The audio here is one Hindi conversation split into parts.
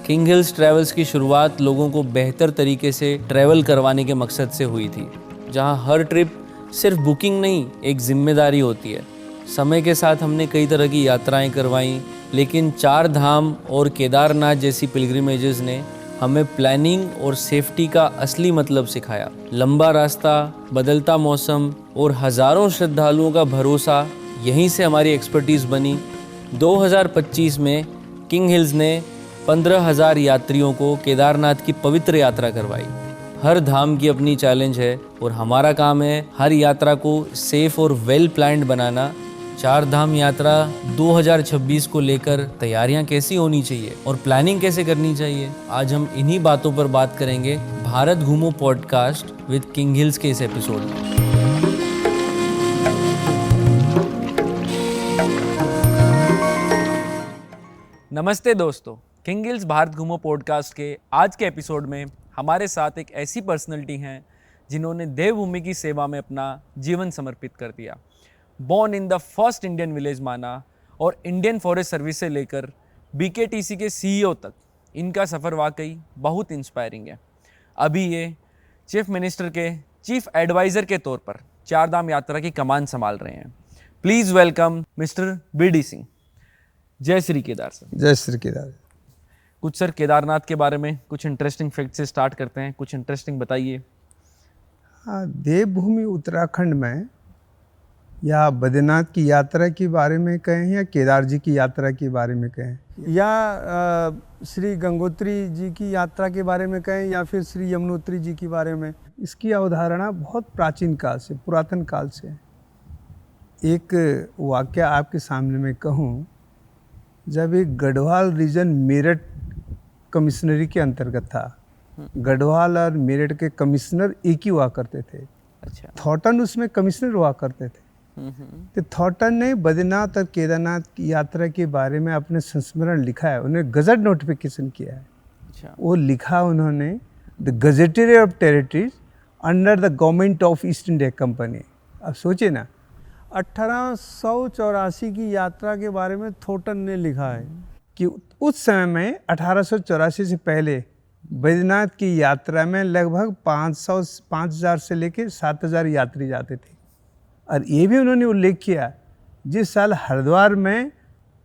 किंग हिल्स ट्रैवल्स की शुरुआत लोगों को बेहतर तरीके से ट्रैवल करवाने के मकसद से हुई थी, जहां हर ट्रिप सिर्फ बुकिंग नहीं, एक जिम्मेदारी होती है। समय के साथ हमने कई तरह की यात्राएं करवाई, लेकिन 4 धाम और केदारनाथ जैसी पिलग्रिमेजेस ने हमें प्लानिंग और सेफ्टी का असली मतलब सिखाया। लंबा रास्ता, बदलता मौसम और हज़ारों श्रद्धालुओं का भरोसा, यहीं से हमारी एक्सपर्टीज़ बनी। 2025 में किंग हिल्स ने 15,000 यात्रियों को केदारनाथ की पवित्र यात्रा करवाई। हर धाम की अपनी चैलेंज है और हमारा काम है हर यात्रा को सेफ और वेल प्लान्ड बनाना। 4 धाम यात्रा 2026 को लेकर तैयारियां कैसी होनी चाहिए और प्लानिंग कैसे करनी चाहिए, आज हम इन्हीं बातों पर बात करेंगे भारत घूमो पॉडकास्ट विद किंग हिल्स के इस एपिसोड में। नमस्ते दोस्तों, किंग हिल्स भारत घूमो पॉडकास्ट के आज के एपिसोड में हमारे साथ एक ऐसी पर्सनैलिटी हैं जिन्होंने देवभूमि की सेवा में अपना जीवन समर्पित कर दिया। Born in the first Indian village माना और इंडियन फॉरेस्ट सर्विस से लेकर बीकेटीसी के सीईओ तक इनका सफ़र वाकई बहुत इंस्पायरिंग है। अभी ये चीफ मिनिस्टर के चीफ एडवाइज़र के तौर पर 4 धाम यात्रा की कमान संभाल रहे हैं। Please welcome mister BD Singh. जय श्री केदार सर। जय श्री केदार। कुछ सर केदारनाथ के बारे में कुछ इंटरेस्टिंग फैक्ट से स्टार्ट करते हैं, कुछ इंटरेस्टिंग बताइए। हाँ, देवभूमि उत्तराखंड में या बद्रीनाथ की यात्रा के बारे में कहें या केदार जी की यात्रा के बारे में कहें या श्री गंगोत्री जी की यात्रा के बारे में कहें या फिर श्री यमुनोत्री जी के बारे में, इसकी अवधारणा बहुत प्राचीन काल से, पुरातन काल से है। एक वाक्य आपके सामने में कहूँ, जब एक गढ़वाल रीजन मेरठ कमिश्नरी के अंतर्गत था, गढ़वाल और मेरठ के कमिश्नर एक ही हुआ करते थे। अच्छा। थॉटन उसमें कमिश्नर हुआ करते थे। तो थॉटन ने बद्रीनाथ और केदारनाथ की यात्रा के बारे में अपने संस्मरण लिखा है, उन्हें गजट नोटिफिकेशन किया है। अच्छा। वो लिखा उन्होंने, the gazetteer of territories under the government of East India Company. अब सोचिए ना, 1884 की यात्रा के बारे में थॉटन ने लिखा है कि उस समय में 1884 से पहले बद्रीनाथ की यात्रा में लगभग 5,000 से लेकर 7,000 यात्री जाते थे। और ये भी उन्होंने उल्लेख किया, जिस साल हरिद्वार में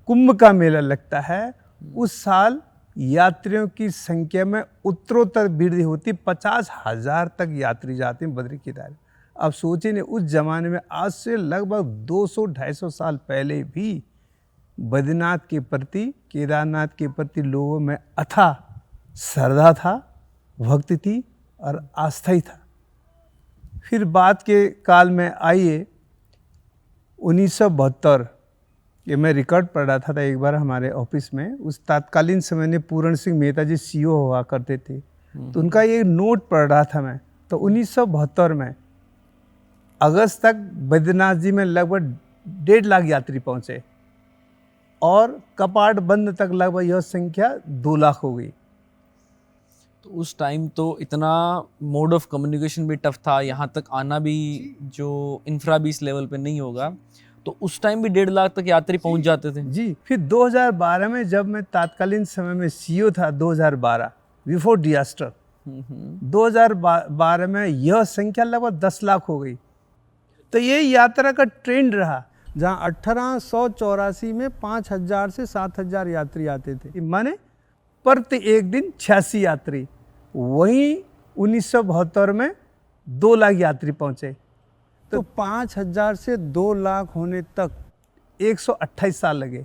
कुंभ का मेला लगता है, उस साल यात्रियों की संख्या में उत्तरोत्तर वृद्धि होती, 50,000 तक यात्री जाते हैं बद्री केदार। अब सोचिए, उस जमाने में आज से लगभग 200-250 साल पहले भी बद्रीनाथ के प्रति, केदारनाथ के प्रति लोगों में अथाह श्रद्धा था, भक्ति थी और आस्था ही था। फिर बाद के काल में आइए 1972, ये मैं रिकॉर्ड पढ़ रहा था एक बार हमारे ऑफिस में, उस तत्कालीन समय में पूरण सिंह मेहता जी सीईओ हुआ करते थे, तो उनका ये नोट पढ़ रहा था मैं। तो 1972 में अगस्त तक बद्रीनाथ जी में लगभग 1.5 लाख यात्री पहुँचे और कपाट बंद तक लगभग यह संख्या 2 लाख हो गई। तो उस टाइम तो इतना मोड ऑफ कम्युनिकेशन भी टफ था, यहाँ तक आना भी जो इंफ्रा भी इस लेवल पे नहीं होगा, तो उस टाइम भी 1.5 लाख तक यात्री पहुँच जाते थे जी। फिर 2012 में जब मैं तत्कालीन समय में सीईओ था, 2012 बिफोर डिजास्टर, 2012 में यह संख्या लगभग 10 लाख हो गई। तो ये यात्रा का ट्रेंड रहा, जहाँ 1884 में 5,000 से 7,000 यात्री आते थे, माने प्रति एक दिन 86 यात्री। वहीं 1972 में 2 लाख यात्री पहुँचे। तो 5,000 से 2 लाख होने तक 128 साल लगे।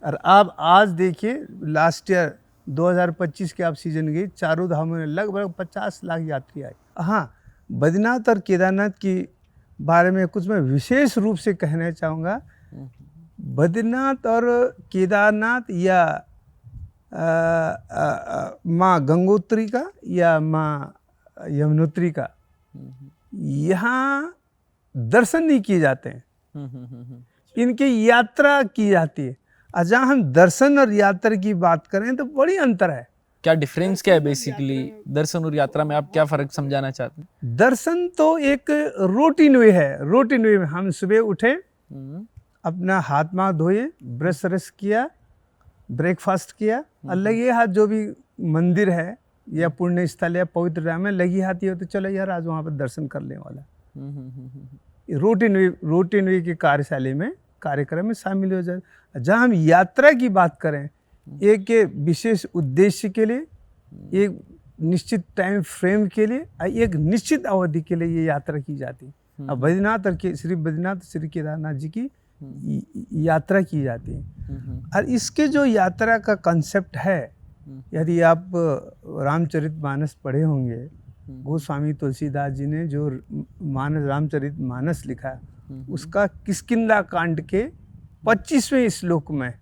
और अब आज देखिए, लास्ट ईयर 2025 के आप सीजन गई, चारों धामों में लगभग 50 लाख यात्री आए। हाँ, बद्रीनाथ और केदारनाथ की बारे में कुछ मैं विशेष रूप से कहना चाहूँगा। बद्रीनाथ और केदारनाथ या माँ गंगोत्री का या माँ यमुनोत्री का, यहाँ दर्शन नहीं किए जाते हैं, इनकी यात्रा की जाती है। और जहाँ हम दर्शन और यात्रा की बात करें तो बड़ी अंतर है। क्या डिफरेंस क्या है बेसिकली दर्शन और यात्रा में, आप क्या फ़र्क समझाना चाहते हैं? दर्शन तो एक रूटीन वे है। रूटीन वे में हम सुबह उठे, अपना हाथ मुंह धोए, ब्रश किया, ब्रेकफास्ट किया और लगे हाथ जो भी मंदिर है या पुण्य स्थल या पवित्र धाम में लगी हाथ ये हो तो चलो यार आज वहाँ पर दर्शन कर लेने वाला। रूटीन वे की कार्यशाला में कार्यक्रम में शामिल हो जाए। जहाँ हम यात्रा की बात करें, एक विशेष उद्देश्य के लिए, एक निश्चित टाइम फ्रेम के लिए, एक निश्चित अवधि के लिए ये यात्रा की जाती है। अब बद्रीनाथ और श्री बद्रीनाथ श्री केदारनाथ जी की यात्रा की जाती है। और इसके जो यात्रा का कंसेप्ट है, यदि आप रामचरितमानस पढ़े होंगे, गोस्वामी तुलसीदास जी ने जो रामचरितमानस लिखा, उसका किष्किंधा कांड के 25वें श्लोक में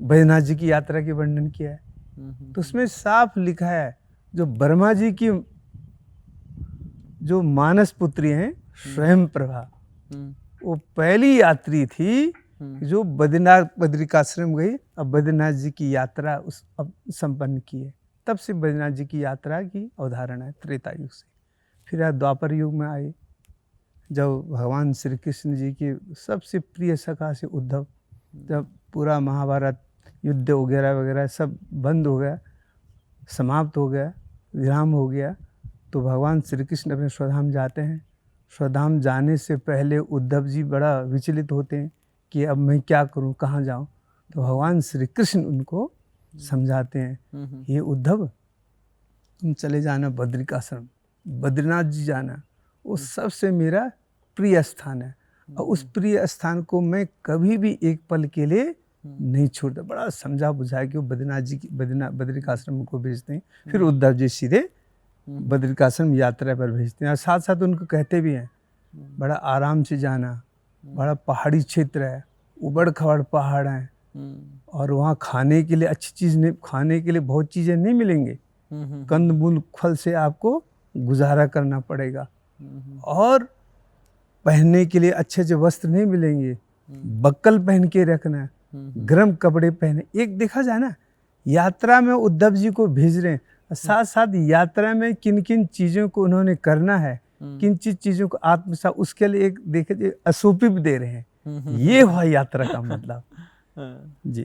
बद्रीनाथ जी की यात्रा के वर्णन किया है। तो उसमें साफ लिखा है जो ब्रह्मा जी की जो मानस पुत्री हैं स्वयं प्रभा, वो पहली यात्री थी जो बद्रिकाश्रम गई और बद्रीनाथ जी की यात्रा उस अब संपन्न की है। तब से बद्रीनाथ जी की यात्रा की अवधारणा है त्रेता युग से। फिर आप द्वापर युग में आए, जब भगवान श्री कृष्ण जी के सबसे प्रिय सखा से उद्धव, जब पूरा महाभारत युद्ध वगैरह वगैरह सब बंद हो गया, समाप्त हो गया, विराम हो गया, तो भगवान श्री कृष्ण अपने स्वधाम जाते हैं। स्वधाम जाने से पहले उद्धव जी बड़ा विचलित होते हैं कि अब मैं क्या करूं, कहाँ जाऊं। तो भगवान श्री कृष्ण उनको समझाते हैं, ये उद्धव तुम चले जाना बद्रिकाश्रम, बद्रीनाथ जी जाना, वो सबसे मेरा प्रिय स्थान है और उस प्रिय स्थान को मैं कभी भी एक पल के लिए नहीं छोड़ता। बड़ा समझा बुझा के वो बद्रीनाथ जी की बद्रिकाश्रम को भेजते हैं। फिर उद्धव जी सीधे बद्रिकाश्रम यात्रा पर भेजते हैं और साथ साथ उनको कहते भी हैं बड़ा आराम से जाना, बड़ा पहाड़ी क्षेत्र है, उबड़ खबड़ पहाड़ हैं और वहाँ खाने के लिए अच्छी चीज़ नहीं, खाने के लिए बहुत चीज़ें नहीं मिलेंगे, कंद मूल फल से आपको गुजारा करना पड़ेगा और पहनने के लिए अच्छे अच्छे वस्त्र नहीं मिलेंगे, बक्कल पहन के रखना, गर्म कपड़े पहने। एक देखा जाए ना, यात्रा में उद्धव जी को भेज रहे हैं, साथ साथ यात्रा में किन किन चीज़ों को उन्होंने करना है, किन चीज़ों को आत्मसात, उसके लिए एक देखे एसओपी भी दे रहे हैं। ये हुआ यात्रा का मतलब। जी,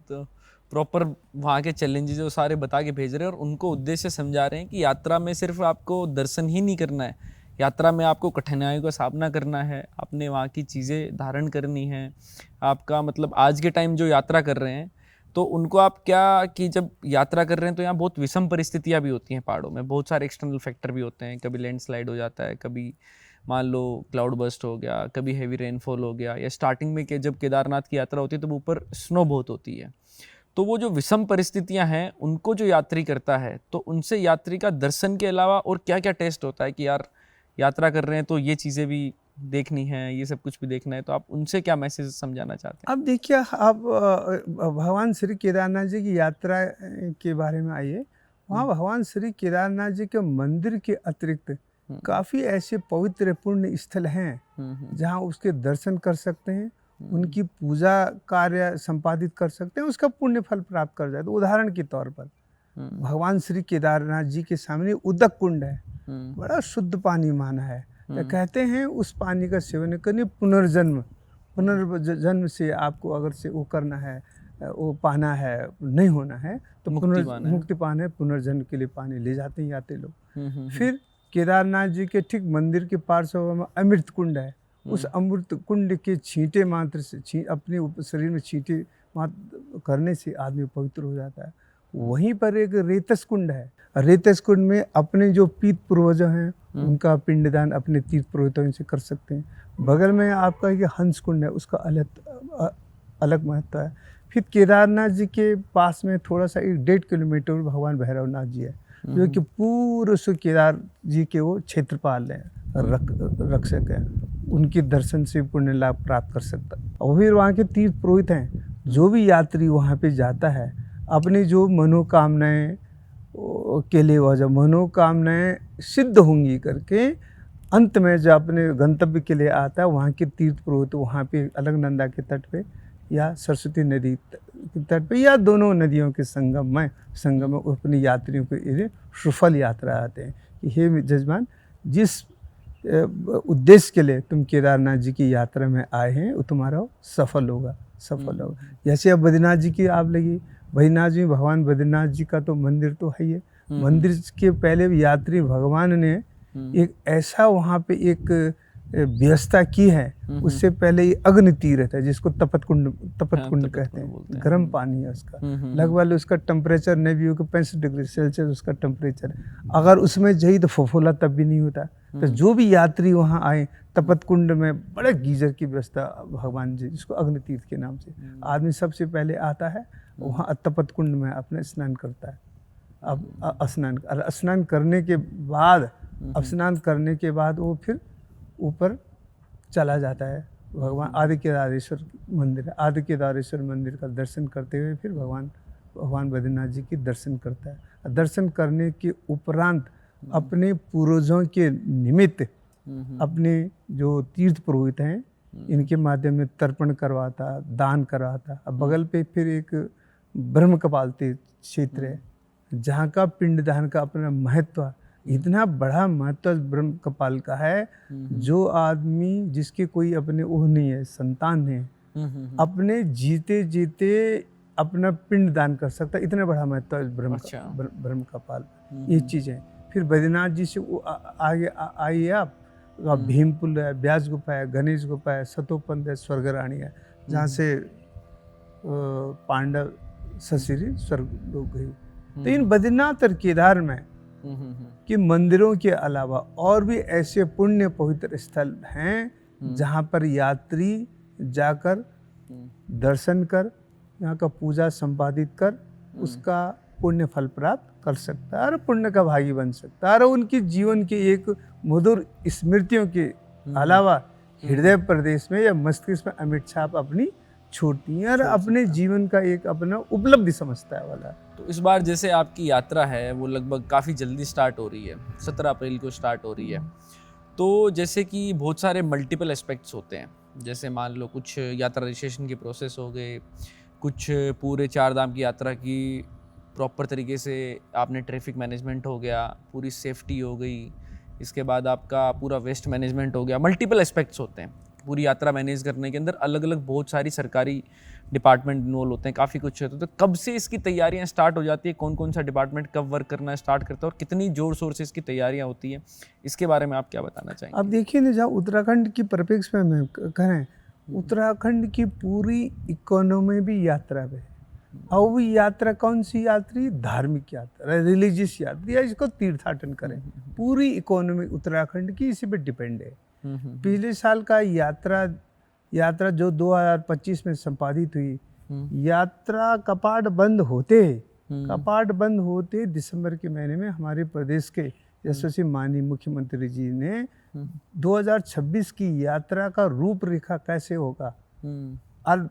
तो प्रॉपर वहाँ के चैलेंजेस वो सारे बता के भेज रहे हैं और उनको उद्देश्य समझा रहे हैं कि यात्रा में सिर्फ आपको दर्शन ही नहीं करना है, यात्रा में आपको कठिनाइयों का सामना करना है, आपने वहाँ की चीज़ें धारण करनी है। आपका मतलब आज के टाइम जो यात्रा कर रहे हैं तो उनको आप क्या कि जब यात्रा कर रहे हैं तो यहाँ बहुत विषम परिस्थितियाँ भी होती हैं पहाड़ों में, बहुत सारे एक्सटर्नल फैक्टर भी होते हैं, कभी लैंडस्लाइड हो जाता है, कभी मान लो क्लाउड बस्ट हो गया, कभी हेवी रेनफॉल हो गया, या स्टार्टिंग में जब केदारनाथ की यात्रा होती है तो ऊपर स्नो बहुत होती है। तो वो जो विषम परिस्थितियां हैं उनको जो यात्री करता है तो उनसे यात्री का दर्शन के अलावा और क्या क्या टेस्ट होता है कि यार यात्रा कर रहे हैं तो ये चीज़ें भी देखनी है, ये सब कुछ भी देखना है, तो आप उनसे क्या मैसेज समझाना चाहते हैं? अब देखिए, आप भगवान श्री केदारनाथ जी की यात्रा के बारे में आइए। वहाँ भगवान श्री केदारनाथ जी के मंदिर के अतिरिक्त काफ़ी ऐसे पवित्र पुण्य स्थल हैं जहाँ उसके दर्शन कर सकते हैं, उनकी पूजा कार्य संपादित कर सकते हैं, उसका पुण्य फल प्राप्त कर जाए। तो उदाहरण के तौर पर भगवान श्री केदारनाथ जी के सामने उदक कुंड है, बड़ा शुद्ध पानी माना है। तो कहते हैं उस पानी का सेवन करने पुनर्जन्म से आपको अगर से वो करना है, वो पाना है, नहीं होना है तो मुक्ति पाना है, पुनर्जन्म के लिए पानी ले जाते हैं यात्री लोग। फिर केदारनाथ जी के ठीक मंदिर के पार्श्व में अमृत कुंड है, उस अमृत कुंड के छींटे मात्र से अपने शरीर में छींटे मात्र करने से आदमी पवित्र हो जाता है। वहीं पर एक रेतस कुंड है, रेतस कुंड में अपने जो पीत पूर्वज हैं उनका पिंडदान अपने तीर्थ पुरोहितों से कर सकते हैं। बगल में आपका ये हंस कुंड है, उसका अलग महत्व है। फिर केदारनाथ जी के पास में थोड़ा सा 1.5 किलोमीटर भगवान भैरवनाथ जी है, जो कि पूरे केदार जी के वो क्षेत्रपाल हैं, रक्षक हैं, उनके दर्शन से पुण्य लाभ प्राप्त कर सकता है। और फिर वहाँ के तीर्थ पुरोहित हैं, जो भी यात्री वहाँ पे जाता है अपनी जो मनोकामनाएं के लिए, वह जब मनोकामनाएं सिद्ध होंगी करके अंत में जब अपने गंतव्य के लिए आता है, वहाँ के तीर्थ पुरोहित वहाँ पे अलकनंदा के तट पे या सरस्वती नदी के तट पे या दोनों नदियों के संगम में अपनी यात्रियों के लिए सुफल यात्रा आते हैं कि हे जजमान, जिस उद्देश्य के लिए तुम केदारनाथ जी की यात्रा में आए हैं वो तुम्हारा सफल होगा, सफल होगा। जैसे अब बद्रीनाथ जी की आप लगी, बद्रीनाथ जी भगवान बद्रीनाथ जी का तो मंदिर तो है ही, मंदिर के पहले यात्री भगवान ने एक ऐसा वहाँ पे एक व्यवस्था की है। उससे पहले ये अग्नि तीर्थ है जिसको तपत कुंड कहते हैं, गर्म पानी है उसका, लगभग उसका टेम्परेचर नहीं भी होगा 65 डिग्री सेल्सियस उसका टेम्परेचर। अगर उसमें जाइए तो फफोला तब भी नहीं होता। तो जो भी यात्री वहाँ आए तपत कुंड में बड़े गीजर की व्यवस्था भगवान जी, जिसको अग्नि तीर्थ के नाम से आदमी सबसे पहले आता है वहाँ तपत कुंड में अपने स्नान करता है। अब स्नान करने के बाद वो फिर ऊपर चला जाता है। भगवान आदि केदारेश्वर मंदिर है, आदि केदारेश्वर मंदिर का दर्शन करते हुए फिर भगवान बद्रीनाथ जी की दर्शन करता है। दर्शन करने के उपरांत अपने पूर्वजों के निमित्त अपने जो तीर्थ पुरोहित हैं इनके माध्यम में तर्पण करवाता, दान करवाता। अब बगल पे फिर एक ब्रह्म कपाल तीर्थ क्षेत्र है जहाँ का पिंडदान का अपना महत्व, इतना बड़ा महत्व ब्रह्म कपाल का है। जो आदमी जिसके कोई अपने ओह नहीं है, संतान है, अपने जीते जीते अपना पिंड दान कर सकता, इतना बड़ा महत्व है ब्रह्म कपाल। ये चीज़ है। फिर बद्रीनाथ जी से आगे आइए आप, भीमपुल है, व्यास गुफा है, गणेश गुफा है, सतोपंथ है, स्वर्गरानी है, जहाँ से पांडव ससुरी स्वर्ग लोग गई। तो इन बद्रीनाथ और केदार में कि मंदिरों के अलावा और भी ऐसे पुण्य पवित्र स्थल हैं जहाँ पर यात्री जाकर दर्शन कर, यहाँ का पूजा संपादित कर उसका पुण्य फल प्राप्त कर सकता है और पुण्य का भागी बन सकता है और उनके जीवन के एक मधुर स्मृतियों के अलावा हृदय प्रदेश में या मस्तिष्क में अमिट छाप अपनी छोड़ती है और अपने जीवन का एक अपना उपलब्धि समझता है वाला। तो इस बार जैसे आपकी यात्रा है वो लगभग काफ़ी जल्दी स्टार्ट हो रही है, 17 अप्रैल को स्टार्ट हो रही है। तो जैसे कि बहुत सारे मल्टीपल एस्पेक्ट्स होते हैं, जैसे मान लो कुछ यात्रा रजिस्ट्रेशन के प्रोसेस हो गए, कुछ पूरे 4 धाम की यात्रा की प्रॉपर तरीके से आपने ट्रैफिक मैनेजमेंट हो गया, पूरी सेफ्टी हो गई, इसके बाद आपका पूरा वेस्ट मैनेजमेंट हो गया। मल्टीपल एस्पेक्ट्स होते हैं पूरी यात्रा मैनेज करने के अंदर, अलग अलग बहुत सारी सरकारी डिपार्टमेंट इन्वॉल्व होते हैं, काफ़ी कुछ होता है। तो कब से इसकी तैयारियां स्टार्ट हो जाती है, कौन कौन सा डिपार्टमेंट कब वर्क करना स्टार्ट करता है और कितनी जोर शोर से इसकी तैयारियां होती हैं, इसके बारे में आप क्या बताना चाहेंगे? अब देखिए ना, जहाँ उत्तराखंड की परिप्रेक्ष्य में कहें, उत्तराखंड की पूरी इकोनॉमी भी यात्रा पे है। और वो यात्रा कौन सी यात्री? धार्मिक यात्रा, रिलीजियस यात्रा, या इसको तीर्थाटन करें। पूरी इकोनॉमी उत्तराखंड की इसी पे डिपेंड है। पिछले साल का यात्रा जो 2025 में संपादित हुई, यात्रा कपाट बंद होते दिसंबर के महीने में हमारे प्रदेश के यशस्वी माननीय मुख्यमंत्री जी ने 2026 की यात्रा का रूपरेखा कैसे होगा और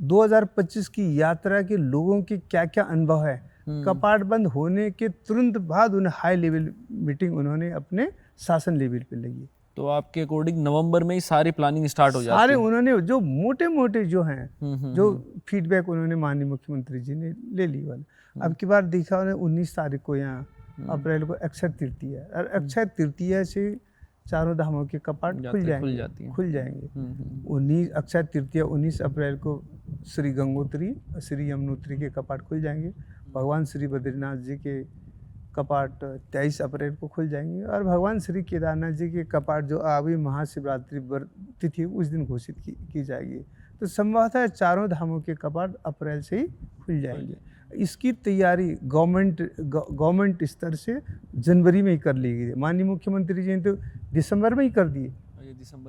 2025 की यात्रा के लोगों के क्या क्या अनुभव है, कपाट बंद होने के तुरंत बाद उन्हें हाई लेवल मीटिंग उन्होंने अपने शासन लेवल पे लगी। तो आपके अकॉर्डिंग नवंबर में ही सारी प्लानिंग स्टार्ट हो जाती है? सारे उन्होंने जो मोटे मोटे जो हैं जो फीडबैक उन्होंने माननीय मुख्यमंत्री जी ने ले ली वाला। अब की बार देखा उन्होंने 19 तारीख को यहाँ अप्रैल को अक्षय तृतीया है और अक्षय तृतीया से चारों धामों के कपाट खुल जाएंगे। 19 अक्षय तृतीया 19 अप्रैल को श्री गंगोत्री और श्री यमुनोत्री के कपाट खुल जाएंगे। भगवान श्री बद्रीनाथ जी के कपाट 23 अप्रैल को खुल जाएंगे और भगवान श्री केदारनाथ जी के कपाट जो अभी महाशिवरात्रि तिथि उस दिन घोषित की जाएगी। तो संभवतः चारों धामों के कपाट अप्रैल से ही खुल जाएंगे। इसकी तैयारी गवर्नमेंट स्तर से जनवरी में ही कर ली गई। माननीय मुख्यमंत्री जी ने तो दिसंबर में ही कर दिए,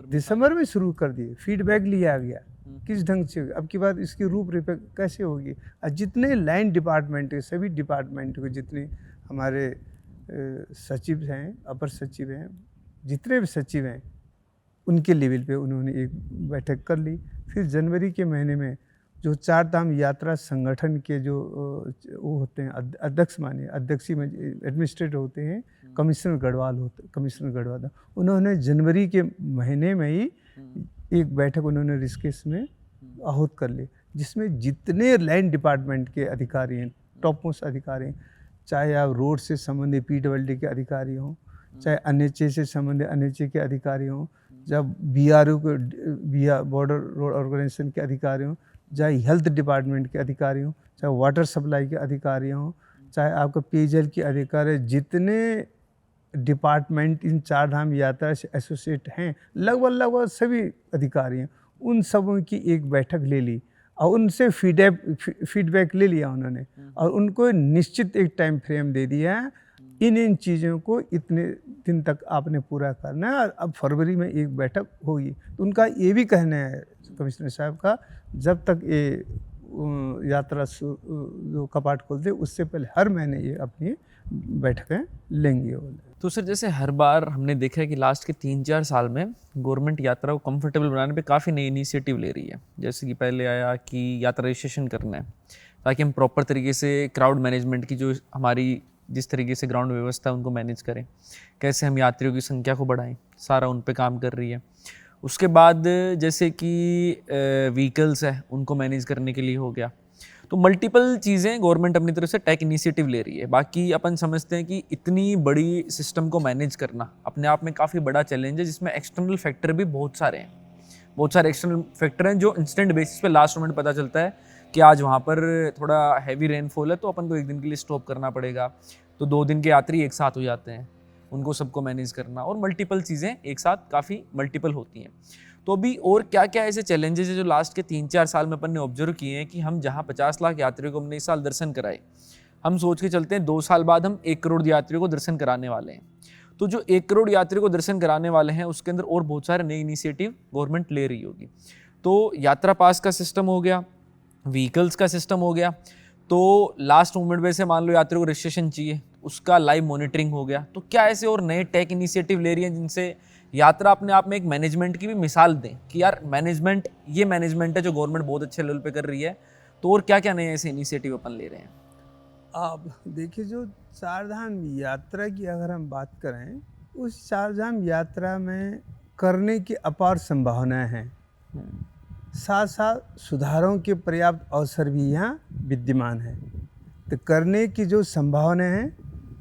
दिसंबर में शुरू कर दिए। फीडबैक लिया गया किस ढंग से अब की बात इसकी रूपरेखा कैसे होगी। और जितने लाइन डिपार्टमेंट है, सभी डिपार्टमेंट को जितने हमारे सचिव हैं, अपर सचिव हैं, जितने भी सचिव हैं, उनके लेवल पे उन्होंने एक बैठक कर ली। फिर जनवरी के महीने में जो 4 धाम यात्रा संगठन के जो वो होते हैं अध्यक्ष, मानिए अध्यक्षी में एडमिनिस्ट्रेटर होते हैं, कमिश्नर गढ़वाल, उन्होंने जनवरी के महीने में ही एक बैठक उन्होंने ऋषिकेश में आहूत कर ली, जिसमें जितने लाइन डिपार्टमेंट के अधिकारी हैं, टॉप मोस्ट अधिकारी हैं, चाहे आप रोड से संबंधित PWD के अधिकारी हों, चाहे NHA से संबंधित NHA के अधिकारी हों, जब BRO को बॉर्डर रोड ऑर्गेनाइजेशन के अधिकारी हों, चाहे हेल्थ डिपार्टमेंट के अधिकारी हों, चाहे वाटर सप्लाई के अधिकारी हों, चाहे आपको पेयजल के अधिकारी, जितने डिपार्टमेंट इन चार धाम यात्रा से एसोसिएट हैं, लगभग सभी अधिकारी हैं, उन सबों की एक बैठक ले ली और उनसे फीडबैक ले लिया उन्होंने और उनको निश्चित एक टाइम फ्रेम दे दिया है, इन चीज़ों को इतने दिन तक आपने पूरा करना है और अब फरवरी में एक बैठक होगी। तो उनका ये भी कहना है कमिश्नर साहब का, जब तक ये यात्रा जो कपाट खोलते उससे पहले हर महीने ये अपनी बैठकें लेंगे। तो सर जैसे हर बार हमने देखा है कि लास्ट के 3-4 साल में गवर्नमेंट यात्रा को कंफर्टेबल बनाने पे काफ़ी नई इनिशिएटिव ले रही है। जैसे कि पहले आया कि यात्रा रजिस्ट्रेशन करना है ताकि हम प्रॉपर तरीके से क्राउड मैनेजमेंट की जो हमारी जिस तरीके से ग्राउंड व्यवस्था है उनको मैनेज करें, कैसे हम यात्रियों की संख्या को बढ़ाएं, सारा उन पे काम कर रही है। उसके बाद जैसे कि व्हीकल्स है उनको मैनेज करने के लिए हो गया, तो मल्टीपल चीज़ें गवर्नमेंट अपनी तरफ से टेक इनिशिएटिव ले रही है। बाकी अपन समझते हैं कि इतनी बड़ी सिस्टम को मैनेज करना अपने आप में काफ़ी बड़ा चैलेंज है, जिसमें एक्सटर्नल फैक्टर भी बहुत सारे हैं। बहुत सारे एक्सटर्नल फैक्टर हैं जो इंस्टेंट बेसिस पे लास्ट मोमेंट पता चलता है कि आज वहाँ पर थोड़ा हैवी रेनफॉल है तो अपन को एक दिन के लिए स्टॉप करना पड़ेगा, तो 2 दिन के यात्री एक साथ हो जाते हैं, उनको सबको मैनेज करना और मल्टीपल चीज़ें एक साथ काफ़ी मल्टीपल होती हैं। तो अभी और क्या क्या ऐसे चैलेंजेस है जो लास्ट के 3-4 साल में अपन ने ऑब्जर्व किए हैं कि हम जहाँ 50 लाख यात्रियों को हमने इस साल दर्शन कराए, हम सोच के चलते हैं 2 साल बाद हम 1 करोड़ यात्रियों को दर्शन कराने वाले हैं। तो जो 1 करोड़ यात्रियों को दर्शन कराने वाले हैं उसके अंदर और बहुत सारे नए इनिशिएटिव गवर्नमेंट ले रही होगी। तो यात्रा पास का सिस्टम हो गया, व्हीकल्स का सिस्टम हो गया, तो लास्ट मोमेंट पे से मान लो यात्रियों को रजिस्ट्रेशन चाहिए, उसका लाइव मॉनिटरिंग हो गया। तो क्या ऐसे और नए टेक इनिशिएटिव ले रही हैं जिनसे यात्रा अपने आप में एक मैनेजमेंट की भी मिसाल दें कि यार मैनेजमेंट ये मैनेजमेंट है जो गवर्नमेंट बहुत अच्छे लेवल पे कर रही है, तो और क्या क्या नए ऐसे इनिशिएटिव अपन ले रहे हैं? आप देखिए, जो चारधाम यात्रा की अगर हम बात करें, उस चारधाम यात्रा में करने की अपार संभावनाएं हैं, साथ साथ सुधारों के पर्याप्त अवसर भी यहाँ विद्यमान हैं। तो करने की जो संभावनाएं हैं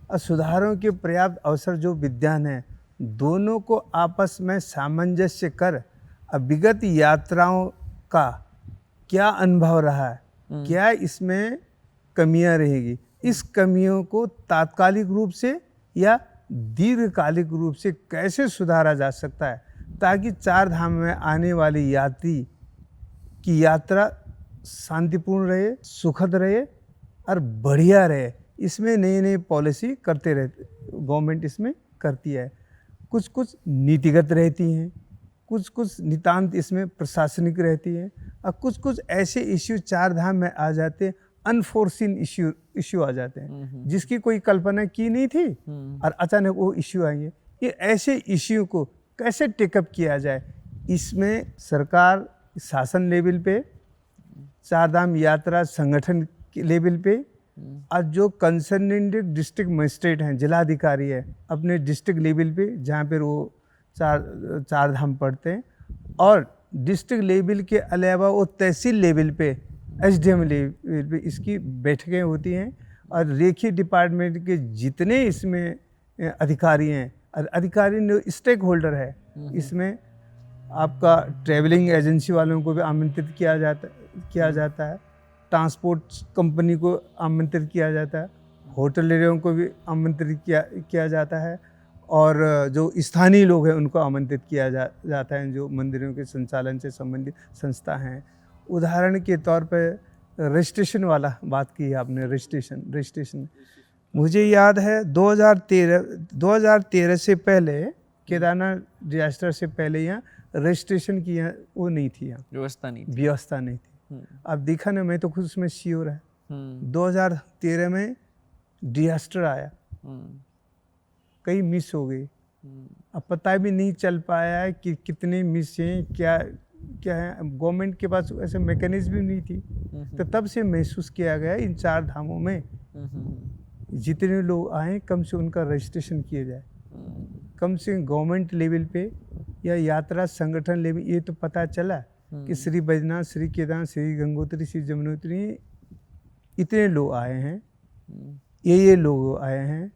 और सुधारों के पर्याप्त अवसर जो विद्यमान हैं, दोनों को आपस में सामंजस्य कर विगत यात्राओं का क्या अनुभव रहा है, क्या इसमें कमियां रहेगी, इस कमियों को तात्कालिक रूप से या दीर्घकालिक रूप से कैसे सुधारा जा सकता है, ताकि चार धाम में आने वाली यात्री की यात्रा शांतिपूर्ण रहे, सुखद रहे और बढ़िया रहे। इसमें नई नई पॉलिसी करते रहते गवर्नमेंट इसमें करती है। कुछ कुछ नीतिगत रहती हैं, कुछ कुछ नितांत इसमें प्रशासनिक रहती है और कुछ कुछ ऐसे इश्यू चार धाम में आ जाते हैं, अनफोर्सिन इश्यू आ जाते हैं जिसकी कोई कल्पना की नहीं थी और अचानक वो इश्यू आएंगे। ये ऐसे इश्यू को कैसे टेकअप किया जाए, इसमें सरकार शासन लेवल पे, चारधाम यात्रा संगठन के लेवल पे और जो कंसर्निंग डिस्ट्रिक्ट मजिस्ट्रेट हैं, जिलाधिकारी है, अपने डिस्ट्रिक्ट लेवल पे जहाँ पर वो चार धाम पढ़ते हैं, और डिस्ट्रिक्ट लेवल के अलावा वो तहसील लेवल पे, SDM लेवल पे इसकी बैठकें होती हैं और रेखी डिपार्टमेंट के जितने इसमें अधिकारी हैं और अधिकारी स्टेक होल्डर है, इसमें आपका ट्रैवलिंग एजेंसी वालों को भी आमंत्रित किया जाता है, ट्रांसपोर्ट कंपनी को आमंत्रित किया जाता है, होटलियरों को भी आमंत्रित किया जाता है और जो स्थानीय लोग हैं उनको आमंत्रित किया जाता है, जो मंदिरों के संचालन से संबंधित संस्था हैं। उदाहरण के तौर पर रजिस्ट्रेशन वाला बात की है आपने, रजिस्ट्रेशन मुझे याद है 2013 से पहले, केदारनाथ डिजास्टर से पहले यहाँ रजिस्ट्रेशन की वो नहीं थी, यहाँ व्यवस्था नहीं थी। अब देखा ना, मैं तो खुद उसमें श्योर है। 2013 में डिजास्टर आया, कई मिस हो गई, अब पता भी नहीं चल पाया है कि कितने मिस हैं, क्या है। गवर्नमेंट के पास ऐसे मैकेनिज्म भी नहीं थी। तो तब से महसूस किया गया इन चार धामों में जितने लोग आए कम से उनका रजिस्ट्रेशन किया जाए, कम से गवर्नमेंट लेवल पे या यात्रा संगठन लेवल। ये तो पता चला कि श्री बैजनाथ, श्री केदारनाथ, श्री गंगोत्री, श्री जमुनोत्री इतने लोग आए हैं, ये लोग आए हैं,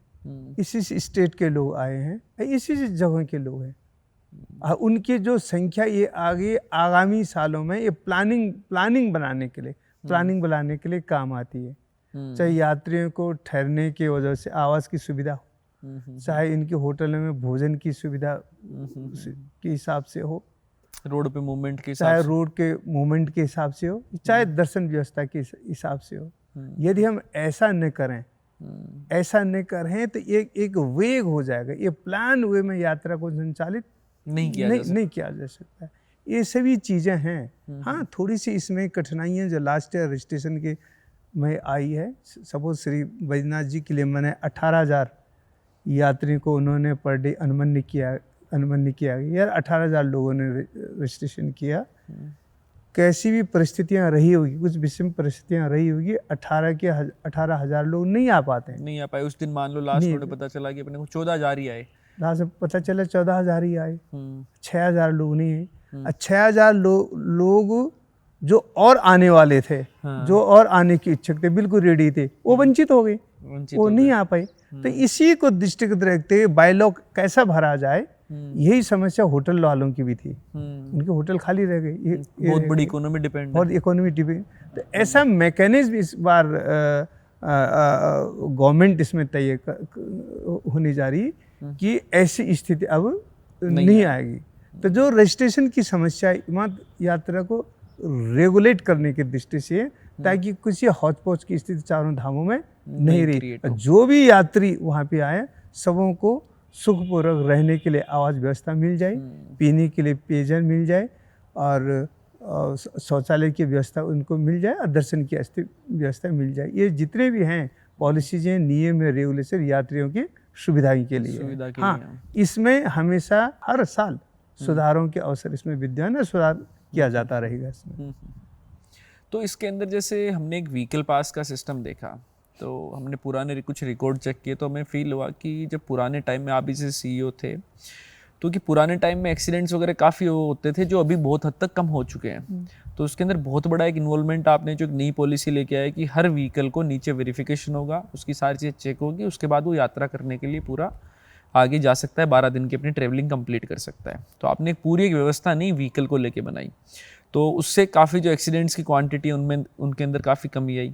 इसी स्टेट के लोग आए हैं, इसी जगह के लोग हैं। उनकी जो संख्या ये आगे आगामी सालों में ये प्लानिंग बनाने के लिए काम आती है। चाहे यात्रियों को ठहरने की वजह से आवास की सुविधा हो, चाहे इनके होटलों में भोजन की सुविधा के हिसाब से हो, रोड पे मूवमेंट के चाहे रोड के मूवमेंट के हिसाब से हो, चाहे दर्शन व्यवस्था के हिसाब से हो। यदि हम ऐसा न करें तो एक वेग हो जाएगा, ये प्लान वे में यात्रा को संचालित नहीं किया जा सकता। ये सभी चीज़ें हैं। हाँ, थोड़ी सी इसमें कठिनाइयाँ जो लास्ट ईयर रजिस्ट्रेशन के में आई है। सपोज श्री बैजनाथ जी के लिए मैंने 18,000 यात्री को उन्होंने पर डे अनुमन्य किया यार 18,000 लोगों ने रजिस्ट्रेशन किया। कैसी भी परिस्थितियाँ रही होगी, कुछ विषम परिस्थितियाँ रही होगी, 18,000 लोग नहीं आ पाए उस दिन। मान लो लास्ट में पता चला कि अपने को 14,000 ही आए, लास्ट में पता चला 14,000 ही आए, 6,000 लोग नहीं है। 6,000 लोग जो और आने वाले थे, जो और आने की इच्छुक थे, बिल्कुल रेडी थे, वो वंचित हो गए, वो नहीं आ पाए। तो इसी को दृष्टिगत रखते हुए बायलॉग कैसा भरा जाए, यही समस्या होटल वालों की भी थी। उनके होटल खाली रह गए, बहुत बड़ी इकोनॉमी डिपेंड। तो ऐसा मैकेनिज्म इस बार गवर्नमेंट इसमें तैयार होने जा रही कि ऐसी स्थिति अब नहीं आएगी। तो जो रजिस्ट्रेशन की समस्या यात्रा को रेगुलेट करने की दृष्टि से, ताकि किसी हौच पौच की स्थिति चारों धामों में नहीं रही। जो भी यात्री वहाँ पे आए, सबों को सुखपूर्वक रहने के लिए आवास व्यवस्था मिल जाए, पीने के लिए पेयजल मिल जाए, और शौचालय की व्यवस्था उनको मिल जाए, और दर्शन की व्यवस्था मिल जाए। ये जितने भी हैं पॉलिसीज हैं, नियम है, रेगुलेशन यात्रियों की सुविधा के लिए। हाँ, इसमें हमेशा हर साल सुधारों के अवसर इसमें विद्यमान है, सुधार किया जाता रहेगा इसमें। तो इसके अंदर जैसे हमने एक व्हीकल पास का सिस्टम देखा, तो हमने पुराने कुछ रिकॉर्ड चेक किए, तो हमें फील हुआ कि जब पुराने टाइम में आप इसे CEO थे, तो कि पुराने टाइम में एक्सीडेंट्स वगैरह काफ़ी होते थे, जो अभी बहुत हद तक कम हो चुके हैं। तो उसके अंदर बहुत बड़ा एक इन्वॉल्वमेंट आपने जो एक नई पॉलिसी लेके आया कि हर व्हीकल को नीचे वेरिफिकेशन होगा, उसकी सारी चीज़ें चेक होगी, उसके बाद वो यात्रा करने के लिए पूरा आगे जा सकता है, 12 दिन की अपनी ट्रेवलिंग कंप्लीट कर सकता है। तो आपने एक पूरी एक व्यवस्था नई व्हीकल को लेके बनाई, तो उससे काफ़ी जो एक्सीडेंट्स की क्वांटिटी उनमें उनके अंदर काफ़ी कमी आई।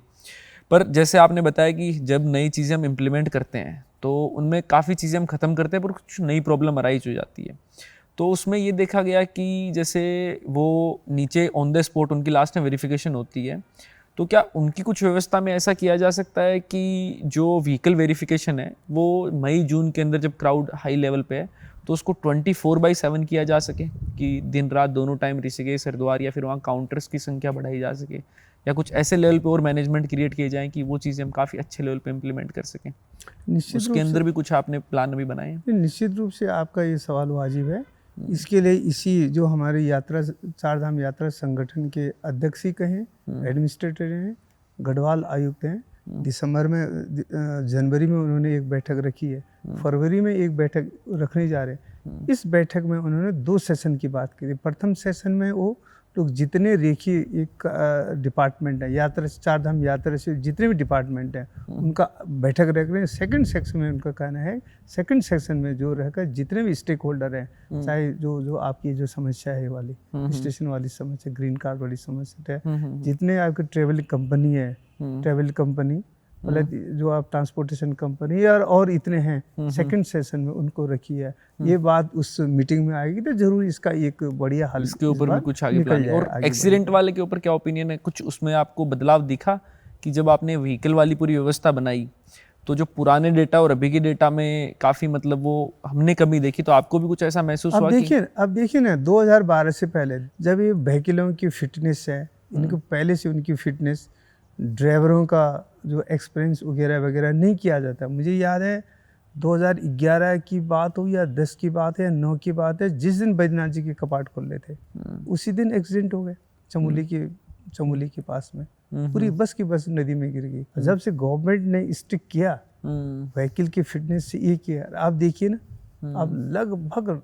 पर जैसे आपने बताया कि जब नई चीज़ें हम इम्प्लीमेंट करते हैं तो उनमें काफ़ी चीज़ें हम ख़त्म करते हैं, पर कुछ नई प्रॉब्लम अराइज हो जाती है। तो उसमें ये देखा गया कि जैसे वो नीचे ऑन द स्पॉट उनकी लास्ट में वेरिफिकेशन होती है, तो क्या उनकी कुछ व्यवस्था में ऐसा किया जा सकता है कि जो व्हीकल वेरिफिकेशन है वो मई जून के अंदर जब क्राउड हाई लेवल पे है तो उसको 24/7 किया जा सके, कि दिन रात दोनों टाइम ऋषिकेश, हरिद्वार या फिर वहाँ काउंटर्स की संख्या बढ़ाई जा सके, या कुछ ऐसे लेवल पे और मैनेजमेंट क्रिएट किए जाएं कि वो चीज़ें हम काफ़ी अच्छे लेवल पे इम्प्लीमेंट कर सकें। उसके अंदर भी कुछ आपने प्लान अभी बनाए हैं? निश्चित रूप से आपका ये सवाल वाजिब है। इसके लिए इसी जो हमारे यात्रा चारधाम यात्रा संगठन के अध्यक्ष ही कहें, एडमिनिस्ट्रेटर हैं, गढ़वाल आयुक्त हैं, दिसंबर में जनवरी में उन्होंने एक बैठक रखी है, फरवरी में एक बैठक रखने जा रहे हैं। इस बैठक में उन्होंने 2 सेशन की बात की थी। प्रथम सेशन में वो लोग जितने रेखी एक डिपार्टमेंट है, यात्रा चारधाम यात्रा से जितने भी डिपार्टमेंट हैं उनका बैठक रख रहे हैं। सेकंड सेक्शन में उनका कहना है, सेकंड सेक्शन में जो रहकर जितने भी स्टेक होल्डर हैं, चाहे जो आपकी जो समस्या है वाली स्टेशन वाली समस्या, ग्रीन कार्ड वाली समस्या है, जितने आपके ट्रेवल कंपनी है, ट्रेवल कंपनी मतलब जो आप ट्रांसपोर्टेशन कंपनी और इतने हैं, सेकंड सेशन में उनको रखी है। ये बात उस मीटिंग में आएगी तो जरूर इसका एक बढ़िया हल इसके ऊपर भी कुछ आगे प्लान। और एक्सीडेंट वाले के ऊपर क्या ओपिनियन है? कुछ उसमें आपको बदलाव दिखा कि जब आपने व्हीकल वाली पूरी व्यवस्था बनाई तो जो पुराने डेटा और अभी के डेटा में काफ़ी मतलब वो हमने कमी देखी, तो आपको भी कुछ ऐसा महसूस हुआ? अब देखिए ना, 2012 से पहले जब ये व्हीकलों की फिटनेस है, इनको पहले से उनकी फिटनेस, ड्राइवरों का जो एक्सपीरियंस वगैरह वगैरह नहीं किया जाता। मुझे याद है 2011 की बात हो या 10 की बात है या 9 की बात है, जिस दिन बैजनाथ जी के कपाट खोले थे उसी दिन एक्सीडेंट हो गए चमोली के पास में। पूरी बस की बस नदी में गिर गई। जब से गवर्नमेंट ने स्ट्रिक्ट किया व्हीकल की फिटनेस से ये किया, आप देखिए ना, अब लगभग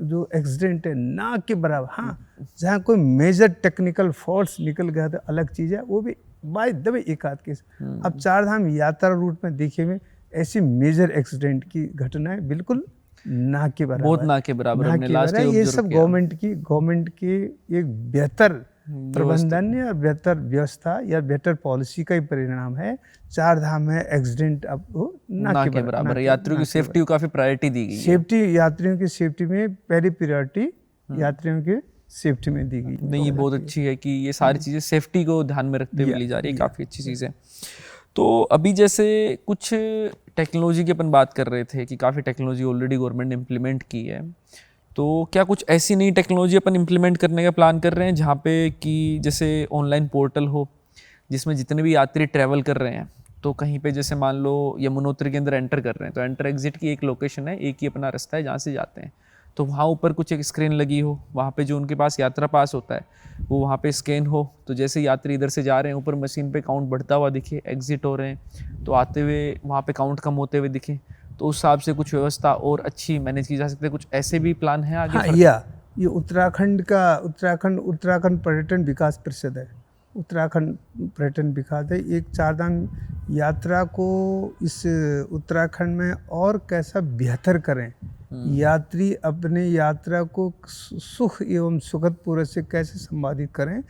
जो एक्सीडेंट है ना के बराबर। हाँ, जहाँ कोई मेजर टेक्निकल फॉल्ट्स निकल गया तो अलग चीज़ है, वो भी बाय द वे एक आध केस। अब चारधाम यात्रा रूट में देखिए में ऐसी मेजर एक्सीडेंट की घटनाएं बिल्कुल ना के बराबर, बहुत ना के बराबर ना हमने के लास्ट बराबर। ये ईयर सब गवर्नमेंट की एक बेहतर प्रबंधन या बेहतर व्यवस्था या बेहतर पॉलिसी का ही परिणाम है। चार धाम में एक्सीडेंट अब वो ना के बराबर है। यात्रियों की सेफ्टी को काफी प्रायोरिटी दी गई है। सेफ्टी, यात्रियों की सेफ्टी में पहली प्रायोरिटी यात्रियों के सेफ्टी में दी गई। नहीं, ये बहुत अच्छी है कि ये सारी चीज़ें सेफ्टी को ध्यान में रखते हुए ली जा रही है, काफ़ी अच्छी चीज़ है। तो अभी जैसे कुछ टेक्नोलॉजी की अपन बात कर रहे थे कि काफ़ी टेक्नोलॉजी ऑलरेडी गवर्नमेंट ने इम्प्लीमेंट की है, तो क्या कुछ ऐसी नई टेक्नोलॉजी अपन इम्प्लीमेंट करने का प्लान कर रहे हैं जहाँ पे कि जैसे ऑनलाइन पोर्टल हो जिसमें जितने भी यात्री ट्रैवल कर रहे हैं, तो कहीं पे जैसे मान लो यमुनोत्री के अंदर एंटर कर रहे हैं तो एंटर एग्जिट की एक लोकेशन है, एक ही अपना रास्ता है जहाँ से जाते हैं, तो वहाँ ऊपर कुछ एक स्क्रीन लगी हो, वहाँ पे जो उनके पास यात्रा पास होता है वो वहाँ पे स्कैन हो, तो जैसे यात्री इधर से जा रहे हैं ऊपर मशीन पे काउंट बढ़ता हुआ दिखे, एग्जिट हो रहे हैं तो आते हुए वहाँ पे काउंट कम होते हुए दिखे, तो उस हिसाब से कुछ व्यवस्था और अच्छी मैनेज की जा सकती है। कुछ ऐसे भी प्लान है आगे? हाँ, ये उत्तराखंड पर्यटन विकास परिषद है। उत्तराखंड पर्यटन विकास है। एक चारधाम यात्रा को इस उत्तराखंड में और कैसा बेहतर करें, यात्री अपने यात्रा को सुख एवं सुखद पूर्वक से कैसे संपादित करें,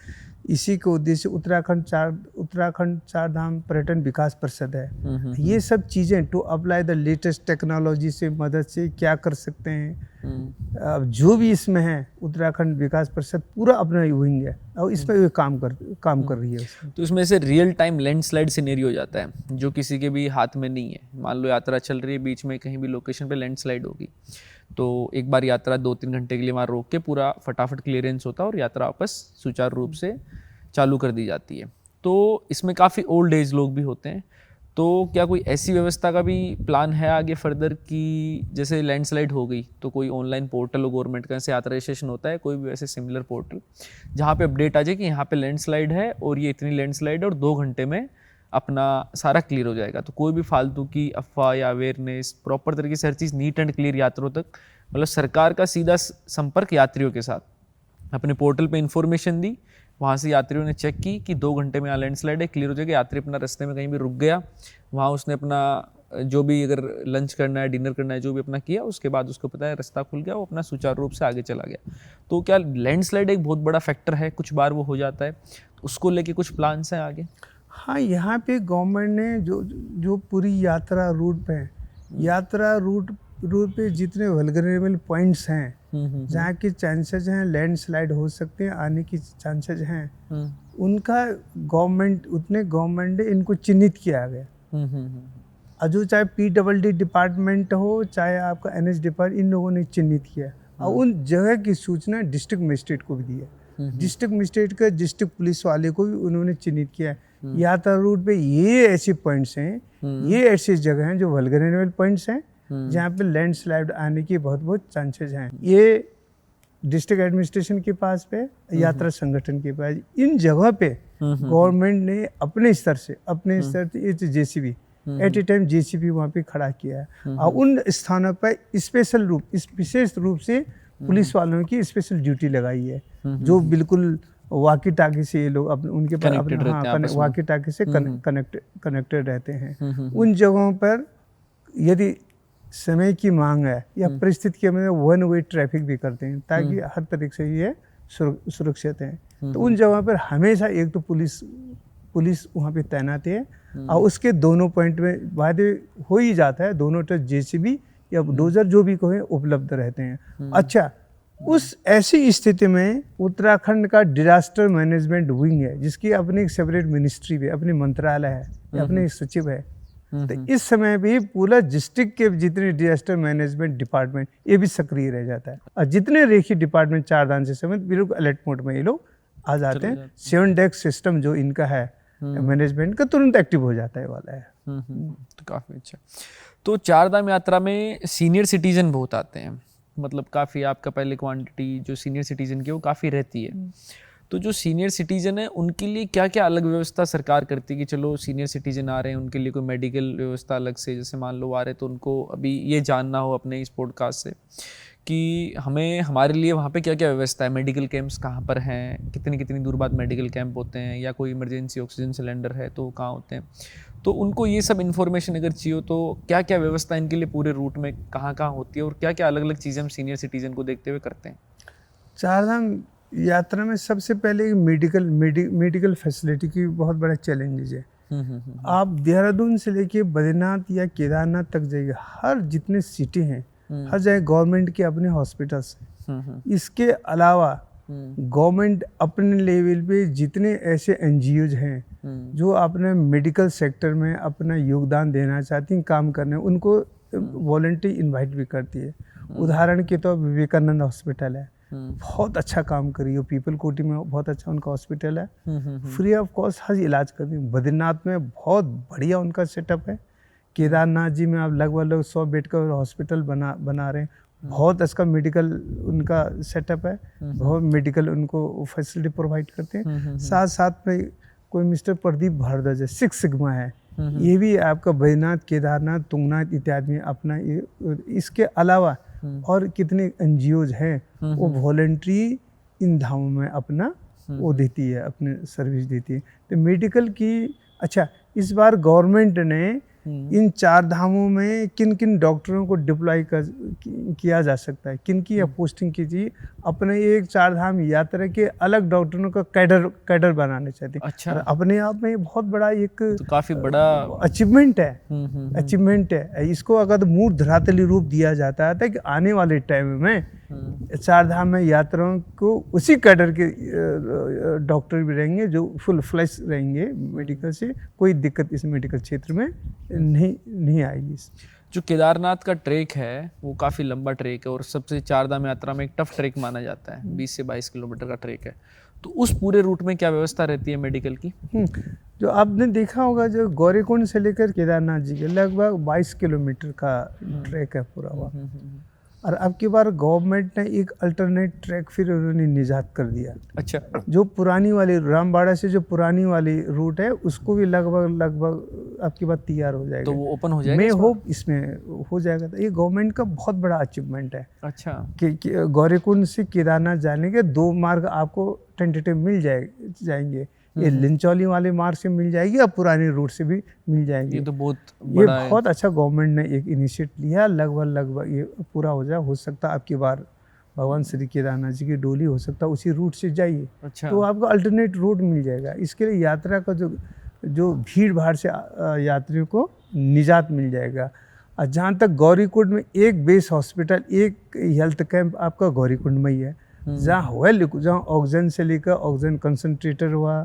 इसी के उद्देश्य उत्तराखंड चारधाम पर्यटन विकास परिषद है। ये सब चीज़ें to apply the latest technology से मदद से क्या कर सकते हैं, अब जो भी इसमें है उत्तराखंड विकास परिषद पूरा अपना विंग है और इस पर काम कर रही है उसमें। तो इसमें से रियल टाइम लैंडस्लाइड सिनेरियो हो जाता है जो किसी के भी हाथ में नहीं है। मान लो यात्रा चल रही है, बीच में कहीं भी लोकेशन पे लैंडस्लाइड होगी, तो एक बार यात्रा 2-3 घंटे के लिए वहाँ रोक के पूरा फटाफट क्लियरेंस होता है और यात्रा वापस सुचारू रूप से चालू कर दी जाती है। तो इसमें काफ़ी ओल्ड एज लोग भी होते हैं, तो क्या कोई ऐसी व्यवस्था का भी प्लान है आगे फर्दर कि जैसे लैंडस्लाइड हो गई तो कोई ऑनलाइन पोर्टल हो गवर्नमेंट का, जैसे यात्रा रजिस्ट्रेशन होता है, कोई भी वैसे सिमिलर पोर्टल जहाँ पे अपडेट आ जाए कि यहाँ पे लैंडस्लाइड है और ये इतनी लैंडस्लाइड है और 2 घंटे में अपना सारा क्लियर हो जाएगा, तो कोई भी फालतू की अफवाह या अवेयरनेस, प्रॉपर तरीके से हर चीज़ नीट एंड क्लियर यात्रियों तक, मतलब सरकार का सीधा संपर्क यात्रियों के साथ अपने पोर्टल पे इन्फॉर्मेशन दी, वहाँ से यात्रियों ने चेक की कि 2 घंटे में यहाँ लैंडस्लाइड है, क्लियर हो जाएगा। यात्री अपना रास्ते में कहीं भी रुक गया, वहाँ उसने अपना जो भी अगर लंच करना है, डिनर करना है, जो भी अपना किया, उसके बाद उसको पता है रास्ता खुल गया, वो अपना सुचारू रूप से आगे चला गया। तो क्या लैंडस्लाइड एक बहुत बड़ा फैक्टर है, कुछ बार वो हो जाता है, उसको लेके कुछ प्लान्स हैं आगे? हाँ, यहाँ पे गवर्नमेंट ने जो पूरी यात्रा रूट पे जितने वल्नरेबल पॉइंट्स हैं जहाँ की चांसेस हैं लैंडस्लाइड हो सकते हैं, आने की चांसेस हैं, उनका गवर्नमेंट ने इनको चिन्हित किया गया। और जो चाहे PWD डिपार्टमेंट हो, चाहे आपका NH डिपार्टमेंट, इन लोगों ने चिन्हित किया और उन जगह की सूचना डिस्ट्रिक्ट मजिस्ट्रेट को भी दी है। डिस्ट्रिक्ट मजिस्ट्रेट का डिस्ट्रिक्ट पुलिस वाले को भी उन्होंने चिन्हित किया है। यात्रा रूट पे ये ऐसे पॉइंट्स हैं, ये ऐसी जगह हैं जो वल्नरेबल पॉइंट्स हैं जहाँ पे लैंडस्लाइड आने की बहुत चांसेस हैं। ये डिस्ट्रिक्ट एडमिनिस्ट्रेशन के पास पे, यात्रा संगठन के पास, इन जगह पे गवर्नमेंट ने अपने स्तर से JCB at a time JCB वहाँ पे खड़ा किया है और उन स्थानों पर विशेष रूप से पुलिस वालों की स्पेशल ड्यूटी लगाई है, जो बिल्कुल वाकी टाकी से ये लोग उनके पास वाकी टाकी से कनेक्टेड रहते हैं। उन जगहों पर यदि समय की मांग है या परिस्थिति के में 1 वे ट्रैफिक भी करते हैं ताकि हर तरीके से ये सुरक्षित हैं। तो उन जगहों पर हमेशा एक तो पुलिस वहाँ पे तैनात है और उसके दोनों पॉइंट में वादे हो ही जाता है, दोनों तरफ JCB या डोजर जो भी कहें उपलब्ध रहते हैं। अच्छा, उस ऐसी स्थिति में उत्तराखंड का डिजास्टर मैनेजमेंट विंग है जिसकी अपनी एक सेपरेट मिनिस्ट्री भी, अपनी मंत्रालय है, अपने सचिव है। तो इस समय भी पूरा डिस्ट्रिक्ट के जितने डिजास्टर मैनेजमेंट डिपार्टमेंट ये भी सक्रिय रह जाता है और जितने रेखी डिपार्टमेंट चारधाम से समेत बिल्कुल अलर्ट मोड में ये लोग आ जाते हैं। 7 डेस्क सिस्टम जो इनका है मैनेजमेंट का तुरंत एक्टिव हो जाता है वाला है। तो काफ़ी अच्छा। तो चारधाम यात्रा में सीनियर सिटीजन बहुत आते हैं, मतलब काफ़ी आपका पहले क्वांटिटी जो सीनियर सिटीजन की वो काफ़ी रहती है। तो जो सीनियर सिटीजन है उनके लिए क्या क्या अलग व्यवस्था सरकार करती है कि चलो सीनियर सिटीजन आ रहे हैं उनके लिए कोई मेडिकल व्यवस्था अलग से, जैसे मान लो आ रहे तो उनको अभी ये जानना हो अपने इस पॉडकास्ट से कि हमारे लिए वहाँ पे क्या क्या व्यवस्था है, मेडिकल कैंप्स कहाँ पर हैं, कितनी दूर बाद मेडिकल कैंप होते हैं, या कोई इमरजेंसी ऑक्सीजन सिलेंडर है तो कहाँ होते हैं, तो उनको ये सब इन्फॉर्मेशन अगर चाहिए तो क्या क्या व्यवस्था इनके लिए पूरे रूट में कहाँ कहाँ होती है और क्या क्या अलग अलग चीज़ें हम सीनियर सिटीजन को देखते हुए करते हैं? चारधाम यात्रा में सबसे पहले मेडिकल फैसिलिटी की बहुत बड़ा चैलेंजेज है। आप देहरादून से लेके बद्रीनाथ या केदारनाथ तक जाइए, हर जितने सिटी हैं हर जगह गवर्नमेंट के अपने हॉस्पिटल्स हैं। इसके अलावा गवर्नमेंट अपने लेवल पे जितने ऐसे एनजीओज हैं जो अपने मेडिकल सेक्टर में अपना योगदान देना चाहती हैं, काम करने, उनको वॉलंटरी इनवाइट भी करती है। उदाहरण के तौर विवेकानंद हॉस्पिटल है, बहुत अच्छा काम करी हो, पीपल कोटी में बहुत अच्छा उनका हॉस्पिटल है, फ्री ऑफ कॉस्ट हर इलाज करती है। बद्रीनाथ में बहुत बढ़िया उनका सेटअप है। केदारनाथ जी में आप लगभग 100 बेड का हॉस्पिटल बना रहे हैं, बहुत अच्छा मेडिकल उनका सेटअप है, बहुत मेडिकल उनको फैसिलिटी प्रोवाइड करते हैं। साथ साथ में कोई मिस्टर प्रदीप भारद्वाज है, 6 सिग्मा है, ये भी आपका बद्रीनाथ, केदारनाथ, तुंगनाथ इत्यादि में अपना ये। इसके अलावा और कितने एनजीओज हैं वो वॉलंटरी इन धामों में अपना वो देती है, अपने सर्विस देती है। तो मेडिकल की अच्छा, इस बार गवर्नमेंट ने इन 4 धामों में किन किन डॉक्टरों को डिप्लॉय किया जा सकता है, किन की पोस्टिंग कीजिए, अपने एक 4 धाम यात्रा के अलग डॉक्टरों का कैडर बनाने चाहते हैं। अच्छा। और अपने आप में बहुत बड़ा एक तो काफी बड़ा अचीवमेंट है। इसको अगर मूर्त धरातली रूप दिया जाता है कि आने वाले टाइम में 4 धाम में यात्राओं को उसी कैडर के डॉक्टर भी रहेंगे जो फुल फ्लैश रहेंगे मेडिकल से, कोई दिक्कत इस मेडिकल क्षेत्र में नहीं आएगी। जो केदारनाथ का ट्रैक है वो काफ़ी लंबा ट्रैक है और सबसे 4 धाम यात्रा में एक टफ ट्रैक माना जाता है, 20 से 22 किलोमीटर का ट्रैक है। तो उस पूरे रूट में क्या व्यवस्था रहती है मेडिकल की? जो आपने देखा होगा, जो गौरीकुंड से लेकर केदारनाथ जी के लगभग 22 किलोमीटर का ट्रैक है पूरा हुआ। और अब की बार गवर्नमेंट ने एक अल्टरनेट ट्रैक फिर उन्होंने निजात कर दिया। अच्छा। जो पुरानी वाली रामबाड़ा से जो पुरानी वाली रूट है उसको भी लगभग अब की बार तैयार हो जाएगा। तो वो ओपन हो जाएगा? मैं होप इसमें हो जाएगा। तो ये गवर्नमेंट का बहुत बड़ा अचीवमेंट है। अच्छा। कि गौरीकुंड से केदारनाथ जाने के 2 मार्ग आपको टेंटेटिव मिल जाएंगे। ये लिंचौली वाले मार्ग से मिल जाएगी और पुराने रूट से भी मिल जाएगी। ये तो बहुत बड़ा ये बहुत अच्छा गवर्नमेंट ने एक इनिशिएटिव लिया। लगभग ये पूरा हो सकता है आपकी बार भगवान श्री केदारनाथ जी की डोली हो सकता है उसी रूट से जाइए। अच्छा। तो आपको अल्टरनेट रूट मिल जाएगा। इसके लिए यात्रा का जो भीड़ भाड़ से यात्रियों को निजात मिल जाएगा। और जहाँ तक गौरीकुंड में एक बेस हॉस्पिटल, एक हेल्थ कैंप आपका गौरीकुंड में ही है, जहाँ ऑक्सीजन से लेकर ऑक्सीजन कंसंट्रेटर हुआ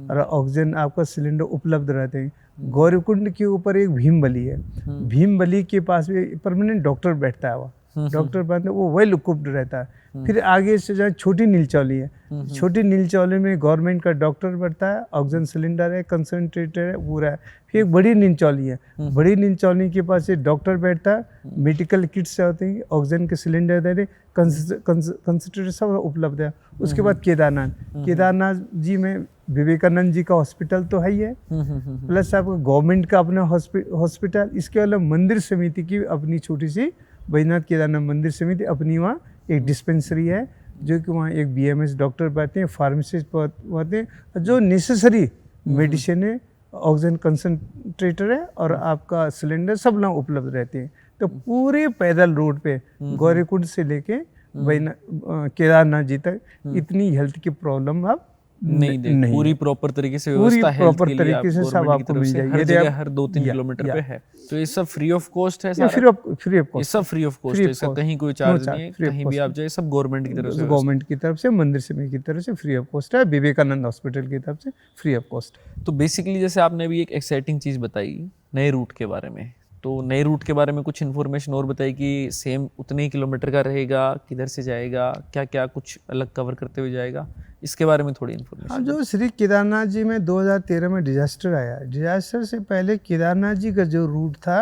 और ऑक्सीजन आपका सिलेंडर उपलब्ध रहते हैं। गौरीकुंड के ऊपर एक भीमबली है, भीमबली के पास भी परमानेंट डॉक्टर बैठता है, वो वेल इक्विप्ड रहता है। फिर आगे से जहाँ छोटी नीलचौली है, छोटी नीलचौली में गवर्नमेंट का डॉक्टर बैठता है, ऑक्सीजन सिलेंडर है, कंसंट्रेटर है, पूरा है। फिर एक बड़ी नीलचौली है, बड़ी नीलचौली के पास एक डॉक्टर बैठता है, मेडिकल किट्स होते हैं, ऑक्सीजन के सिलेंडर दे रहे, कंसंट्रेटर सब उपलब्ध है। उसके बाद केदारनाथ जी में विवेकानंद जी का हॉस्पिटल तो है ही है, प्लस आपका गवर्नमेंट का अपना हॉस्पिटल। इसके अलावा मंदिर समिति की अपनी छोटी सी बद्रीनाथ केदारनाथ मंदिर समिति अपनी वहाँ एक डिस्पेंसरी है, जो कि वहाँ एक BMS डॉक्टर बैठते हैं, फार्मासिस्ट बैठते हैं, जो नेसेसरी मेडिसिन है, ऑक्सीजन कंसंट्रेटर है और आपका सिलेंडर सब लोग उपलब्ध रहते हैं। तो पूरे पैदल रोड पे गौरीकुंड से लेके केदारनाथ जी तक इतनी हेल्थ की प्रॉब्लम आप नहीं, पूरी प्रॉपर तरीके से व्यवस्था हेल्थ के लिए तरीके से सब आपको मिल जाएगी। हर जगह हर 2-3 किलोमीटर पे है। तो ये सब फ्री ऑफ कॉस्ट है? Free of cost. ये सब फ्री ऑफ कॉस्ट है, इसका कहीं कोई चार्ज नहीं है, कहीं भी आप जाए, सब गवर्नमेंट की तरफ से, गवर्नमेंट की तरफ से, मंदिर समिति की तरफ से फ्री ऑफ कॉस्ट है। विवेकानंद हॉस्पिटल की तरफ से फ्री ऑफ कॉस्ट। तो बेसिकली जैसे आपने अभी एक एक्साइटिंग चीज़ बताई नए रूट के बारे में, तो नए रूट के बारे में कुछ इन्फॉर्मेशन और बताइए कि सेम उतने ही किलोमीटर का रहेगा, किधर से जाएगा, क्या क्या कुछ अलग कवर करते हुए जाएगा, इसके बारे में थोड़ी इन्फॉर्मेशन। हाँ, जो श्री केदारनाथ जी में 2013 में डिजास्टर आया, डिजास्टर से पहले केदारनाथ जी का जो रूट था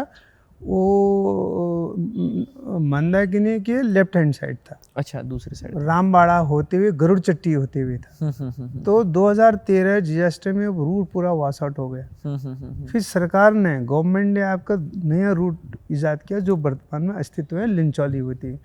वो मंदाकिनी के लेफ्ट हैंड साइड था। अच्छा, दूसरी साइड रामबाड़ा होते हुए गरुड़ चट्टी होते हुए था। तो 2013 डिजास्टर में रूट पूरा वॉश आउट हो गया। फिर सरकार ने, गवर्नमेंट ने आपका नया रूट इजाद किया जो वर्तमान में अस्तित्व है, लिंचौली होती है।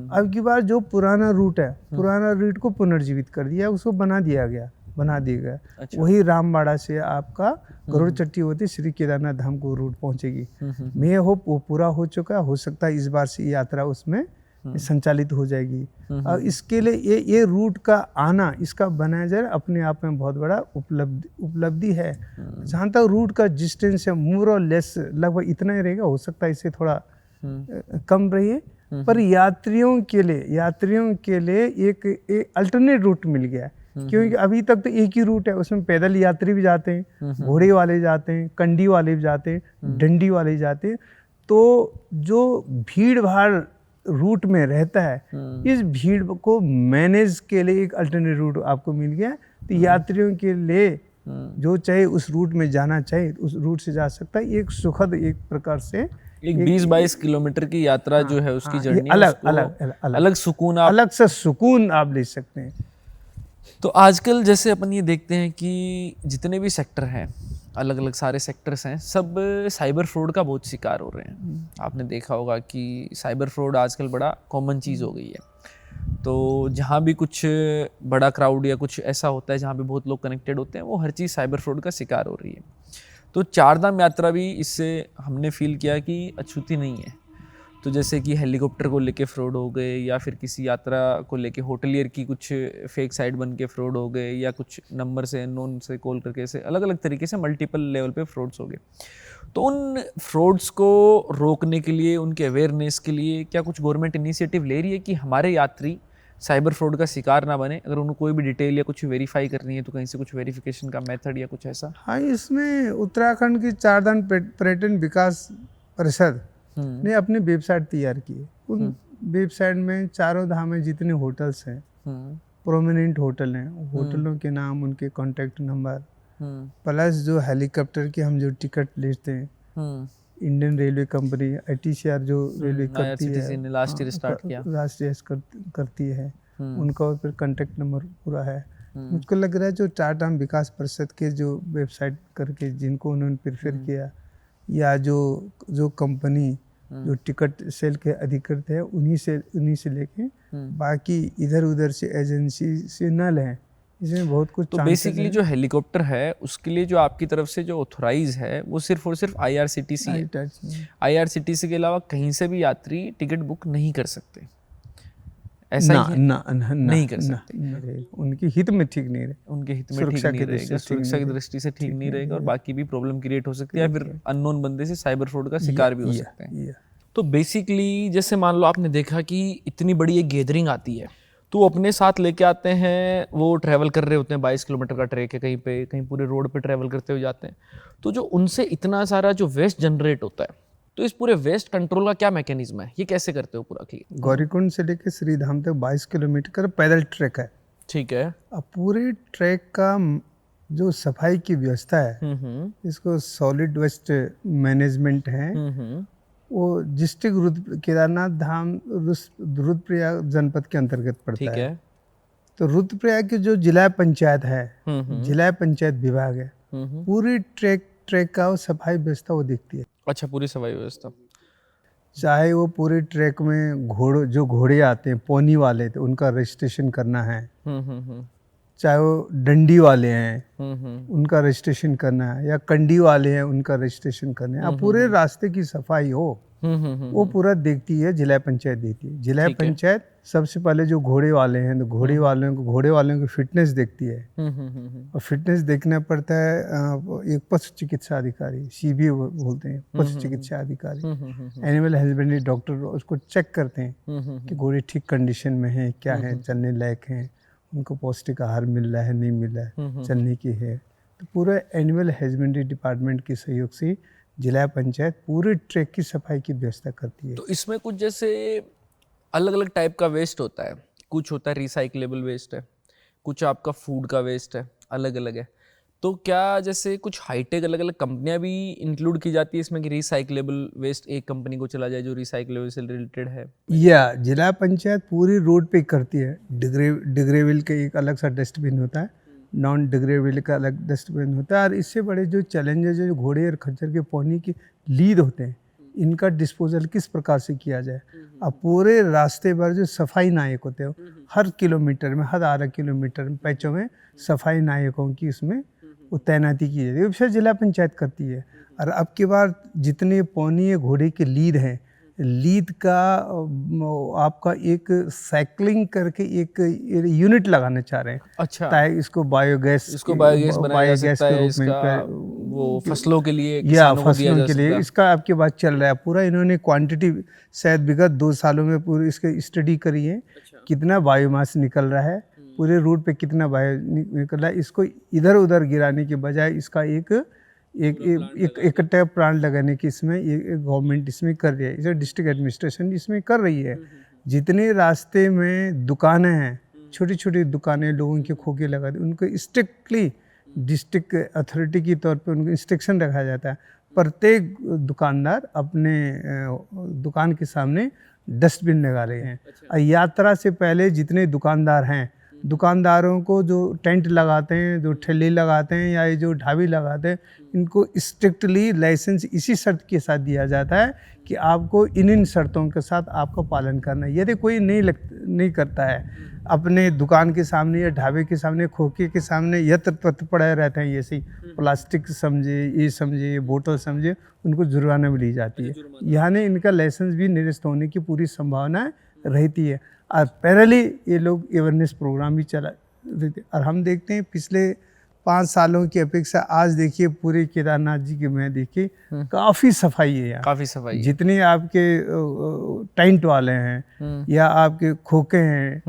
अब की बार जो पुराना रूट है, पुराना रूट को पुनर्जीवित कर दिया, उसको बना दिया गया बना दिया गया। अच्छा। वही रामबाड़ा से आपका गरुड़ चट्टी होती श्री केदारनाथ धाम को रूट पहुंचेगी। मैं होप वो पूरा हो चुका, हो सकता है इस बार से यात्रा उसमें संचालित हो जाएगी। और इसके लिए ये रूट का आना, इसका बनाया जाए अपने आप में बहुत बड़ा उपलब्धि है। जहाँ तक रूट का डिस्टेंस है मोर और लेस लगभग इतना ही रहेगा, हो सकता है इससे थोड़ा कम रही, पर यात्रियों के लिए एक अल्टरनेट रूट मिल गया। क्योंकि अभी तक तो एक ही रूट है, उसमें पैदल यात्री भी जाते हैं, घोड़े वाले जाते हैं, कंडी वाले भी जाते हैं, डंडी वाले भी जाते हैं। तो जो भीड़ भाड़ रूट में रहता है, इस भीड़ को मैनेज के लिए एक अल्टरनेट रूट आपको मिल गया। तो यात्रियों के लिए जो चाहे उस रूट में जाना चाहे उस रूट से जा सकता है। एक सुखद, एक प्रकार से एक 20-22 किलोमीटर की यात्रा जो है उसकी जर्नी अलग सुकून अलग से सुकून आप ले सकते हैं। तो आजकल जैसे अपन ये देखते हैं कि जितने भी सेक्टर हैं, अलग अलग सारे सेक्टर्स हैं, सब साइबर फ्रॉड का बहुत शिकार हो रहे हैं। आपने देखा होगा कि साइबर फ्रॉड आजकल बड़ा कॉमन चीज़ हो गई है। तो जहाँ भी कुछ बड़ा क्राउड या कुछ ऐसा होता है जहाँ पे बहुत लोग कनेक्टेड होते हैं, वो हर चीज़ साइबर फ्रॉड का शिकार हो रही है। तो चारधाम यात्रा भी इससे हमने फील किया कि अछूती नहीं है। तो जैसे कि हेलीकॉप्टर को लेके फ्रॉड हो गए, या फिर किसी यात्रा को लेके होटलियर की कुछ फेक साइट बन के फ्रॉड हो गए, या कुछ नंबर से अननोन से कॉल करके ऐसे अलग अलग तरीके से मल्टीपल लेवल पे फ्रॉड्स हो गए। तो उन फ्रॉड्स को रोकने के लिए, उनके अवेयरनेस के लिए क्या कुछ गवर्नमेंट इनिशिएटिव ले रही है कि हमारे यात्री साइबर फ्रॉड का शिकार ना बने? अगर उनको कोई भी डिटेल या कुछ वेरीफाई करनी है तो कहीं से कुछ वेरिफिकेशन का मेथड या कुछ ऐसा? हाँ, इसमें उत्तराखंड की चारधाम पर्यटन विकास परिषद ने अपनी वेबसाइट तैयार की है। उन वेबसाइट में चारों धाम में जितने होटल्स हैं, प्रोमिनेंट होटल हैं, होटलों के नाम, उनके कॉन्टैक्ट नंबर, प्लस जो हेलीकॉप्टर की हम जो टिकट लेते हैं, इंडियन रेलवे कंपनी ITCR जो रेलवे करती है, लास्ट ईयर स्टार्ट किया, राष्ट्रीय करती है, उनका और फिर कॉन्टैक्ट नंबर पूरा है। मुझको लग रहा है जो चारधाम विकास परिषद के जो वेबसाइट करके जिनको उन्होंने प्रेफर किया, या जो कंपनी जो टिकट सेल के अधिकृत है, उन्हीं से लेके बाकी इधर उधर से एजेंसी से न लें, इसमें बहुत कुछ। तो बेसिकली जो हेलीकॉप्टर है उसके लिए जो आपकी तरफ से जो ऑथोराइज है वो सिर्फ और सिर्फ IRCTC है। IRCTC के अलावा कहीं से भी यात्री टिकट बुक नहीं कर सकते, ऐसा ही है? नहीं कर सकते। उनके हित में ठीक नहीं रहे, उनके हित में ठीक नहीं रहेगा, सुरक्षा की दृष्टि से ठीक नहीं रहेगा, और बाकी भी प्रॉब्लम क्रिएट हो सकती है, या फिर अननोन बंदे से साइबर फ्रॉड का शिकार भी हो सकते हैं। तो बेसिकली जैसे मान लो आपने देखा कि इतनी बड़ी एक गैदरिंग आती है, तो वो अपने साथ लेके आते हैं, वो ट्रैवल कर रहे होते हैं, 22 किलोमीटर का ट्रैक है, कहीं पूरे रोड पे ट्रैवल करते हुए जाते हैं। तो जो उनसे इतना सारा जो वेस्ट जनरेट होता है, तो इस पूरे वेस्ट कंट्रोल का क्या मैकेनिज्म है, ये कैसे करते हो पूरा क्लियर? गौरीकुंड से लेकर श्रीधाम तक 22 किलोमीटर का पैदल ट्रैक है। ठीक है। अब पूरे ट्रैक का जो सफाई की व्यवस्था है, इसको सॉलिड वेस्ट मैनेजमेंट है, वो डिस्ट्रिक्ट केदारनाथ धाम रुद्रप्रयाग जनपद के अंतर्गत पड़ता है। तो रुद्रप्रयाग की जो जिला पंचायत है, जिला पंचायत विभाग है, पूरी ट्रैक का सफाई व्यवस्था वो देखती है। अच्छा, पूरी सफाई व्यवस्था। चाहे वो पूरे ट्रैक में घोड़े आते हैं, पोनी वाले, तो उनका रजिस्ट्रेशन करना है, चाहे वो डंडी वाले हैं उनका रजिस्ट्रेशन करना है, या कंडी वाले हैं उनका रजिस्ट्रेशन करना है। अब पूरे रास्ते की सफाई हो वो पूरा देखती है, जिला पंचायत देती है। जिला पंचायत सबसे पहले जो घोड़े वाले हैं, तो घोड़े वालों की फिटनेस देखती है, और फिटनेस देखना पड़ता है एक पशु चिकित्सा अधिकारी, CBA बोलते हैं, पशु चिकित्सा अधिकारी, एनिमल हस्बेंड्री डॉक्टर उसको चेक करते हैं कि घोड़े ठीक कंडीशन में है, क्या है, चलने लायक हैं, उनको पौष्टिक आहार मिल रहा है, नहीं मिल रहा है, चलने की है। तो पूरा एनिमल हस्बेंड्री डिपार्टमेंट के सहयोग से जिला पंचायत पूरे ट्रैक की सफाई की व्यवस्था करती है। तो इसमें कुछ जैसे अलग अलग टाइप का वेस्ट होता है, कुछ होता है रिसाइक्लेबल वेस्ट है, कुछ आपका फूड का वेस्ट है, अलग अलग है। तो क्या जैसे कुछ हाईटेक अलग अलग कंपनियां भी इंक्लूड की जाती है इसमें कि रिसाइक्लेबल वेस्ट एक कंपनी को चला जाए जो रिसाइक्लेबल से रिलेटेड है? या जिला पंचायत पूरी रोड पे करती है। डिग्रेविल के एक अलग सा डस्टबिन होता है, नॉन डिग्रेविल का अलग डस्टबिन होता है। और इससे बड़े जो चैलेंजेस जो घोड़े और खच्चर के पौनी की लीद होते हैं, इनका डिस्पोजल किस प्रकार से किया जाए। अब पूरे रास्ते भर जो सफाई नायक होते हो, हर किलोमीटर में, हर आधा किलोमीटर में पैचों में सफाई नायकों की उसमें वो तैनाती की जाती है, विशेष जिला पंचायत करती है। और अब की बार जितने पौनी घोड़े के लीद हैं, लीद का आपका एक साइकिलिंग करके एक यूनिट लगाना चाह रहे हैं। अच्छा, ताकि इसको बायोगैस बनाया जा सकता है, इसका वो फसलों के लिए, या किसानों को दिया फसलों जा के लिए सकता है। इसका आपके पास चल रहा है पूरा। इन्होंने क्वांटिटी शायद विगत 2 सालों में पूरी इसकी स्टडी करी है, कितना बायोमास निकल रहा है, पूरे रूट पे कितना बायो निकल रहा है। इसको इधर उधर गिराने के बजाय इसका एक इकट्ठा प्लांट लगाने की इसमें गवर्नमेंट इसमें कर रही है, इसे डिस्ट्रिक्ट एडमिनिस्ट्रेशन इसमें कर रही है। जितने रास्ते में दुकानें हैं, छोटी छोटी दुकानें लोगों के खोखे लगा दी, उनको स्ट्रिक्टली डिस्ट्रिक्ट अथॉरिटी की तौर पे उनको इंस्ट्रक्शन रखा जाता है। प्रत्येक दुकानदार अपने दुकान के सामने डस्टबिन लगा रहे हैं। और यात्रा से पहले जितने दुकानदार हैं, दुकानदारों को जो टेंट लगाते हैं, जो ठेले लगाते हैं या ये जो ढाबी लगाते हैं, इनको स्ट्रिक्टली लाइसेंस इसी शर्त के साथ दिया जाता है कि आपको इन शर्तों के साथ आपको पालन करना है। यदि कोई नहीं करता है, अपने दुकान के सामने या ढाबे के सामने, खोखे के सामने यत्र तत्र पड़े रहते हैं, ऐसे ही प्लास्टिक समझे, ये समझे, बोतल समझे, उनको जुर्माना भी ली जाती है। यानी इनका लाइसेंस भी निरस्त होने की पूरी संभावना रहती है। और पैरेलली ये लोग अवेयरनेस प्रोग्राम भी चला देते। और हम देखते हैं पिछले 5 सालों की अपेक्षा आज देखिए पूरे केदारनाथ जी के में देखिए काफ़ी सफाई है यहाँ, काफ़ी सफाई है। जितने आपके टेंट वाले हैं या आपके खोखे हैं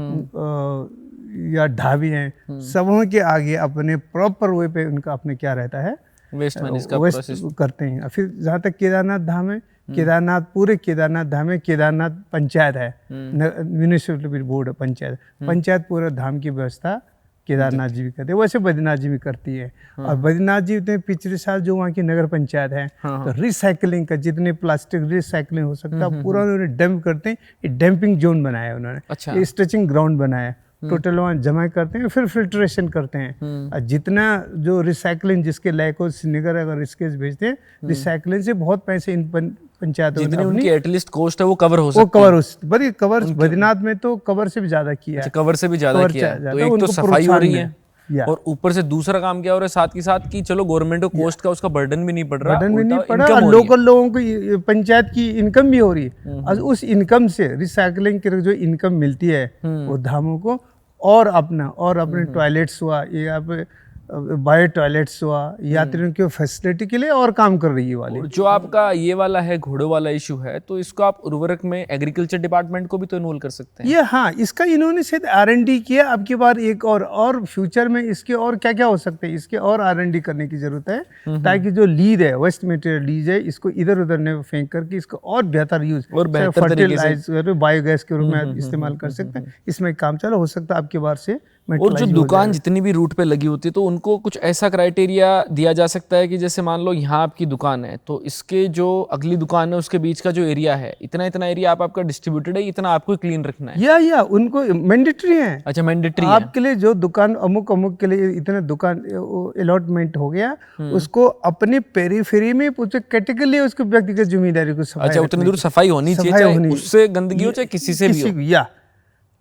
या ढाबी हैं, सबों के आगे अपने प्रॉपर वे पे उनका अपने क्या रहता है, वेस्ट मैनेजमेंट का प्रोसेस करते हैं। फिर जहाँ तक केदारनाथ धाम है, केदारनाथ पूरे केदारनाथ धाम में केदारनाथ पंचायत है, म्यूनिसिपल बोर्ड पंचायत पूरा धाम की व्यवस्था केदारनाथ जी भी करते हैं, वैसे बद्रीनाथ जी भी करती है। और बद्रीनाथ जी ने पिछले साल जो वहाँ की नगर पंचायत है, तो रिसाइकलिंग का जितने प्लास्टिक रिसाइकलिंग हो सकता है पूरा उन्होंने डंप करते हैं, डंपिंग जोन बनाया उन्होंने। अच्छा। स्ट्रेचिंग ग्राउंड बनाया, टोटल वहाँ जमा करते हैं, फिर फिल्ट्रेशन करते हैं। और जितना जो रिसाइकलिंग जिसके लायक हो, श्रीनगर अगर इसके भेजते हैं, रिसाइकलिंग से बहुत पैसे इन पंचायतों जितनी उनकी एटलीस्ट कॉस्ट है वो कवर हो सकती है। वो कवर हो, बड़ी कवर बद्रीनाथ में तो कवर से भी ज्यादा किया है। कवर से भी ज्यादा किया है। तो एक तो सफाई हो रही है और ऊपर से दूसरा काम क्या हो रहा है साथ के साथ कि चलो गवर्नमेंट को कॉस्ट का उसका बर्डन भी नहीं पड़ रहा, और लोकल लोगों को पंचायत की इनकम भी हो रही है। और उस इनकम से रिसाइकलिंग की जो इनकम मिलती है वो धामों को और अपने टॉयलेट्स हुआ या बायो टॉयलेट्स हुआ, यात्रियों की फैसिलिटी के लिए और काम कर रही है वाली। जो आपका ये वाला है घोड़ों वाला इशू है, तो इसको आप उर्वरक में एग्रीकल्चर डिपार्टमेंट को भी तो इन्वॉल्व कर सकते हैं। ये हाँ, इसका इन्होंने शायद R&D किया। अब की बार एक और फ्यूचर में इसके और क्या क्या हो सकते हैं, इसके और R&D करने की जरूरत है, ताकि जो लीद है, वेस्ट मटेरियल लीज है, इसको इधर उधर न फेंक करके इसको और बेहतर यूज और फर्टिलाइजर बायोगैस के रूप में इस्तेमाल कर सकते हैं। इसमें काम चालू हो सकता है आपकी बार से। और जो दुकान जितनी भी रूट पे लगी होती है, तो उनको कुछ ऐसा क्राइटेरिया दिया जा सकता है कि जैसे मान लो यहाँ आपकी दुकान है, तो इसके जो अगली दुकान है उसके बीच का जो एरिया है, इतना एरिया आपका डिस्ट्रीब्यूटेड है, इतना आपको क्लीन रखना है, या उनको मैंडेटरी है। अच्छा, मैंडेटरी है आपके लिए जो दुकान अमुक के लिए इतना दुकान अलॉटमेंट हो गया, उसको अपने पेरीफेरी में पूछे कैटेगरी उसको व्यक्तिगत जिम्मेदारी को सफाई। अच्छा, उतनी दूर सफाई होनी चाहिए, चाहे उससे गंदगी हो चाहे किसी से भी हो। या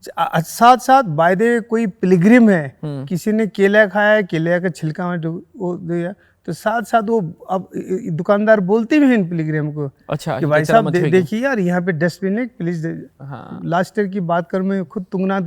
साथ साथ बाय द वे कोई पिलग्रिम है, किसी ने केला खाया, केले का छिलका में वो दिया, तो साथ साथ वो अब दुकानदार बोलते भी हैं इन पिलग्रिम को, अच्छा, कि भाई साहब देखिए यार यहाँ पे डस्टबिन है, प्लीज। लास्ट ईयर की बात कर, मैं खुद तुंगनाथ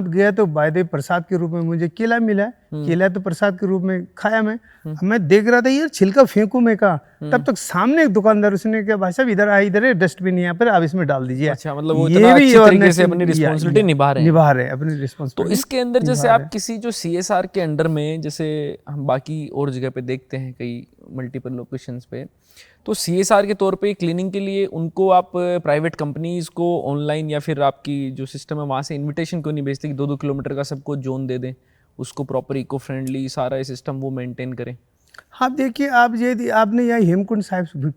गया तो बाय द वे प्रसाद के रूप में मुझे केला मिला। केला तो प्रसाद के रूप में खाया। मैं देख रहा था यार छिलका फेंकू मैं कहा, तब तक सामने एक दुकानदार उसने कहा भाई साहब इधर है डस्टबिन यहाँ पर, आप इसमें डाल दीजिए। अच्छा, मतलब वो इतना अच्छी तरीके से अपनी रिस्पांसिबिलिटी निभा रहे हैं अपनी रिस्पांसिबिलिटी। तो इसके अंदर जैसे आप किसी जो CSR के अंडर में, जैसे हम बाकी और जगह पे देखते हैं कई मल्टीपल लोकेशंस पे, तो CSR के तौर पे क्लीनिंग के लिए उनको आप प्राइवेट कंपनीज को ऑनलाइन या फिर आपकी जो सिस्टम है वहाँ से इन्विटेशन क्यों नहीं भेजते कि 2-2 किलोमीटर का सबको जोन दे दें, उसको प्रॉपर इको फ्रेंडली सारा ये सिस्टम वो मेंटेन करें। हाँ देखिए, आपने यहाँ Hemkund Sahib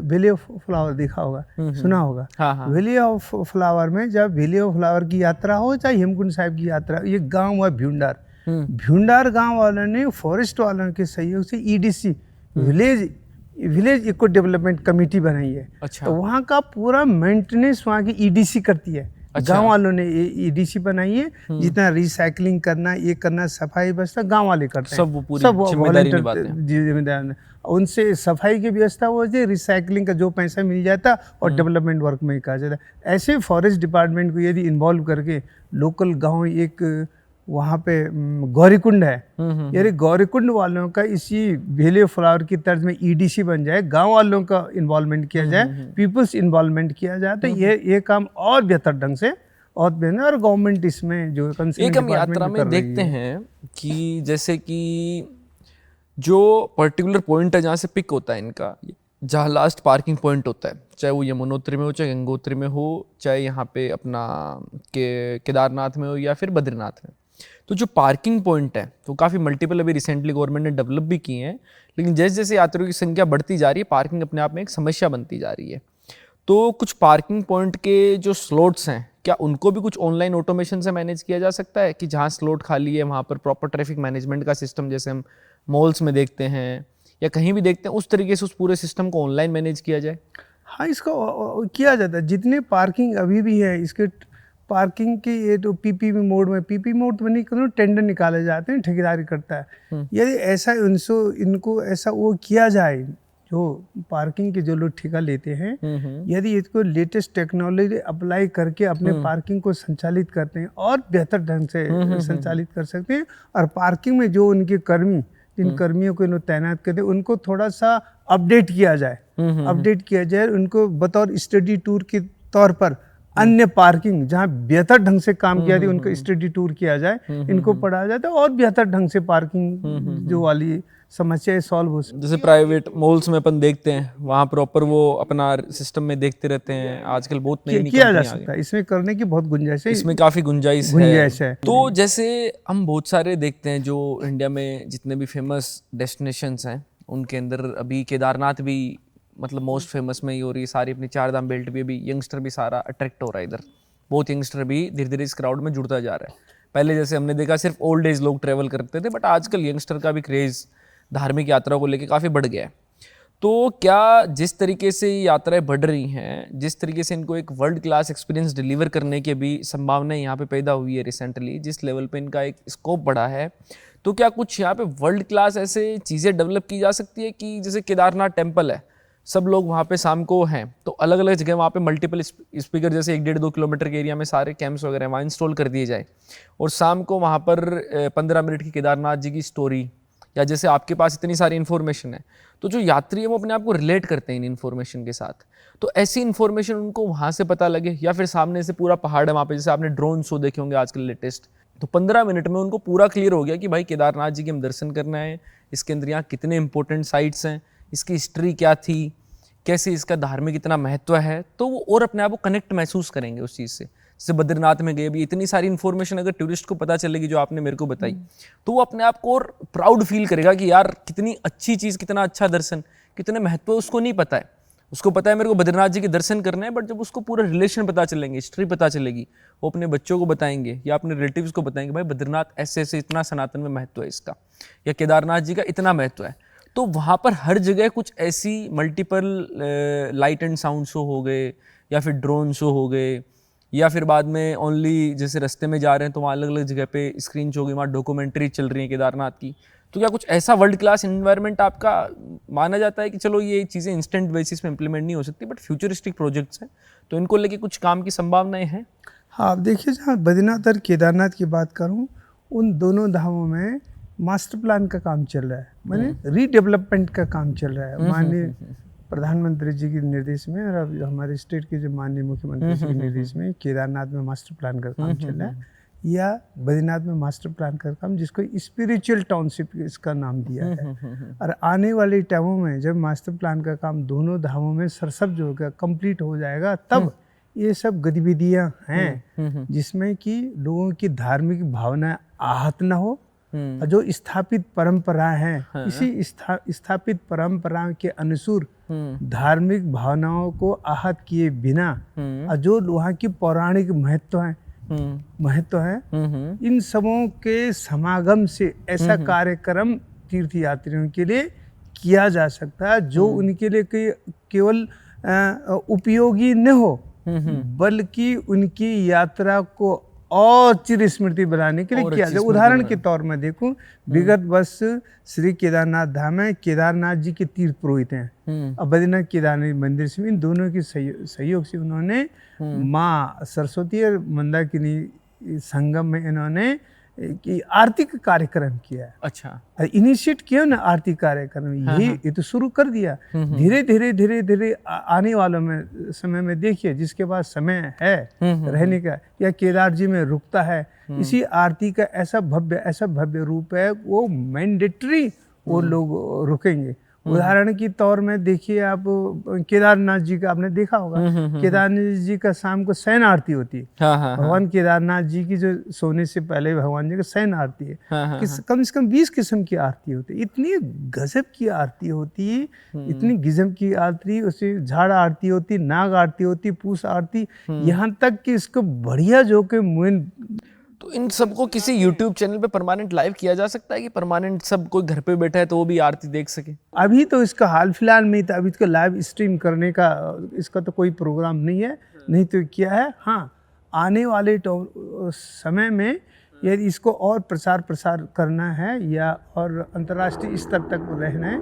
valley of flower देखा होगा, सुना होगा। हाँ। वैली ऑफ फ्लावर में जब वैली ऑफ फ्लावर की यात्रा हो चाहे हेमकुंड साहिब की यात्रा, ये गांव हुआ भ्यूंडार गांव वालों ने फॉरेस्ट वालों के सहयोग से EDC village village eco development committee बनाई है। अच्छा। तो वहाँ का पूरा मेंटेनेंस वहाँ की ईडीसी करती है। अच्छा। गांव वालों ने ईडीसी बनाई है। जितना रिसाइकलिंग करना, ये करना, सफाई व्यवस्था गांव वाले करते हैं। सब वो पूरी जिम्मेदारी निभाते हैं। जिम्मेदार उनसे सफाई की व्यवस्था हो जाए, रिसाइकलिंग का जो पैसा मिल जाता और डेवलपमेंट वर्क में कहा जाता। ऐसे फॉरेस्ट डिपार्टमेंट को यदि इन्वॉल्व करके लोकल गाँव, एक वहाँ पे गौरीकुंड है, यानी गौरीकुंड वालों का इसी भेले फ्लावर की तर्ज में ईडीसी बन जाए, गांव वालों का इन्वॉल्वमेंट किया जाए, पीपल्स इन्वॉल्वमेंट किया जाए, तो ये काम और बेहतर ढंग से और बेहतर, और गवर्नमेंट इसमें जो एक हम यात्रा में देखते हैं कि जैसे कि जो पर्टिकुलर पॉइंट है जहाँ से पिक होता है इनका, जहाँ लास्ट पार्किंग पॉइंट होता है, चाहे वो यमुनोत्री में हो, चाहे गंगोत्री में हो, चाहे यहाँ पे अपना केदारनाथ में हो या फिर बद्रीनाथ में, तो जो पार्किंग पॉइंट है तो काफ़ी मल्टीपल अभी रिसेंटली गवर्नमेंट ने डेवलप भी किए हैं, लेकिन जैसे जैसे यात्रियों की संख्या बढ़ती जा रही है, पार्किंग अपने आप में एक समस्या बनती जा रही है। तो कुछ पार्किंग पॉइंट के जो स्लॉट्स हैं, क्या उनको भी कुछ ऑनलाइन ऑटोमेशन से मैनेज किया जा सकता है कि जहाँ स्लॉट खाली है वहाँ पर प्रॉपर ट्रैफिक मैनेजमेंट का सिस्टम, जैसे हम मॉल्स में देखते हैं या कहीं भी देखते हैं, उस तरीके से उस पूरे सिस्टम को ऑनलाइन मैनेज किया जाए? हाँ, इसका किया जाता है। जितने पार्किंग अभी भी है, इसके पार्किंग के ये तो पीपीपी मोड में नहीं करो, टेंडर निकाले जाते हैं, ठेकेदारी करता है। यदि ऐसा इनको ऐसा वो किया जाए, जो पार्किंग के जो लोग ठेका लेते हैं, यदि इसको लेटेस्ट टेक्नोलॉजी अप्लाई करके अपने पार्किंग को संचालित करते हैं और बेहतर ढंग से संचालित कर सकते हैं, और पार्किंग में जो उनके कर्मी, जिन कर्मियों को तैनात करते हैं, उनको थोड़ा सा अपडेट किया जाए, उनको बतौर स्टडी टूर के तौर पर अन्य पार्किंग जहाँ बेहतर ढंग से काम किया जाए उनको स्टडी टूर किया जाए, इनको पढ़ाया जाता है और बेहतर ढंग से पार्किंग जो वाली समस्या सॉल्व हो सकती है। जैसे प्राइवेट मॉल्स में अपन देखते हैं, वहाँ प्रॉपर वो अपना सिस्टम में देखते रहते हैं। आजकल बहुत नई किया जा सकता है, इसमें करने की बहुत गुंजाइश है, इसमें काफ़ी गुंजाइश है। तो जैसे हम बहुत सारे देखते हैं जो इंडिया में जितने भी फेमस डेस्टिनेशंस हैं, उनके अंदर अभी केदारनाथ भी मतलब मोस्ट फेमस में ही हो रही है, सारी अपनी चार धाम बेल्ट भी अभी यंगस्टर भी सारा अट्रैक्ट हो रहा है इधर, बहुत यंगस्टर भी धीरे धीरे इस क्राउड में जुड़ता जा रहा है। पहले जैसे हमने देखा सिर्फ ओल्ड एज लोग ट्रैवल करते थे, बट आजकल यंगस्टर का भी क्रेज़ धार्मिक यात्रा को लेकर काफ़ी बढ़ गया है। तो क्या जिस तरीके से यात्राएं बढ़ रही हैं, जिस तरीके से इनको एक वर्ल्ड क्लास एक्सपीरियंस डिलीवर करने की भी संभावना यहाँ पे पैदा हुई है रिसेंटली, जिस लेवल पे इनका एक स्कोप बढ़ा है, तो क्या कुछ यहाँ पे वर्ल्ड क्लास ऐसे चीज़ें डेवलप की जा सकती है कि जैसे केदारनाथ टेम्पल है, सब लोग वहाँ पे शाम को हैं तो अलग अलग जगह वहाँ पे मल्टीपल स्पीकर, जैसे 1-1.5-2 किलोमीटर के एरिया में सारे कैंप्स वगैरह वहाँ इंस्टॉल कर दिए जाए, और शाम को वहाँ पर 15 मिनट की केदारनाथ जी की स्टोरी, या जैसे आपके पास इतनी सारी इन्फॉर्मेशन है तो जो यात्री है वो अपने आप को रिलेट करते हैं इन इन्फॉर्मेशन के साथ, तो ऐसी इन्फॉर्मेशन उनको वहाँ से पता लगे, या फिर सामने से पूरा पहाड़ है वहाँ पे, जैसे आपने ड्रोन शो देखे होंगे आजकल लेटेस्ट, तो 15 मिनट में उनको पूरा क्लियर हो गया कि भाई केदारनाथ जी के हम दर्शन करना है, इसके अंदर यहाँ कितने इंपॉर्टेंट साइट्स हैं, इसकी हिस्ट्री क्या थी, कैसे इसका धार्मिक इतना महत्व है, तो वो और अपने आप को कनेक्ट महसूस करेंगे उस चीज़ से। जैसे बद्रीनाथ में गए भी इतनी सारी इन्फॉर्मेशन अगर टूरिस्ट को पता चलेगी जो आपने मेरे को बताई, तो वो अपने आप को और प्राउड फील करेगा कि यार कितनी अच्छी चीज़, कितना अच्छा दर्शन, कितने महत्व उसको नहीं पता है। उसको पता है मेरे को बद्रीनाथ जी के दर्शन करने हैं, बट जब उसको पूरा रिलेशन पता चलेंगे, हिस्ट्री पता चलेगी, वो अपने बच्चों को बताएंगे या अपने रिलेटिव्स को बताएंगे, भाई बद्रीनाथ ऐसे ऐसे इतना सनातन में महत्व है इसका, या केदारनाथ जी का इतना महत्व है, तो वहाँ पर हर जगह कुछ ऐसी multiple light and sound show हो गए, या फिर ड्रोन शो हो गए, या फिर बाद में ओनली जैसे रास्ते में जा रहे हैं तो वहाँ अलग अलग जगह पे स्क्रीन शो होगी, वहाँ डॉक्यूमेंट्री चल रही है केदारनाथ की, तो क्या कुछ ऐसा वर्ल्ड क्लास इन्वायरमेंट आपका माना जाता है कि चलो ये चीज़ें इंस्टेंट बेसिस में इंप्लीमेंट नहीं हो सकती, बट फ्यूचरिस्टिक प्रोजेक्ट्स हैं, तो इनको लेके कुछ काम की संभावनाएं हैं? हाँ, आप देखिए, जहाँ बद्रीनाथ और केदारनाथ की बात करूँ, उन दोनों धामों में मास्टर प्लान का काम चल रहा है, माने रीडेवलपमेंट का काम चल रहा है। माननीय प्रधानमंत्री जी के निर्देश में और अब हमारे स्टेट के जो माननीय मुख्यमंत्री जी के निर्देश में केदारनाथ में मास्टर प्लान का काम चल रहा है, या बद्रीनाथ में मास्टर प्लान का काम, जिसको स्पिरिचुअल टाउनशिप इसका नाम दिया है। और आने वाले टाइमों में जब मास्टर प्लान का काम दोनों धामों में सरसब्ज होगा, कंप्लीट हो जाएगा, तब ये सब गतिविधियां हैं जिसमें कि लोगों की धार्मिक भावना आहत न हो, जो स्थापित परंपरा है, इसी स्थापित परंपरा के अनुसार धार्मिक भावनाओं को आहत किए बिना, और जो वहाँ की पौराणिक महत्व है, इन सबों के समागम से ऐसा कार्यक्रम तीर्थ यात्रियों के लिए किया जा सकता है जो उनके लिए केवल उपयोगी न हो, बल्कि उनकी यात्रा को और चिर स्मृति बनाने के लिए किया जाए। उदाहरण के तौर में देखूं, विगत वर्ष श्री केदारनाथ धाम में केदारनाथ जी के तीर्थ पुरोहित हैं, अब बद्रीनाथ केदारनाथ मंदिर से इन दोनों के सहयोग से उन्होंने माँ सरस्वती और मंदाकिनी संगम में इन्होंने कि आरती का कार्यक्रम किया है। अच्छा, इनिशिएट किया ना आरती कार्यक्रम, ये तो शुरू कर दिया। धीरे धीरे धीरे धीरे आने वालों में समय में देखिए, जिसके पास समय है रहने का या केदार जी में रुकता है, इसी आरती का ऐसा भव्य रूप है, वो मैंडेटरी वो लोग रुकेंगे। उदाहरण के तौर में देखिए आप केदारनाथ जी का आपने देखा होगा, केदारनाथ जी का शाम को शयन आरती होती है। भगवान केदारनाथ जी की जो सोने से पहले भगवान जी का शयन आरती है, कम से कम 20 किस्म की आरती होती है। इतनी गजब की आरती होती है, इतनी गजब की आरती, उसे झाड़ आरती होती, नाग आरती होती, पूस आरती, यहाँ तक कि इसको बढ़िया जो कि मुइन। तो इन सबको किसी YouTube चैनल पे परमानेंट लाइव किया जा सकता है कि परमानेंट सब कोई घर पे बैठा है तो वो भी आरती देख सके? अभी तो इसका हाल फिलहाल में था, अभी इसको लाइव स्ट्रीम करने का इसका तो कोई प्रोग्राम नहीं है, नहीं तो क्या है। हाँ, आने वाले समय में यदि इसको और प्रसार करना है या और अंतर्राष्ट्रीय स्तर तक रहना है,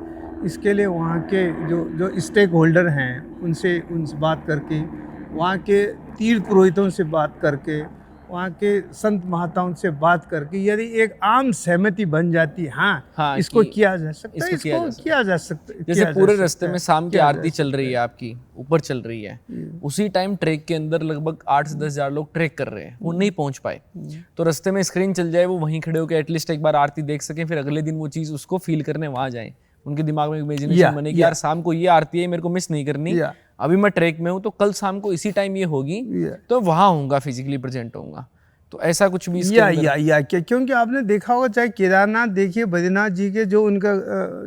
इसके लिए वहाँ के जो स्टेक होल्डर हैं उनसे बात करके, वहाँ के तीर्थ पुरोहितों से बात करके, वहाँ के संत महाताओं से बात करके यदि एक आम सहमति बन जाती है, हाँ इसको किया जा सकता है, इसको किया जा सकता है। जैसे पूरे रास्ते में शाम की आरती चल रही है, आपकी ऊपर चल रही है, उसी टाइम ट्रैक के अंदर लगभग 8 से 10 हज़ार लोग ट्रैक कर रहे हैं, वो नहीं पहुंच पाए, तो रास्ते में स्क्रीन चल जाए, वो वहीं खड़े होकर एटलीस्ट एक बार आरती देख सकें, फिर अगले दिन वो चीज़ उसको फील करने वहाँ जाएं, उनके दिमाग में इमेजिनेशन बने कि यार शाम को ये आरती है, मेरे को मिस नहीं करनी, अभी मैं ट्रैक में हूँ तो कल शाम को इसी टाइम ये होगी, तो वहाँ होऊंगा, फिजिकली प्रेजेंट होऊंगा। तो ऐसा कुछ भी क्योंकि आपने देखा होगा, चाहे केदारनाथ देखिए, बद्रीनाथ जी के जो उनका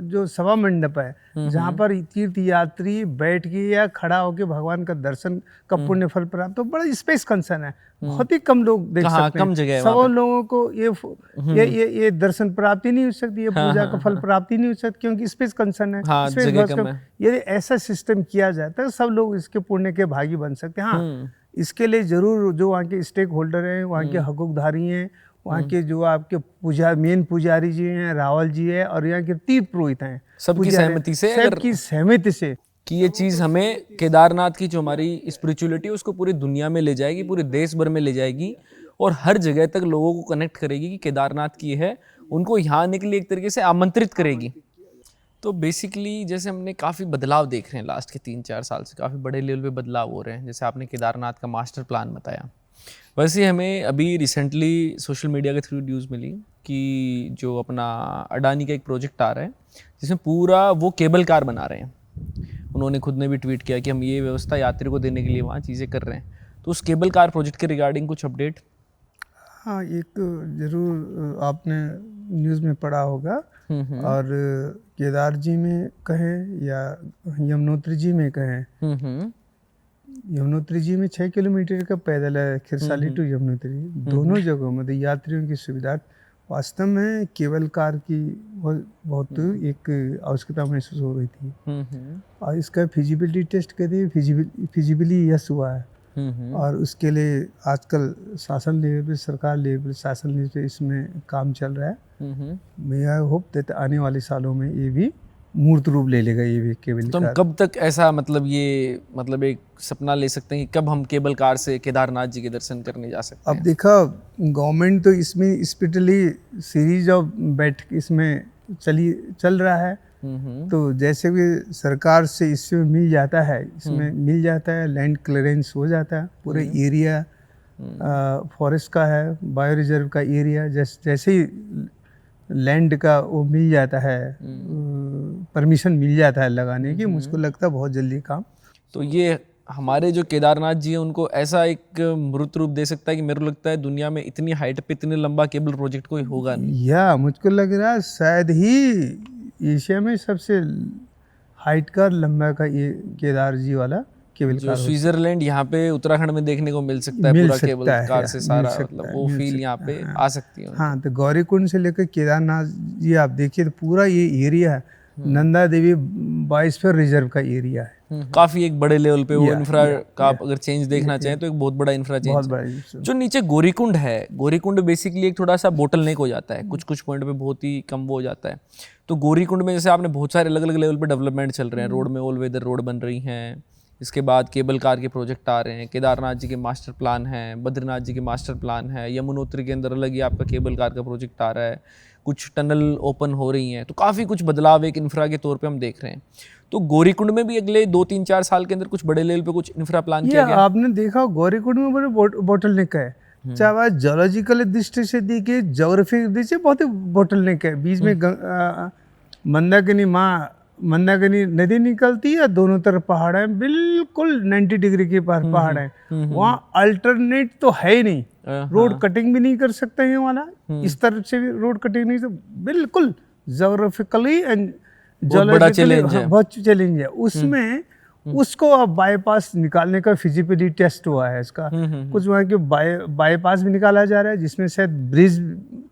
जो सभा मंडप है, जहाँ पर तीर्थ यात्री बैठ के या खड़ा होकर भगवान का दर्शन का पुण्य फल प्राप्त, तो बड़ा स्पेस कंसर्न है, बहुत ही कम लोग देख सकते हैं, कम जगह है, सब लोगों को ये दर्शन प्राप्ति नहीं हो सकती, ये पूजा का फल प्राप्ति नहीं हो सकती, क्योंकि स्पेस कंसर्न है। यदि ऐसा सिस्टम किया जाता है, सब लोग इसके पुण्य के भागी बन सकते हैं। हाँ, इसके लिए जरूर जो वहाँ के स्टेक होल्डर हैं, वहाँ के हकूकधारी हैं, वहाँ के जो आपके मेन पुजारी जी हैं, रावल जी है, और यहाँ के तीर्थ पुरोहित हैं, सबकी सहमति से कि ये चीज़ हमें केदारनाथ की जो हमारी स्पिरिचुअलिटी है उसको पूरी दुनिया में ले जाएगी, पूरे देश भर में ले जाएगी, और हर जगह तक लोगों को कनेक्ट करेगी कि केदारनाथ की है, उनको यहाँ आने के लिए एक तरीके से आमंत्रित करेगी। तो बेसिकली जैसे हमने काफ़ी बदलाव देख रहे हैं लास्ट के 3-4 साल से, काफ़ी बड़े लेवल पे बदलाव हो रहे हैं, जैसे आपने केदारनाथ का मास्टर प्लान बताया, वैसे हमें अभी रिसेंटली सोशल मीडिया के थ्रू न्यूज़ मिली कि जो अपना अडानी का एक प्रोजेक्ट आ रहा है जिसमें पूरा वो केबल कार बना रहे हैं, उन्होंने खुद ने भी ट्वीट किया कि हम ये व्यवस्था यात्री को देने के लिए वहाँ चीज़ें कर रहे हैं। तो उस केबल कार प्रोजेक्ट के रिगार्डिंग कुछ अपडेट? हाँ, एक ज़रूर आपने न्यूज़ में पढ़ा होगा, और केदार जी में कहें या यमुनोत्री जी में कहें, यमुनोत्री जी में 6 किलोमीटर का पैदल है, खिरसाली टू यमुनोत्री, दोनों जगहों में यात्रियों की सुविधा। वास्तव में केबल कार की बहुत एक आवश्यकता महसूस हो रही थी, और इसका फिजिबिलिटी टेस्ट करके फिजिबिली यस हुआ है, और उसके लिए आजकल शासन लेवल पे, सरकार लेवल पे, शासन लेवल पे इसमें काम चल रहा है। मैं आई होप दैट आने वाले सालों में ये भी मूर्त रूप ले लेगा, ये भी केबल तो कार। हम कब तक ऐसा मतलब एक सपना ले सकते हैं कि कब हम केबल कार से केदारनाथ जी के दर्शन करने जा सकते हैं? अब देखा, गवर्नमेंट तो इसमें स्पेशली सीरीज ऑफ बैठक इसमें चल रहा है, तो जैसे भी सरकार से इसमें मिल जाता है, लैंड क्लियरेंस हो जाता है, पूरे एरिया फॉरेस्ट का है, बायो रिजर्व का एरिया, जैसे ही लैंड का वो मिल जाता है, परमिशन मिल जाता है लगाने की, मुझको लगता है बहुत जल्दी काम। तो ये हमारे जो केदारनाथ जी हैं उनको ऐसा एक मूर्त रूप दे सकता है कि मेरे को लगता है दुनिया में इतनी हाइट पे इतने लंबा केबल प्रोजेक्ट कोई होगा नहीं। या मुझको लग रहा है शायद ही एशिया में सबसे हाइट का लंबा का ये केदार जी वाला केबल कार, स्विट्जरलैंड यहाँ पे उत्तराखंड में देखने को मिल सकता है, पूरा केबल कार से सारा मतलब वो फील यहाँ पे आ सकती है। हाँ, तो गौरीकुंड से लेकर केदारनाथ जी आप देखिए तो पूरा ये एरिया है, नंदा देवी बायोस्फीयर रिजर्व का एरिया है। काफी एक बड़े लेवल पे वो Yeah, इंफ्रा yeah, का आप अगर चेंज देखना चाहें तो एक बहुत बड़ा इंफ्रा बहुत चेंज। बड़ा जो नीचे गोरीकुंड है, गोरीकुंड बेसिकली एक थोड़ा सा बोटल नेक हो जाता है, कुछ कुछ पॉइंट पे बहुत ही कम वो हो जाता है। तो गोरीकुंड में जैसे आपने बहुत सारे अलग अलग लेवल पे डेवलपमेंट चल रहे हैं, रोड में ऑल वेदर रोड बन रही हैं, इसके बाद केबल कार के प्रोजेक्ट आ रहे हैं, केदारनाथ जी के मास्टर प्लान है, बद्रीनाथ जी के मास्टर प्लान है, यमुनोत्री के अंदर अलग ही आपका केबल कार का प्रोजेक्ट आ रहा है, कुछ टनल ओपन हो रही हैं, तो काफ़ी कुछ बदलाव एक इंफ्रा के तौर पे हम देख रहे हैं। तो गोरीकुंड में भी अगले 2-3-4 साल के अंदर कुछ बड़े लेवल पे कुछ इंफ्रा प्लान किया गया। आपने देखा गौरीकुंड में बड़े बोटल नेक है, चाहे वह जोलॉजिकल दृष्टि से देखिए, ज्योग्राफी दृष्टि से बहुत ही बोटल नेक है। बीच में मंदाकिनी नदी निकलती है, दोनों तरफ पहाड़ है, बिल्कुल 90 डिग्री के पार पहाड़ है। वहाँ अल्टरनेट तो है ही नहीं, रोड कटिंग भी नहीं कर सकते हैं वाला, इस तरफ से भी रोड कटिंग नहीं, तो बिल्कुल जोग्राफिकली एंड जोलॉजिकली बहुत चैलेंज है उसमें। उसको अब बाईपास निकालने का फिजिबिलिटी टेस्ट हुआ है इसका, कुछ वहाँ के बाईपास भी निकाला जा रहा है, जिसमें शायद ब्रिज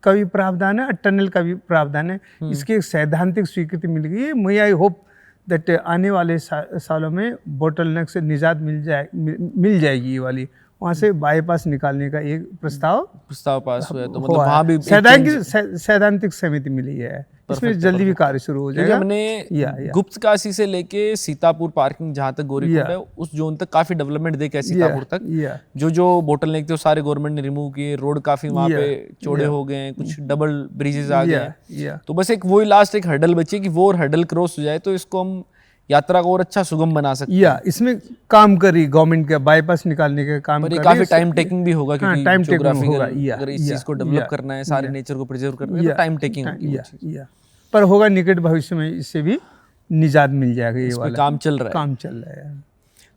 का भी प्रावधान है और टनल का भी प्रावधान है। इसकी एक सैद्धांतिक स्वीकृति मिल गई है। मैं आई होप दैट आने वाले सालों में बोटलनेक से निजात मिल जाएगी ये वाली। वहाँ से बाईपास निकालने का एक प्रस्ताव पास हुआ है, तो मतलब वहाँ भी सैद्धांतिक समिति मिली है, इसमें जल्दी भी कार्य शुरू हो जाएगा। हमने गुप्त काशी से लेके सीतापुर पार्किंग जहाँ तक गोरीकुंड है उस जोन तक काफी डेवलपमेंट देखा है। सीतापुर तक जो बोटलनेक थे वो सारे गवर्नमेंट ने रिमूव किए, रोड काफी वहाँ पे चौड़े हो गए हैं, कुछ डबल ब्रिजेस आ गए। तो बस एक वही लास्ट एक हर्डल बची कि वो हर्डल क्रॉस हो जाए तो इसको हम यात्रा को और अच्छा सुगम बना सकते हैं। इसमें काम करी गवर्नमेंट का, बाईपास निकालने का काम करी। काफी टाइम टेकिंग भी होगा क्योंकि टाइम टेकिंग होगा, अगर इस चीज को डेवलप करना है, सारे नेचर को प्रिजर्व करना है, तो टाइम टेकिंग होगी। पर होगा निकट भविष्य में, इससे भी निजात मिल जाएगा। ये वाला काम चल रहा है।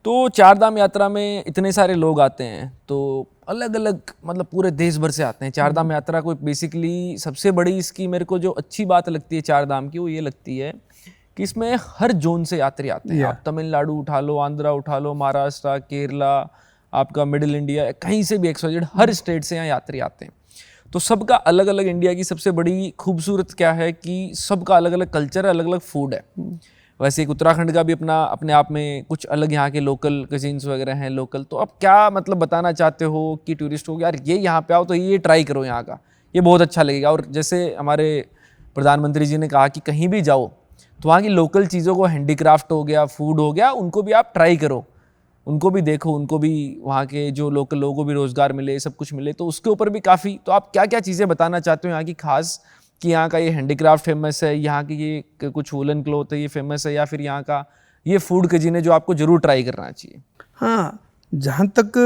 तो चारधाम यात्रा में इतने सारे लोग आते हैं, तो अलग अलग मतलब पूरे देश भर से आते हैं। चारधाम यात्रा को बेसिकली सबसे बड़ी इसकी मेरे को जो अच्छी बात लगती है चारधाम की, वो ये लगती है कि इसमें हर जोन से यात्री आते हैं। आप तमिलनाडु उठा लो, आंध्रा उठा लो, महाराष्ट्र, केरला, आपका मिडिल इंडिया, कहीं से भी XYZ हर स्टेट से यहाँ यात्री आते हैं। तो सबका अलग अलग, इंडिया की सबसे बड़ी खूबसूरत क्या है कि सबका अलग अलग कल्चर है, अलग अलग फूड है। वैसे एक उत्तराखंड का भी अपने आप में कुछ अलग यहाँ के लोकल कजिन्स वगैरह हैं लोकल। तो अब क्या मतलब बताना चाहते हो कि टूरिस्ट को यार ये यहाँ पे आओ तो ये ट्राई करो यहाँ का, ये बहुत अच्छा लगेगा। और जैसे हमारे प्रधानमंत्री जी ने कहा कि कहीं भी जाओ तो वहाँ की लोकल चीज़ों को, हैंडीक्राफ्ट हो गया, फूड हो गया, उनको भी आप ट्राई करो, उनको भी देखो, उनको भी वहाँ के जो लोकल लोगों को भी रोज़गार मिले, सब कुछ मिले। तो उसके ऊपर भी काफ़ी, तो आप क्या क्या चीज़ें बताना चाहते हो यहाँ की खास, कि यहाँ का ये हैंडीक्राफ्ट फेमस है, यहाँ की ये कुछ वूलन क्लॉथ है ये फेमस है, या फिर यहाँ का ये फूड कजीने जो आपको ज़रूर ट्राई करना चाहिए? हाँ, जहाँ तक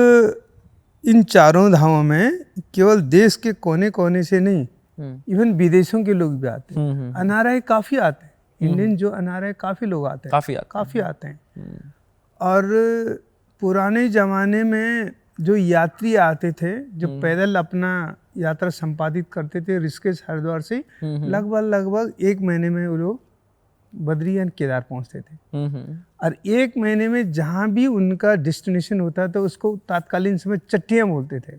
इन चारों धामों में केवल देश के कोने कोने से नहीं, इवन विदेशों के लोग भी आते हैं। NRI काफ़ी आते हैं, इंडियन जो NRI काफ़ी लोग आते हैं, काफ़ी आते हैं। और पुराने ज़माने में जो यात्री आते थे, जो पैदल अपना यात्रा संपादित करते थे ऋषिकेश हरिद्वार से, लगभग 1 महीने में वो लोग बद्री एंड केदार पहुंचते थे। और 1 महीने में जहाँ भी उनका डेस्टिनेशन होता था उसको तात्कालीन समय चट्टियाँ बोलते थे।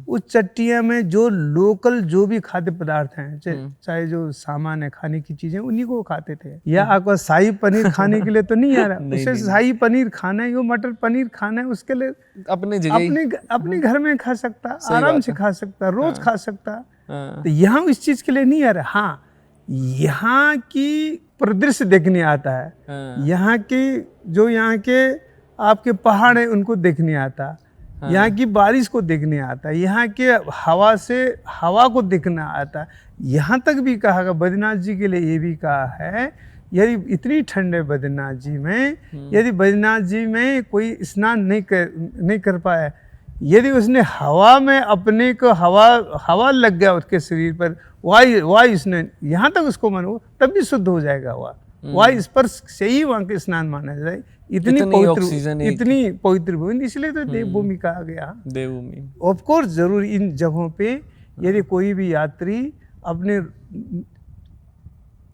उस चट्टियाँ में जो लोकल जो भी खाद्य पदार्थ हैं, चाहे जो सामान है खाने की चीजें, उन्हीं को खाते थे। या आपको शाही पनीर खाने के लिए तो नहीं आ रहा, उसे शाही पनीर खाना है, मटर पनीर खाना है, उसके लिए अपने घर में खा सकता, आराम से खा सकता, रोज खा सकता। तो यहाँ इस चीज के लिए नहीं आ रहा। हाँ, यहाँ की परिदृश्य देखने आता है, यहाँ के आपके पहाड़ हैं उनको देखने आता, यहाँ की बारिश को देखने आता, यहाँ के हवा को देखना आता। यहाँ तक भी कहा गया, बद्रीनाथ जी के लिए ये भी कहा है, यदि इतनी ठंड है बद्रीनाथ जी में, यदि बद्रीनाथ जी में कोई स्नान नहीं कर पाया, यदि उसने हवा में अपने को हवा लग गया उसके शरीर पर, वायु उसने यहाँ तक उसको मानो, तब भी शुद्ध हो जाएगा। वायु स्पर्श से ही वहाँ के स्नान माना जाए। इतनी पवित्र भूमि, इसलिए तो देवभूमि कहा गया। देवभूमि ऑफ कोर्स जरूर इन जगहों पे यदि कोई भी यात्री अपने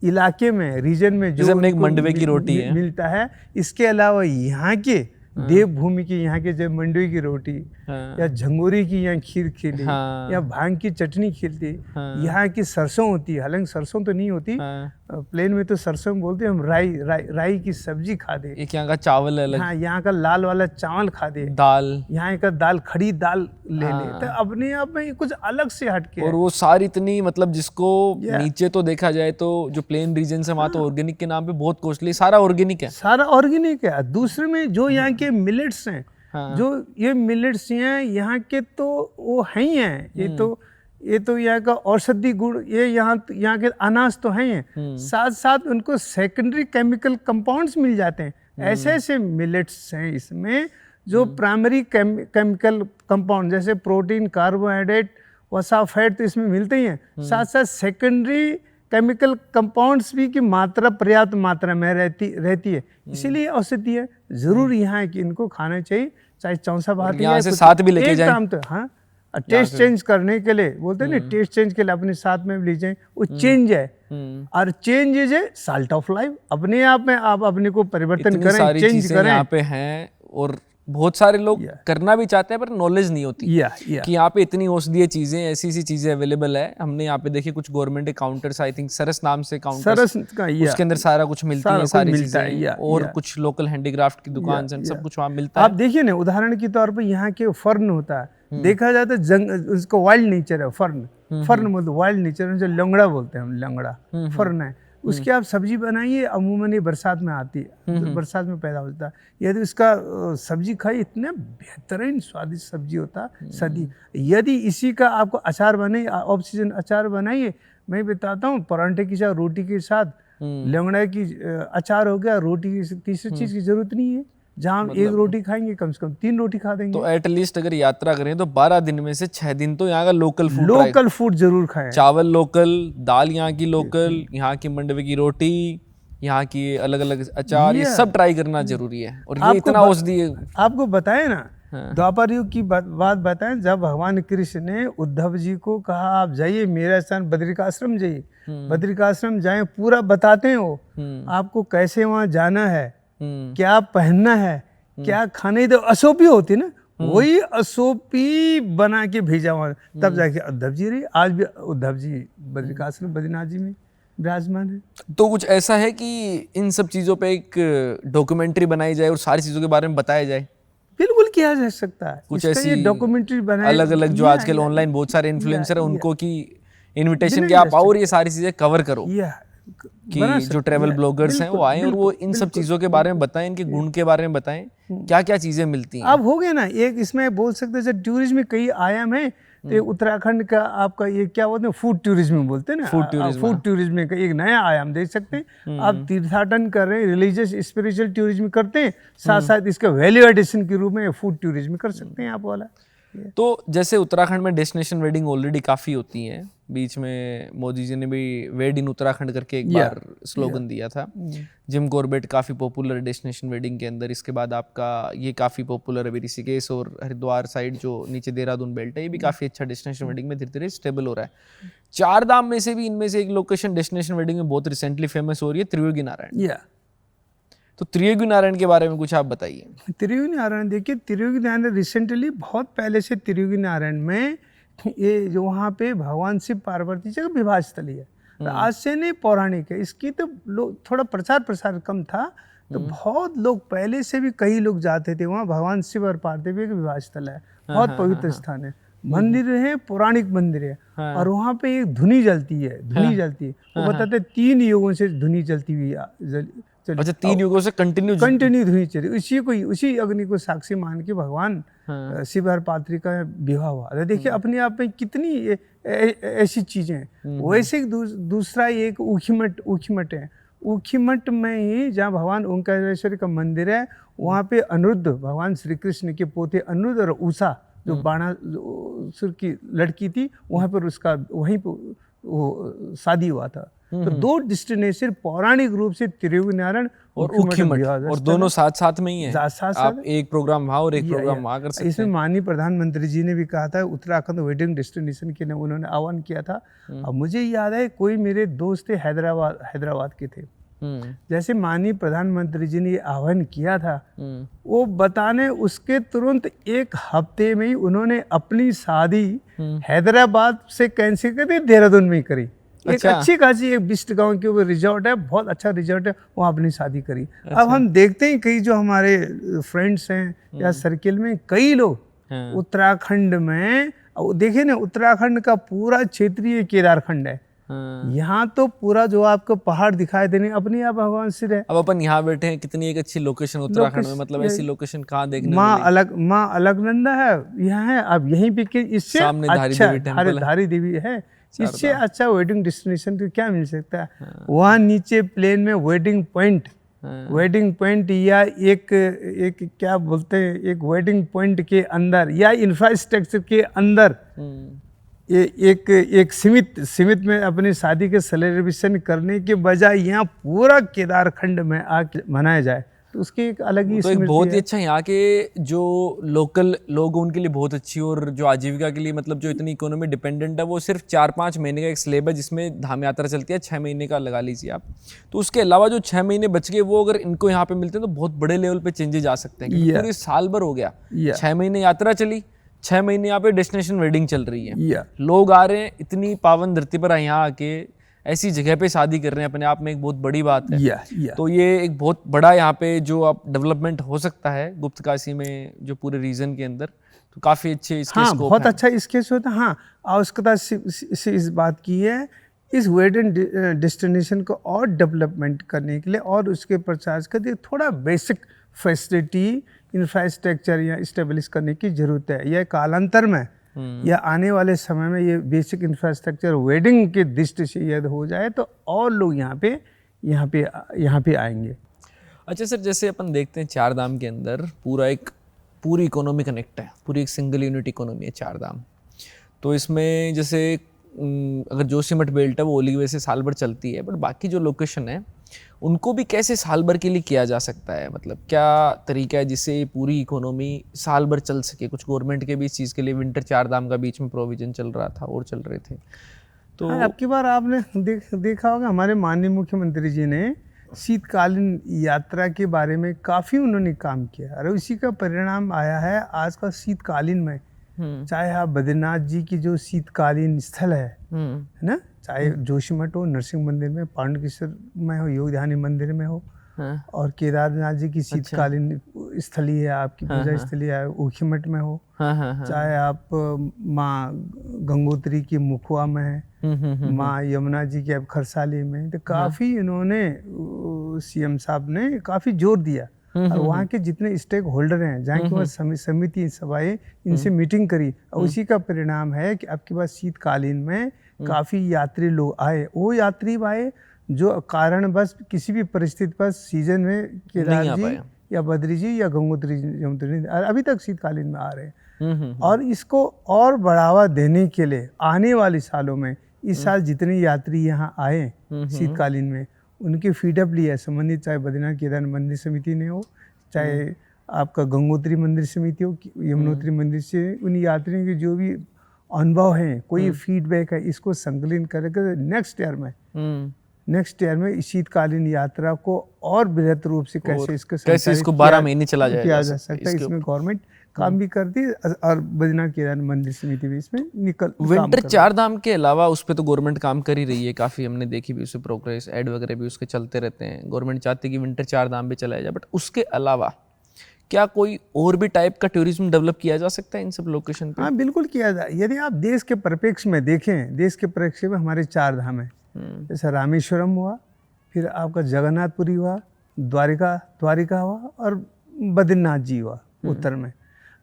इलाके में, रीजन में जो मंडवे की रोटी है मिलता है, इसके अलावा यहाँ के देवभूमि की, यहाँ के जब मंडवी की रोटी, या झंगोरी की यहाँ खीर खिली, या भांग की चटनी खिलती, यहाँ की सरसों होती है, हालांकि सरसों तो नहीं होती, प्लेन में तो सरसों बोलते हैं हम, राई की सब्जी खा दे। एक यहाँ का चावल अलग, हाँ, यहाँ का लाल वाला चावल खा दे, दाल, यहाँ का दाल, खड़ी दाल ले ले, तो अपने आप में कुछ अलग से हटके और है। वो सारी इतनी मतलब जिसको नीचे तो देखा जाए तो जो प्लेन रीजन है वहाँ तो ऑर्गेनिक के नाम पे बहुत कॉस्टली, सारा ऑर्गेनिक है। सारा ऑर्गेनिक है। दूसरे में जो यहाँ के मिलेट्स हैं, जो ये मिलेट्स हैं यहाँ के, तो वो हैं ही हैं। ये तो यहाँ का औषधि गुण, ये यहाँ के अनाज तो हैं ही हैं, साथ साथ उनको सेकेंडरी केमिकल कंपाउंड्स मिल जाते हैं। ऐसे ऐसे मिलेट्स हैं इसमें जो प्राइमरी केमिकल कंपाउंड जैसे प्रोटीन, कार्बोहाइड्रेट, वसा, फैट तो इसमें मिलते ही हैं, साथ साथ सेकेंडरी केमिकल कंपाउंड्स भी की मात्रा पर्याप्त मात्रा में रहती है। इसीलिए औषधि है, जरूर यहाँ है कि इनको खाना चाहिए, चाहे चौसा भात यहाँ से साथ भी लेके जाएं। तो हाँ, टेस्ट चेंज करने के लिए बोलते हैं ना, टेस्ट चेंज के लिए अपने साथ में ले जाएं, वो चेंज है। और change is a salt of life, अपने आप में आप अपने को परिवर्तन करें, चेंज करें। यहाँ पे हैं और बहुत सारे लोग करना भी चाहते हैं पर नॉलेज नहीं होती कि यहाँ पे इतनी औषधीय चीजें, ऐसी ऐसी चीजें अवेलेबल है। हमने यहाँ पे देखिए कुछ गवर्नमेंट काउंटर्स, आई थिंक सरस नाम से काउंटर्स, उसके अंदर सारा कुछ मिलती है, सारी चीजें, और कुछ लोकल हैंडीक्राफ्ट की दुकान से सब कुछ वहाँ मिलता है। आप देखिए ना, उदाहरण के तौर पर यहाँ के फर्न होता है, देखा जाए तो उसको वाइल्ड नेचर है, फर्न बोलते, वाइल्ड नेचर, जो लंगड़ा बोलते हैं हम, लंगड़ा फर्न है, उसकी आप सब्जी बनाइए, अमूमन ये बरसात में आती है, बरसात में पैदा होता है। यदि उसका सब्जी खाई, इतना बेहतरीन स्वादिष्ट सब्जी होता है सदी। यदि इसी का आपको अचार बनाइए, ऑफ सीजन अचार बनाइए, मैं बताता हूँ, परांठे के साथ, रोटी के साथ लंगड़ा की अचार हो गया, रोटी की तीसरी चीज की जरूरत नहीं है। जहाँ हम एक रोटी खाएंगे, कम से कम 3 रोटी खा देंगे। तो एटलीस्ट अगर यात्रा करें तो 12 दिन में से 6 दिन तो यहाँ का लोकल फूड जरूर खाएं। चावल लोकल, दाल यहाँ की लोकल, यहाँ की मंडवे की रोटी, यहाँ की अलग अलग अचार, ये सब ट्राई करना जरूरी है। और ये इतना औषधि आपको बताए ना, द्वापर युग की बात बताएं, जब भगवान कृष्ण ने उद्धव जी को कहा आप जाइए, मेरा स्थान बद्रिकाश्रम जाइए, बद्रिकाश्रम जाएं, पूरा बताते हैं वो आपको कैसे वहाँ जाना है, क्या पहनना है, क्या खाने, तो असोपी होती ना, वही असोपी बना के भेजा वहाँ, तब जाके उद्धव जी रही। आज भी उद्धव जी बद्रिकाश्रम बद्रीनाथ जी में विराजमान है। तो कुछ ऐसा है कि इन सब चीज़ों पे एक डॉक्यूमेंट्री बनाई जाए और सारी चीज़ों के बारे में बताया जाए? बिल्कुल किया जा सकता है, कुछ ऐसी डॉक्यूमेंट्री बनाए, अलग अलग जो आजकल ऑनलाइन बहुत सारे इन्फ्लुएंसर है, उनको की इन्विटेशन के आप आओ और ये सारी चीज़ें कवर करो, कि जो ट्रैवल ब्लॉगर्स हैं वो आए और वो इन सब चीज़ों के बारे में बताएं, इनके गुण के बारे में बताएं, क्या क्या चीज़ें मिलती हैं। अब हो गया ना, एक इसमें बोल सकते हैं जब टूरिज्म में कई आयाम है, तो उत्तराखंड का आपका ये क्या बोलते हैं, फूड टूरिज्म बोलते हैं ना, फूड टूरिज्म का एक नया आयाम देख सकते हैं। आप तीर्थाटन कर रहे हैं, रिलीजियस स्पिरिचुअल टूरिज्म करते हैं, साथ साथ इसका वैल्यू एडिशन के रूप में फूड टूरिज्म कर सकते हैं आप वाला। तो जैसे उत्तराखंड में डेस्टिनेशन वेडिंग ऑलरेडी काफ़ी होती हैं, बीच में मोदी जी ने भी वेड इन उत्तराखंड करके एक बार स्लोगन दिया था। जिम कॉर्बेट काफ़ी पॉपुलर है डेस्टिनेशन वेडिंग के अंदर। इसके बाद आपका ये काफ़ी पॉपुलर है ऋषिकेश और हरिद्वार साइड, जो नीचे देहरादून बेल्ट है, ये भी काफ़ी अच्छा डेस्टिनेशन वेडिंग में धीरे धीरे स्टेबल हो रहा है। 4 धाम में से भी इनमें से एक लोकेशन डेस्टिनेशन वेडिंग में बहुत रिसेंटली फेमस हो रही है, त्रियोगी नारायण। तो त्रियोगी नारायण के बारे में कुछ आप बताइए। त्रियोगी नारायण, देखिए त्रियोगी नारायण रिसेंटली, बहुत पहले से त्रियोगी नारायण में ये जो वहाँ पे भगवान शिव पार्वती जी का विवाह स्थल है, तो आज से नहीं पौराणिक है। इसकी तो थोड़ा प्रचार प्रसार कम था, तो बहुत लोग पहले से भी कई लोग जाते थे वहाँ। भगवान शिव और पार्वती का विवाह स्थल है, बहुत पवित्र स्थान है, मंदिर है, पौराणिक मंदिर है, और वहाँ पे एक धुनी जलती है, वो बताते 3 युगों से धुनी जलती हुई। अच्छा, 3 युगों से कंटिन्यू धुनी चली, उसी अग्नि को साक्षी मान के भगवान शिव और पार्वती का विवाह हुआ। देखिए अपने आप में कितनी ऐसी चीजें हैं। वैसे दूसरा एक ऊखीमठ है, ऊखीमठ में ही जहाँ भगवान ओंकारेश्वर का मंदिर है, वहाँ पे अनिरुद्ध, भगवान श्री कृष्ण के पोते अनिरुद्ध और उषा जो बाणासुर की लड़की थी, वहाँ पर उसका वहीं पर वो शादी हुआ था। तो 2 डेस्टिनेशन पौराणिक रूप से त्रियोगी नारायण और ऊखीमठ, और दोनों साथ साथ में ही है। साथ आप एक प्रोग्राम वहाँ और एक प्रोग्राम वहाँ कर सकते हैं। इसमें माननीय प्रधानमंत्री जी ने भी कहा था, उत्तराखंड वेडिंग डेस्टिनेशन के लिए उन्होंने आह्वान किया था। अब मुझे याद है, कोई मेरे दोस्त थे हैदराबाद के थे, जैसे माननीय प्रधानमंत्री जी ने आह्वान किया था, वो बताने उसके तुरंत 1 हफ्ते में ही उन्होंने अपनी शादी हैदराबाद से कैंसिल कर दी, देहरादून में ही करी। एक अच्छी खासी एक बिस्ट गांव के ऊपर रिजॉर्ट है, बहुत अच्छा रिजॉर्ट है, वहाँ अपनी शादी करी। अब हम देखते हैं कई जो हमारे फ्रेंड्स हैं या सर्किल में कई लोग उत्तराखंड में, देखिए ना उत्तराखंड का पूरा क्षेत्रीय केदारखंड है। यहाँ तो पूरा जो आपको पहाड़ दिखाई देने अपने आप भगवान सिर है। अब अपन यहाँ बैठे हैं, कितनी एक अच्छी लोकेशन उत्तराखंड में, मतलब ऐसी लोकेशन कहाँ देखने माँ अलकनंदा है यहाँ है। अब यहीं पे इससे सामने अच्छा धारी देवी है, इससे अच्छा वेडिंग डेस्टिनेशन तो क्या मिल सकता है। वहाँ नीचे प्लेन में वेडिंग पॉइंट या एक क्या बोलते हैं, एक वेडिंग पॉइंट के अंदर या इंफ्रास्ट्रक्चर के अंदर एक सीमित में अपनी शादी के सेलिब्रेशन करने के बजाय यहाँ पूरा केदारखंड में आके मनाया जाए तो उसकी एक अलग ही तो एक बहुत ही अच्छा यहाँ के जो लोकल लोग उनके लिए बहुत अच्छी, और जो आजीविका के लिए मतलब जो इतनी इकोनॉमी डिपेंडेंट है, वो सिर्फ 4-5 महीने का एक स्लेब है जिसमें धाम यात्रा चलती है, 6 महीने का लगा लीजिए आप। तो उसके अलावा जो 6 महीने बच गए वो अगर इनको यहाँ पे मिलते हैं तो बहुत बड़े लेवल पे चेंजेस आ सकते हैं। पूरे साल भर हो गया, 6 महीने यात्रा चली, 6 महीने यहाँ पे डेस्टिनेशन वेडिंग चल रही है, लोग आ रहे हैं, इतनी पावन धरती पर यहाँ आके ऐसी जगह पे शादी कर रहे हैं, अपने आप में एक बहुत बड़ी बात है। तो ये एक बहुत बड़ा यहाँ पे जो आप डेवलपमेंट हो सकता है गुप्त काशी में, जो पूरे रीजन के अंदर, तो काफी अच्छे इसके स्कोप बहुत अच्छा इसके होता है। हाँ, आवश्यकता से इस बात की है, इस वेडिंग डेस्टिनेशन को और डेवलपमेंट करने के लिए और उसके प्रचार के लिए थोड़ा बेसिक फैसिलिटी इंफ्रास्ट्रक्चर या इस्टेब्लिश करने की जरूरत है। यह कालांतर में या आने वाले समय में ये बेसिक इंफ्रास्ट्रक्चर वेडिंग के दृष्टि से यदि हो जाए तो और लोग यहाँ पे आएंगे। अच्छा सर, जैसे अपन देखते हैं चार धाम के अंदर पूरी इकोनॉमी कनेक्ट है, पूरी एक सिंगल यूनिट इकोनॉमी है चार धाम। तो इसमें जैसे अगर जोशीमठ बेल्ट है वो ओली वैसे साल भर चलती है, बट बाकी जो लोकेशन है उनको भी कैसे साल भर के लिए किया जा सकता है, मतलब क्या तरीका है जिससे पूरी इकोनॉमी साल भर चल सके। कुछ गवर्नमेंट के भी इस चीज़ के लिए विंटर चार धाम का बीच में प्रोविजन चल रहा था और चल रहे थे। तो अब की बार आपने देखा होगा हमारे माननीय मुख्यमंत्री जी ने शीतकालीन यात्रा के बारे में काफ़ी उन्होंने काम किया और उसी का परिणाम आया है आज का शीतकालीन में। चाहे आप बद्रीनाथ जी की जो शीतकालीन स्थल है ना, चाहे जोशीमठ हो, नरसिंह मंदिर में, पांडुकेश्वर में हो, योगध्यानी मंदिर में हो, और केदारनाथ जी की शीतकालीन स्थली है, आपकी पूजा स्थली है ऊखीमठ में हो, चाहे आप माँ गंगोत्री की मुखुआ में है, माँ यमुना जी की अब खरसाली में, तो काफ़ी इन्होंने सीएम साहब ने काफ़ी जोर दिया और वहाँ के जितने स्टेक होल्डर हैं, जहाँ की वह समिति सभाएं, इनसे मीटिंग करी और उसी का परिणाम है कि आपके पास शीतकालीन में काफ़ी यात्री लोग आए। वो यात्री आए जो कारणवश किसी भी परिस्थिति पर सीजन में केदार जी या बद्री जी या गंगोत्री यमुनोत्री अभी तक शीतकालीन में आ रहे हैं। और इसको और बढ़ावा देने के लिए आने वाले सालों में इस साल जितने यात्री यहाँ आए शीतकालीन में उनकी फीडअप लिया संबंधित, चाहे बद्रीनाथ केदार मंदिर समिति ने हो, चाहे आपका गंगोत्री मंदिर समिति हो, यमुनोत्री मंदिर से उन यात्रियों के जो भी अनुभव हैं, कोई फीडबैक है, इसको संकलन करके नेक्स्ट ईयर में शीतकालीन यात्रा को और बृहद रूप से कैसे इसको 12 महीने चला किया जा सकता है। इसमें गवर्नमेंट काम भी करती है और बद्रीनाथ केदार मंदिर समिति भी इसमें विंटर चार धाम के अलावा उस पर तो गवर्नमेंट काम कर ही रही है काफ़ी, हमने देखी भी, उससे प्रोग्रेस ऐड वगैरह भी उसके चलते रहते हैं। गवर्नमेंट चाहती है कि विंटर चार धाम भी चलाया जाए, बट उसके अलावा क्या कोई और भी टाइप का टूरिज्म डेवलप किया जा सकता है इन सब लोकेशन पे? हाँ, बिल्कुल किया जाए। यदि आप देश के परिप्रेक्ष्य में देखें, देश के परिप्रेक्ष्य में हमारे चार धाम है, जैसे रामेश्वरम हुआ, फिर आपका जगन्नाथपुरी हुआ, द्वारिका हुआ और बद्रीनाथ जी हुआ उत्तर में।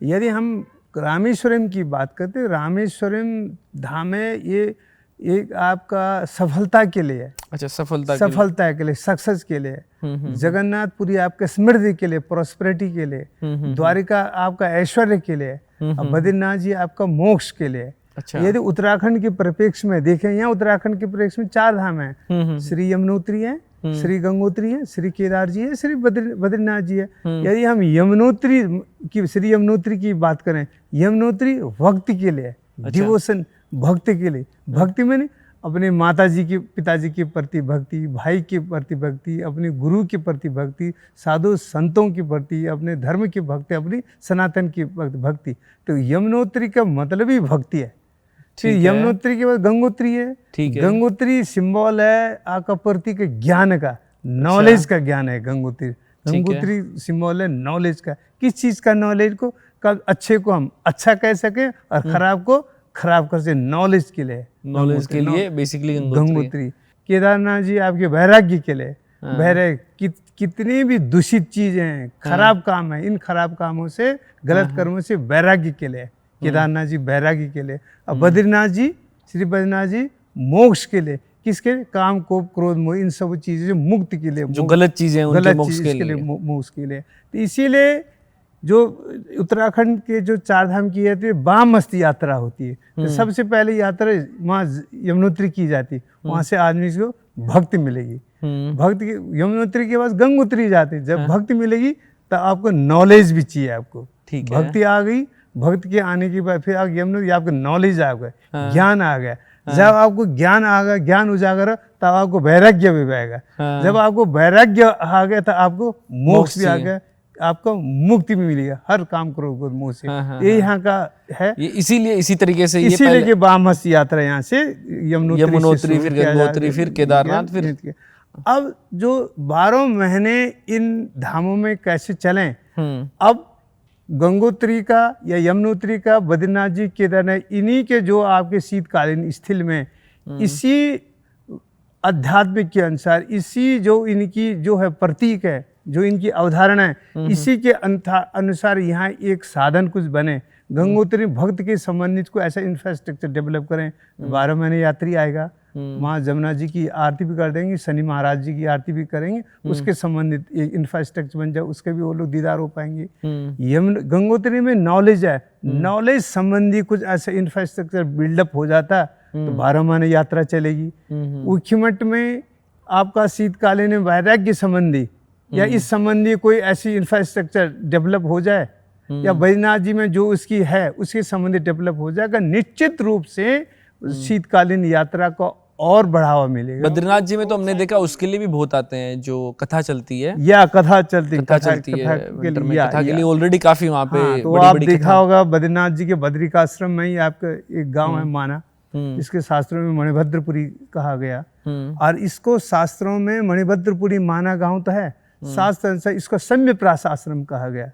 यदि हम रामेश्वरम की बात करते हैं, रामेश्वरम धाम है ये एक आपका सफलता के लिए है। अच्छा, सफलता के लिए, सक्सेस के लिए। जगन्नाथपुरी आपका समृद्धि के लिए, प्रॉस्पेरिटी के लिए, द्वारिका आपका ऐश्वर्य के लिए, और बद्रीनाथ जी आपका मोक्ष के लिए। अच्छा। यदि उत्तराखंड के परिप्रेक्ष्य में देखें, यहाँ उत्तराखंड के परिप्रेक्ष्य में चार धाम है, श्री यमुनोत्री है, श्री गंगोत्री है, श्री केदार जी है, श्री बद्रीनाथ जी है। यदि हम श्री यमुनोत्री की बात करें, यमुनोत्री भक्ति के लिए, डिवोशन भक्ति के लिए। भक्ति में अपने माता जी के, पिताजी के प्रति भक्ति, भाई के प्रति भक्ति, अपने गुरु के प्रति भक्ति, साधु संतों की प्रति, अपने धर्म की भक्ति, अपनी सनातन की भक्ति। तो यमुनोत्री का मतलब ही भक्ति है। फिर यमुनोत्री के बाद गंगोत्री है। ठीक है। गंगोत्री सिंबल है आपका प्रतीक है ज्ञान का, नॉलेज का ज्ञान है गंगोत्री। गंगोत्री सिंबल है नॉलेज का। किस चीज का नॉलेज को, कब अच्छे को हम अच्छा कह सके और खराब को खराब कर सके, नॉलेज के लिए। नॉलेज के लिए बेसिकली गंगोत्री। केदारनाथ जी आपके वैराग्य के लिए। वैराग्य कितनी भी दूषित चीजें हैं, खराब काम है, इन खराब कामों से, गलत कर्मों से वैराग्य के लिए। केदारनाथ जी वैराग्य के लिए। और बद्रीनाथ जी, श्री बद्रीनाथ जी मोक्ष के लिए। किसके? काम, कोप, क्रोध, मोह, इन सब चीजों से मुक्ति के लिए, जो गलत चीजें हैं उनके मोक्ष के लिए। मोक्ष के लिए। तो इसीलिए जो उत्तराखंड के जो चार धाम की जाती है, वामहस्ती यात्रा होती है। तो सबसे पहले यात्रा वहाँ यमुनोत्री की जाती है। वहाँ से आदमी को भक्ति मिलेगी। भक्ति यमुनोत्री के बाद गंगोत्री जाते हैं। जब भक्ति मिलेगी तो आपको नॉलेज भी चाहिए आपको। ठीक है। भक्ति आ गई, भक्ति के आने के बाद फिर आप यमुनोत्री, आपको नॉलेज आ गया, ज्ञान आ गया। जब आपको ज्ञान आ गया, ज्ञान उजागर, तब आपको वैराग्य भी आएगा। जब आपको वैराग्य आ गया तो आपको मोक्ष भी आ गया, आपको मुक्ति भी मिलेगा हर काम करो मोह से। ये यहाँ का है। ये इसीलिए इसी तरीके से इसीलिए कि वामहस्ती यात्रा यहाँ से यमुनोत्री, फिर गंगोत्री, फिर केदारनाथ, फिर अब जो 12 महीने इन धामों में कैसे चलें। अब गंगोत्री का या यमुनोत्री का, बद्रीनाथ जी, केदारनाथ, इन्हीं के जो आपके शीतकालीन स्थिल में इसी अध्यात्म के अनुसार, इसी जो इनकी जो है प्रतीक है, जो इनकी अवधारणा है, इसी के अनुसार यहाँ एक साधन कुछ बने। गंगोत्री भक्त के संबंधित को ऐसा इंफ्रास्ट्रक्चर डेवलप करें। 12 महीने यात्री आएगा, वहाँ जमुना जी की आरती भी कर देंगे, शनि महाराज जी की आरती भी करेंगे, उसके संबंधित एक इंफ्रास्ट्रक्चर बन जाए, उसके भी वो लोग दीदार हो पाएंगे। गंगोत्री में नॉलेज है, नॉलेज संबंधी कुछ ऐसा इंफ्रास्ट्रक्चर बिल्डअप हो जाता तो 12 महीने यात्रा चलेगी। उखीमठ में आपका शीतकालीन वैराग्य संबंधी या इस संबंधी कोई ऐसी इंफ्रास्ट्रक्चर डेवलप हो जाए, या बद्रीनाथ जी में जो उसकी है उसके संबंधी डेवलप हो जाएगा, निश्चित रूप से शीतकालीन यात्रा को और बढ़ावा मिलेगा। बद्रीनाथ जी में तो हमने देखा उसके लिए भी बहुत आते हैं, जो कथा चलती है, या कथा चलती है विंटर में कथा के लिए ऑलरेडी काफी वहाँ पे तो आप देखा होगा बद्रीनाथ जी के बद्रिकाश्रम में ही आपका एक गांव है माना, इसके शास्त्रों में मणिभद्रपुरी कहा गया। और इसको शास्त्रों में मणिभद्रपुरी माना गांव तो है, शास्त्र अनुसार इसको सम्यप्रास आश्रम कहा गया।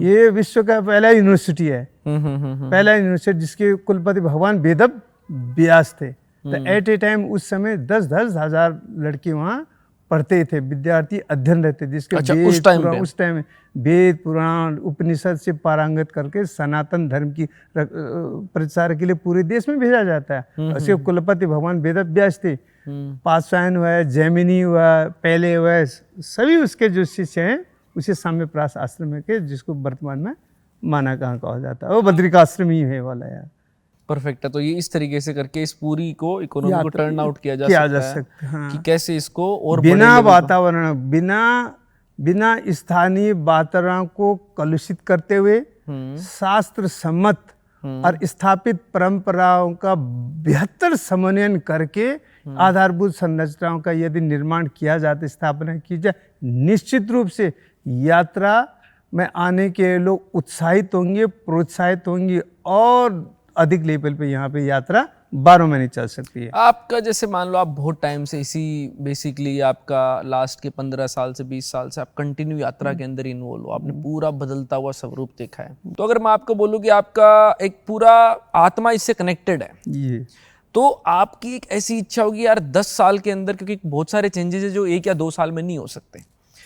ये विश्व का पहला यूनिवर्सिटी है, पहला यूनिवर्सिटी जिसके कुलपति भगवान वेद व्यास थे। तो एट ए टाइम उस समय 10-10 हजार लड़के वहाँ पढ़ते थे, विद्यार्थी अध्ययन रहते, जिसके उस टाइम वेद पुराण उपनिषद से पारंगत करके सनातन धर्म की प्रचार के लिए पूरे देश में भेजा जाता है। उसके कुलपति भगवान वेद व्यास थे। पासवान हुआ, जैमिनी हुआ, पहले हुआ, सभी उसके जो शिष्य हैं उसे साम्यप्रास आश्रम के, जिसको वर्तमान में माना कहा जाता है, वो बद्रिकाश्रम ही है वाला यार। परफेक्ट है। तो ये इस तरीके से करके इस पूरी को इकोनॉमी को टर्न आउट किया जा सकता है। हाँ। कि कैसे इसको और बिना वातावरण, बिना स्थानीय वातावरण को कलुषित करते हुए शास्त्र सम्मत और स्थापित परंपराओं का बेहतर समन्वयन करके आधारभूत संरचनाओं का यदि निर्माण किया जाए, स्थापना की जाए, निश्चित रूप से यात्रा में आने के लोग उत्साहित होंगे, प्रोत्साहित होंगे और अधिक लेवल पे यहाँ पे यात्रा 12 महीने चल सकती है। आपका जैसे मान लो आप बहुत टाइम से इसी बेसिकली आपका लास्ट के 15 साल से 20 साल से आप कंटिन्यू यात्रा के अंदर इन्वॉल्व हो, आपने पूरा बदलता हुआ स्वरूप देखा है। तो अगर मैं आपको बोलूँ कि आपका एक पूरा आत्मा इससे कनेक्टेड है, ये तो आपकी एक ऐसी इच्छा होगी यार 10 साल के अंदर, क्योंकि बहुत सारे चेंजेस है जो 1 या 2 साल में नहीं हो सकते,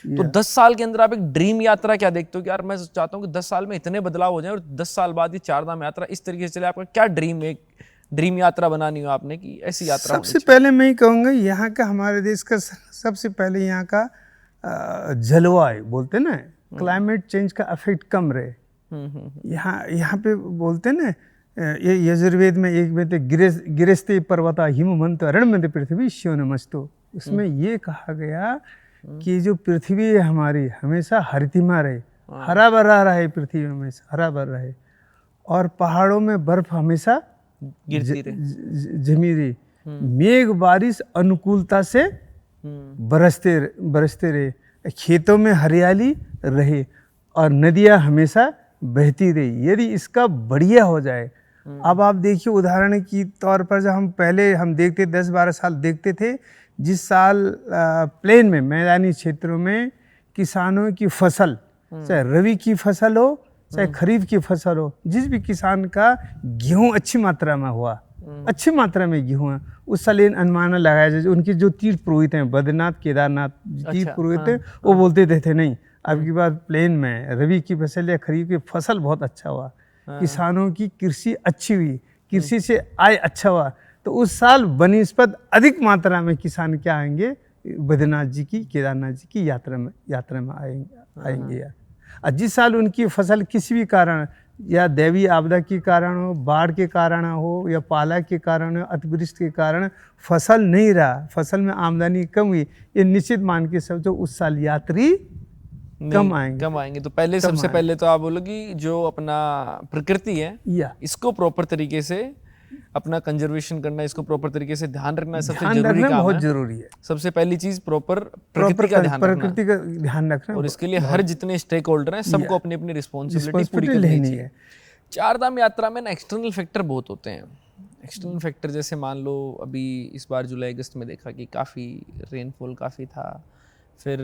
तो 10 साल के अंदर आप एक ड्रीम यात्रा क्या देखते हो कि यार मैं चाहता हूँ कि 10 साल में इतने बदलाव हो जाए और 10 साल बाद ये 4 धाम यात्रा इस तरीके से चले। आपका क्या ड्रीम, एक ड्रीम यात्रा बनानी हो आपने कि ऐसी यात्रा? सबसे पहले मैं ही कहूँगा यहाँ का, हमारे देश का सबसे पहले यहाँ का जलवायु बोलते ना, क्लाइमेट चेंज का इफेक्ट कम रहे। यहाँ पे बोलते ना, ये यजुर्वेद में एक में गिरस्ते पर्वता हिमवंत रणमंत पृथ्वी शिव नमस्तो, उसमें ये कहा गया कि जो पृथ्वी है हमारी हमेशा हरितिमा रहे, हरा भरा रहे, पृथ्वी हमेशा हरा भरा रहे, और पहाड़ों में बर्फ हमेशा जमी रही, मेघ बारिश अनुकूलता से बरसते रहे, खेतों में हरियाली रहे और नदियाँ हमेशा बहती रही। यदि इसका बढ़िया हो जाए अब आप देखिए उदाहरण की तौर पर जब हम पहले हम देखते 10-12 साल देखते थे, जिस साल प्लेन में मैदानी क्षेत्रों में किसानों की फसल, चाहे रबी की फसल हो चाहे खरीफ की फसल हो, जिस भी किसान का गेहूं अच्छी मात्रा में हुआ, अच्छी मात्रा में गेहूं है, उस साल इन अनुमान लगाया जाए उनके जो तीर्थ पुरोहित हैं, बद्रीनाथ केदारनाथ तीर्थ पुरोहित हैं, वो बोलते थे नहीं अब की बार प्लेन में रबी की फसल या खरीफ की फसल बहुत अच्छा हुआ, किसानों की कृषि अच्छी हुई, कृषि से आय अच्छा हुआ, तो उस साल बनिस्पत अधिक मात्रा में किसान क्या आएंगे, बद्रीनाथ जी की केदारनाथ जी की यात्रा में आएंगे यार। और जिस साल उनकी फसल किसी भी कारण या दैवीय आपदा के कारण हो, बाढ़ के कारण हो या पाला के कारण हो, अतिवृष्टि के कारण फसल नहीं रहा, फसल में आमदनी कम हुई, ये निश्चित मान के समझो उस साल यात्री कम आएंगे। तो पहले सबसे पहले तो आप बोलो कि जो अपना प्रकृति है इसको प्रॉपर तरीके से अपना कंजर्वेशन करना, इसको प्रॉपर तरीके से ध्यान रखना सबसे जरूरी काम बहुत है। जरूरी है। सबसे पहली चीज प्रॉपर प्रकृति का ध्यान रखना और इसके लिए हर जितने स्टेक होल्डर हैं सबको अपनी अपनी रिस्पॉन्सिबिलिटी पूरी करनी है। चार धाम यात्रा में ना एक्सटर्नल फैक्टर बहुत होते हैं। एक्सटर्नल फैक्टर जैसे मान लो अभी इस बार जुलाई अगस्त में देखा कि काफ़ी रेनफॉल काफ़ी था, फिर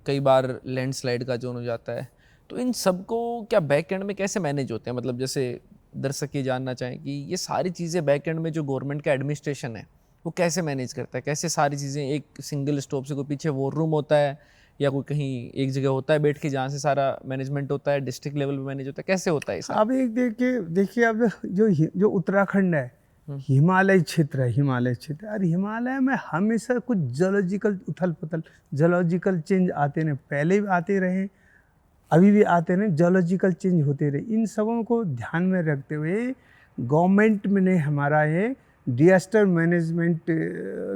कई बार लैंडस्लाइड का जोन हो जाता है, तो इन सबको क्या बैक एंड में कैसे मैनेज होते हैं? मतलब जैसे दर्शक ये जानना चाहें कि ये सारी चीज़ें बैक एंड में जो गवर्नमेंट का एडमिनिस्ट्रेशन है वो कैसे मैनेज करता है, कैसे सारी चीज़ें एक सिंगल स्टॉप से कोई पीछे वॉर रूम होता है या कोई कहीं एक जगह होता है बैठ के जहाँ से सारा मैनेजमेंट होता है, डिस्ट्रिक्ट लेवल पे मैनेज होता है, कैसे होता है ये? अब एक देखिए अब जो उत्तराखंड है हिमालय क्षेत्र है, हिमालय क्षेत्र, और हिमालय में हमेशा कुछ जियोलॉजिकल उथल पुथल, जियोलॉजिकल चेंज आते रहे, पहले भी आते रहे, अभी भी आते रहे, जियोलॉजिकल चेंज होते रहे। इन सबों को ध्यान में रखते हुए गवर्नमेंट ने हमारा ये डिजास्टर मैनेजमेंट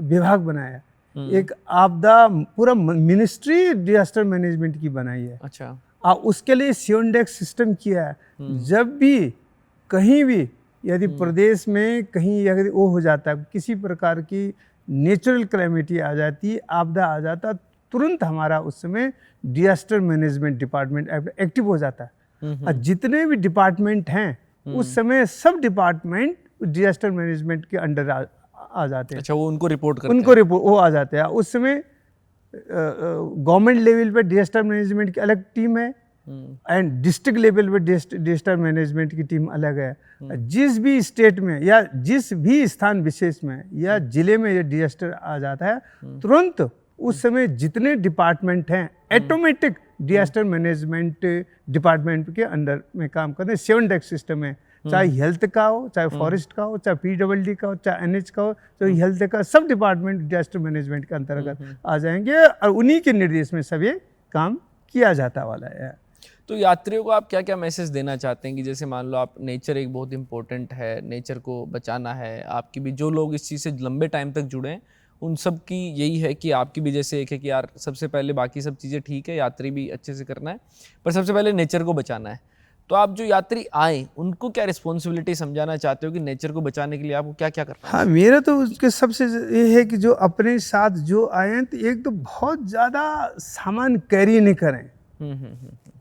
विभाग बनाया, एक आपदा पूरा मिनिस्ट्री डिजास्टर मैनेजमेंट की बनाई है। अच्छा। उसके लिए सियोनडेक्स सिस्टम किया है। जब भी कहीं भी यदि प्रदेश में कहीं यदि वो हो जाता है, किसी प्रकार की नेचुरल कैलेमिटी आ जाती, आपदा आ जाता, तुरंत हमारा उस समय डिजास्टर मैनेजमेंट डिपार्टमेंट एक्टिव हो जाता है। और जितने भी डिपार्टमेंट हैं उस समय सब डिपार्टमेंट डिजास्टर मैनेजमेंट के अंडर आ जाते हैं। अच्छा, वो उनको रिपोर्ट करते उनको रिपोर्ट वो आ जाते हैं। उस समय गवर्नमेंट लेवल पे डिजास्टर मैनेजमेंट की अलग टीम है एंड डिस्ट्रिक्ट लेवल पे डिजास्टर मैनेजमेंट की टीम अलग है। जिस भी स्टेट में या जिस भी स्थान विशेष में या जिले में ये डिजास्टर आ जाता है, तुरंत उस समय जितने डिपार्टमेंट हैं ऑटोमेटिक डिजास्टर मैनेजमेंट डिपार्टमेंट के अंडर में काम करते हैं। 7 डेक सिस्टम है, चाहे हेल्थ का हो, चाहे फॉरेस्ट का हो, चाहे PWD का हो, चाहे NH का हो, चाहे हेल्थ का, सब डिपार्टमेंट डिजास्टर मैनेजमेंट के अंतर्गत आ जाएंगे और उन्हीं के निर्देश में सब ये काम किया जाता वाला है। तो यात्रियों को आप क्या क्या मैसेज देना चाहते हैं कि जैसे मान लो आप नेचर एक बहुत इंपॉर्टेंट है, नेचर को बचाना है, आपकी भी जो लोग इस चीज़ से लंबे टाइम तक जुड़े हैं उन सब की यही है कि आपकी भी जैसे एक है कि यार सबसे पहले बाकी सब चीज़ें ठीक है, यात्री भी अच्छे से करना है, पर सबसे पहले नेचर को बचाना है। तो आप जो यात्री आए उनको क्या रिस्पॉन्सिबिलिटी समझाना चाहते हो कि नेचर को बचाने के लिए आपको क्या क्या करना है? हाँ, मेरा तो उसके सबसे ये है कि जो अपने साथ जो आए तो एक तो बहुत ज़्यादा सामान कैरी नहीं करें।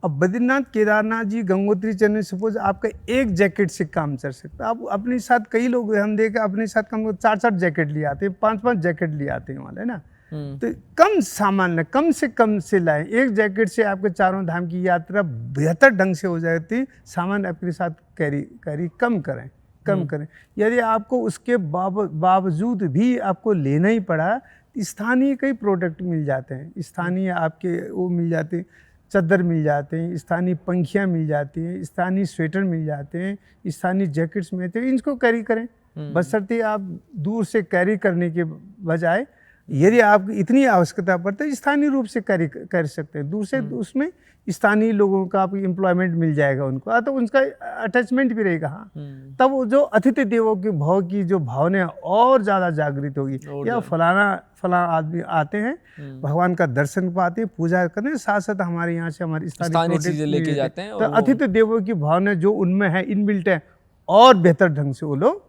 अब बद्रीनाथ केदारनाथ जी गंगोत्री चलने सपोज आपका एक जैकेट से काम चल सकता है। आप अपने साथ कई लोग हम देखे अपने साथ कम 4-4 जैकेट ले आते हैं, 5-5 जैकेट ले आते हैं वाले ना। तो कम सामान कम से लाएं। एक जैकेट से आपके चारों धाम की यात्रा बेहतर ढंग से हो जाती। सामान अपने साथ कैरी कम करें। यदि आपको उसके बावजूद भी आपको लेना ही पड़ा, स्थानीय कई प्रोडक्ट मिल जाते हैं, स्थानीय आपके वो मिल जाते हैं, चादर मिल जाते हैं, स्थानीय पंखियाँ मिल जाती हैं, स्थानीय स्वेटर मिल जाते हैं, स्थानीय जैकेट्स मिलते हैं, इनको कैरी करें। बशर्ते आप दूर से कैरी करने के बजाय यदि आपको इतनी आवश्यकता पड़ती है स्थानीय रूप से कैरी कर सकते हैं। दूर से उसमें स्थानीय लोगों का आपको एम्प्लॉयमेंट मिल जाएगा उनको, तो उनका अटैचमेंट भी रहेगा। हाँ, तब वो जो अतिथि देवों के भाव की जो भावना और ज़्यादा जागृत होगी। या फलाना आदमी आते हैं, भगवान का दर्शन पाते हैं, पूजा करते हैं, साथ साथ हमारे यहाँ से हमारी स्थानीय चीज़ें लेके जाते हैं, तो अतिथि देवों की भावना जो उनमें है इनबिल्ट है और बेहतर ढंग से वो लोग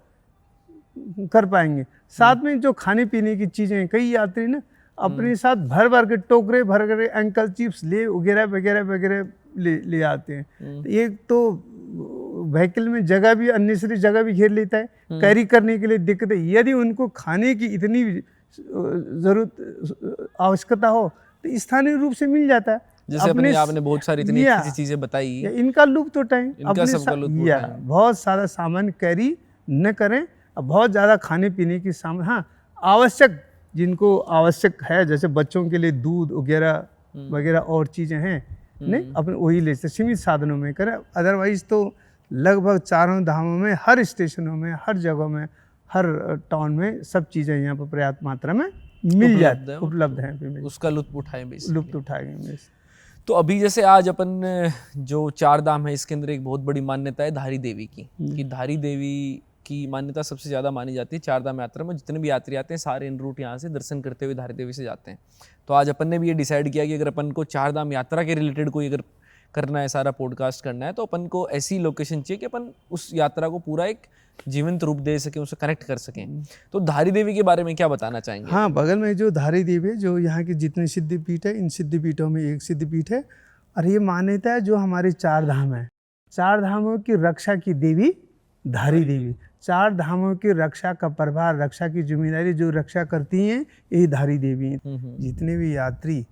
कर पाएंगे। साथ में जो खाने पीने की चीज़ें, कई यात्री ना अपने साथ भर के टोकरे भर कर एंकल चिप्स ले वगैरह ले आते हैं। एक तो व्हीकल में जगह भी, अननेसेसरी जगह भी घेर लेता है, कैरी करने के लिए दिक्कत है। यदि उनको खाने की इतनी जरूरत आवश्यकता हो तो स्थानीय रूप से मिल जाता है। जैसे अपने आपने बहुत सारी इतनी अच्छी चीजें बताई, इनका लुप्त उठाएं, इनका सबका लुत्फ उठाएं। बहुत सारा सामान कैरी न करें, बहुत ज़्यादा खाने पीने की सामान, हाँ आवश्यक, जिनको आवश्यक है, जैसे बच्चों के लिए दूध वगैरह वगैरह और चीज़ें हैं, नहीं अपने वही ले सकते, सीमित साधनों में करें। अदरवाइज तो लगभग चारों धामों में, हर स्टेशनों में, हर जगह में, हर टाउन में सब चीज़ें यहाँ पर पर्याप्त मात्रा में मिल जाती है, उपलब्ध हैं, उसका लुत्फ उठाएं, लुत्फ उठाएंगे। तो अभी जैसे आज अपन जो चार धाम है, इसके अंदर एक बहुत बड़ी मान्यता है धारी देवी की, कि धारी देवी की मान्यता सबसे ज़्यादा मानी जाती है चार धाम यात्रा में। जितने भी यात्री आते हैं सारे इन रूट यहाँ से दर्शन करते हुए धारी देवी से जाते हैं। तो आज अपन ने भी ये डिसाइड किया कि अगर अपन को चार धाम यात्रा के रिलेटेड कोई अगर करना है, सारा पॉडकास्ट करना है, तो अपन को ऐसी लोकेशन चाहिए कि अपन उस यात्रा को पूरा एक जीवंत रूप दे सकें, उससे कनेक्ट कर सकें। तो धारी देवी के बारे में क्या बताना चाहेंगे? हाँ, बगल में जो धारी देवी है, जो यहाँ की जितने सिद्धपीठ है, इन सिद्धपीठों में एक सिद्धपीठ है। और ये मान्यता है जो हमारे चार धाम है, चार धामों की रक्षा की देवी धारी देवी। चार धामों की रक्षा का प्रभार, रक्षा की जिम्मेदारी जो रक्षा करती हैं, यही धारी देवी हैं। जितने भी यात्री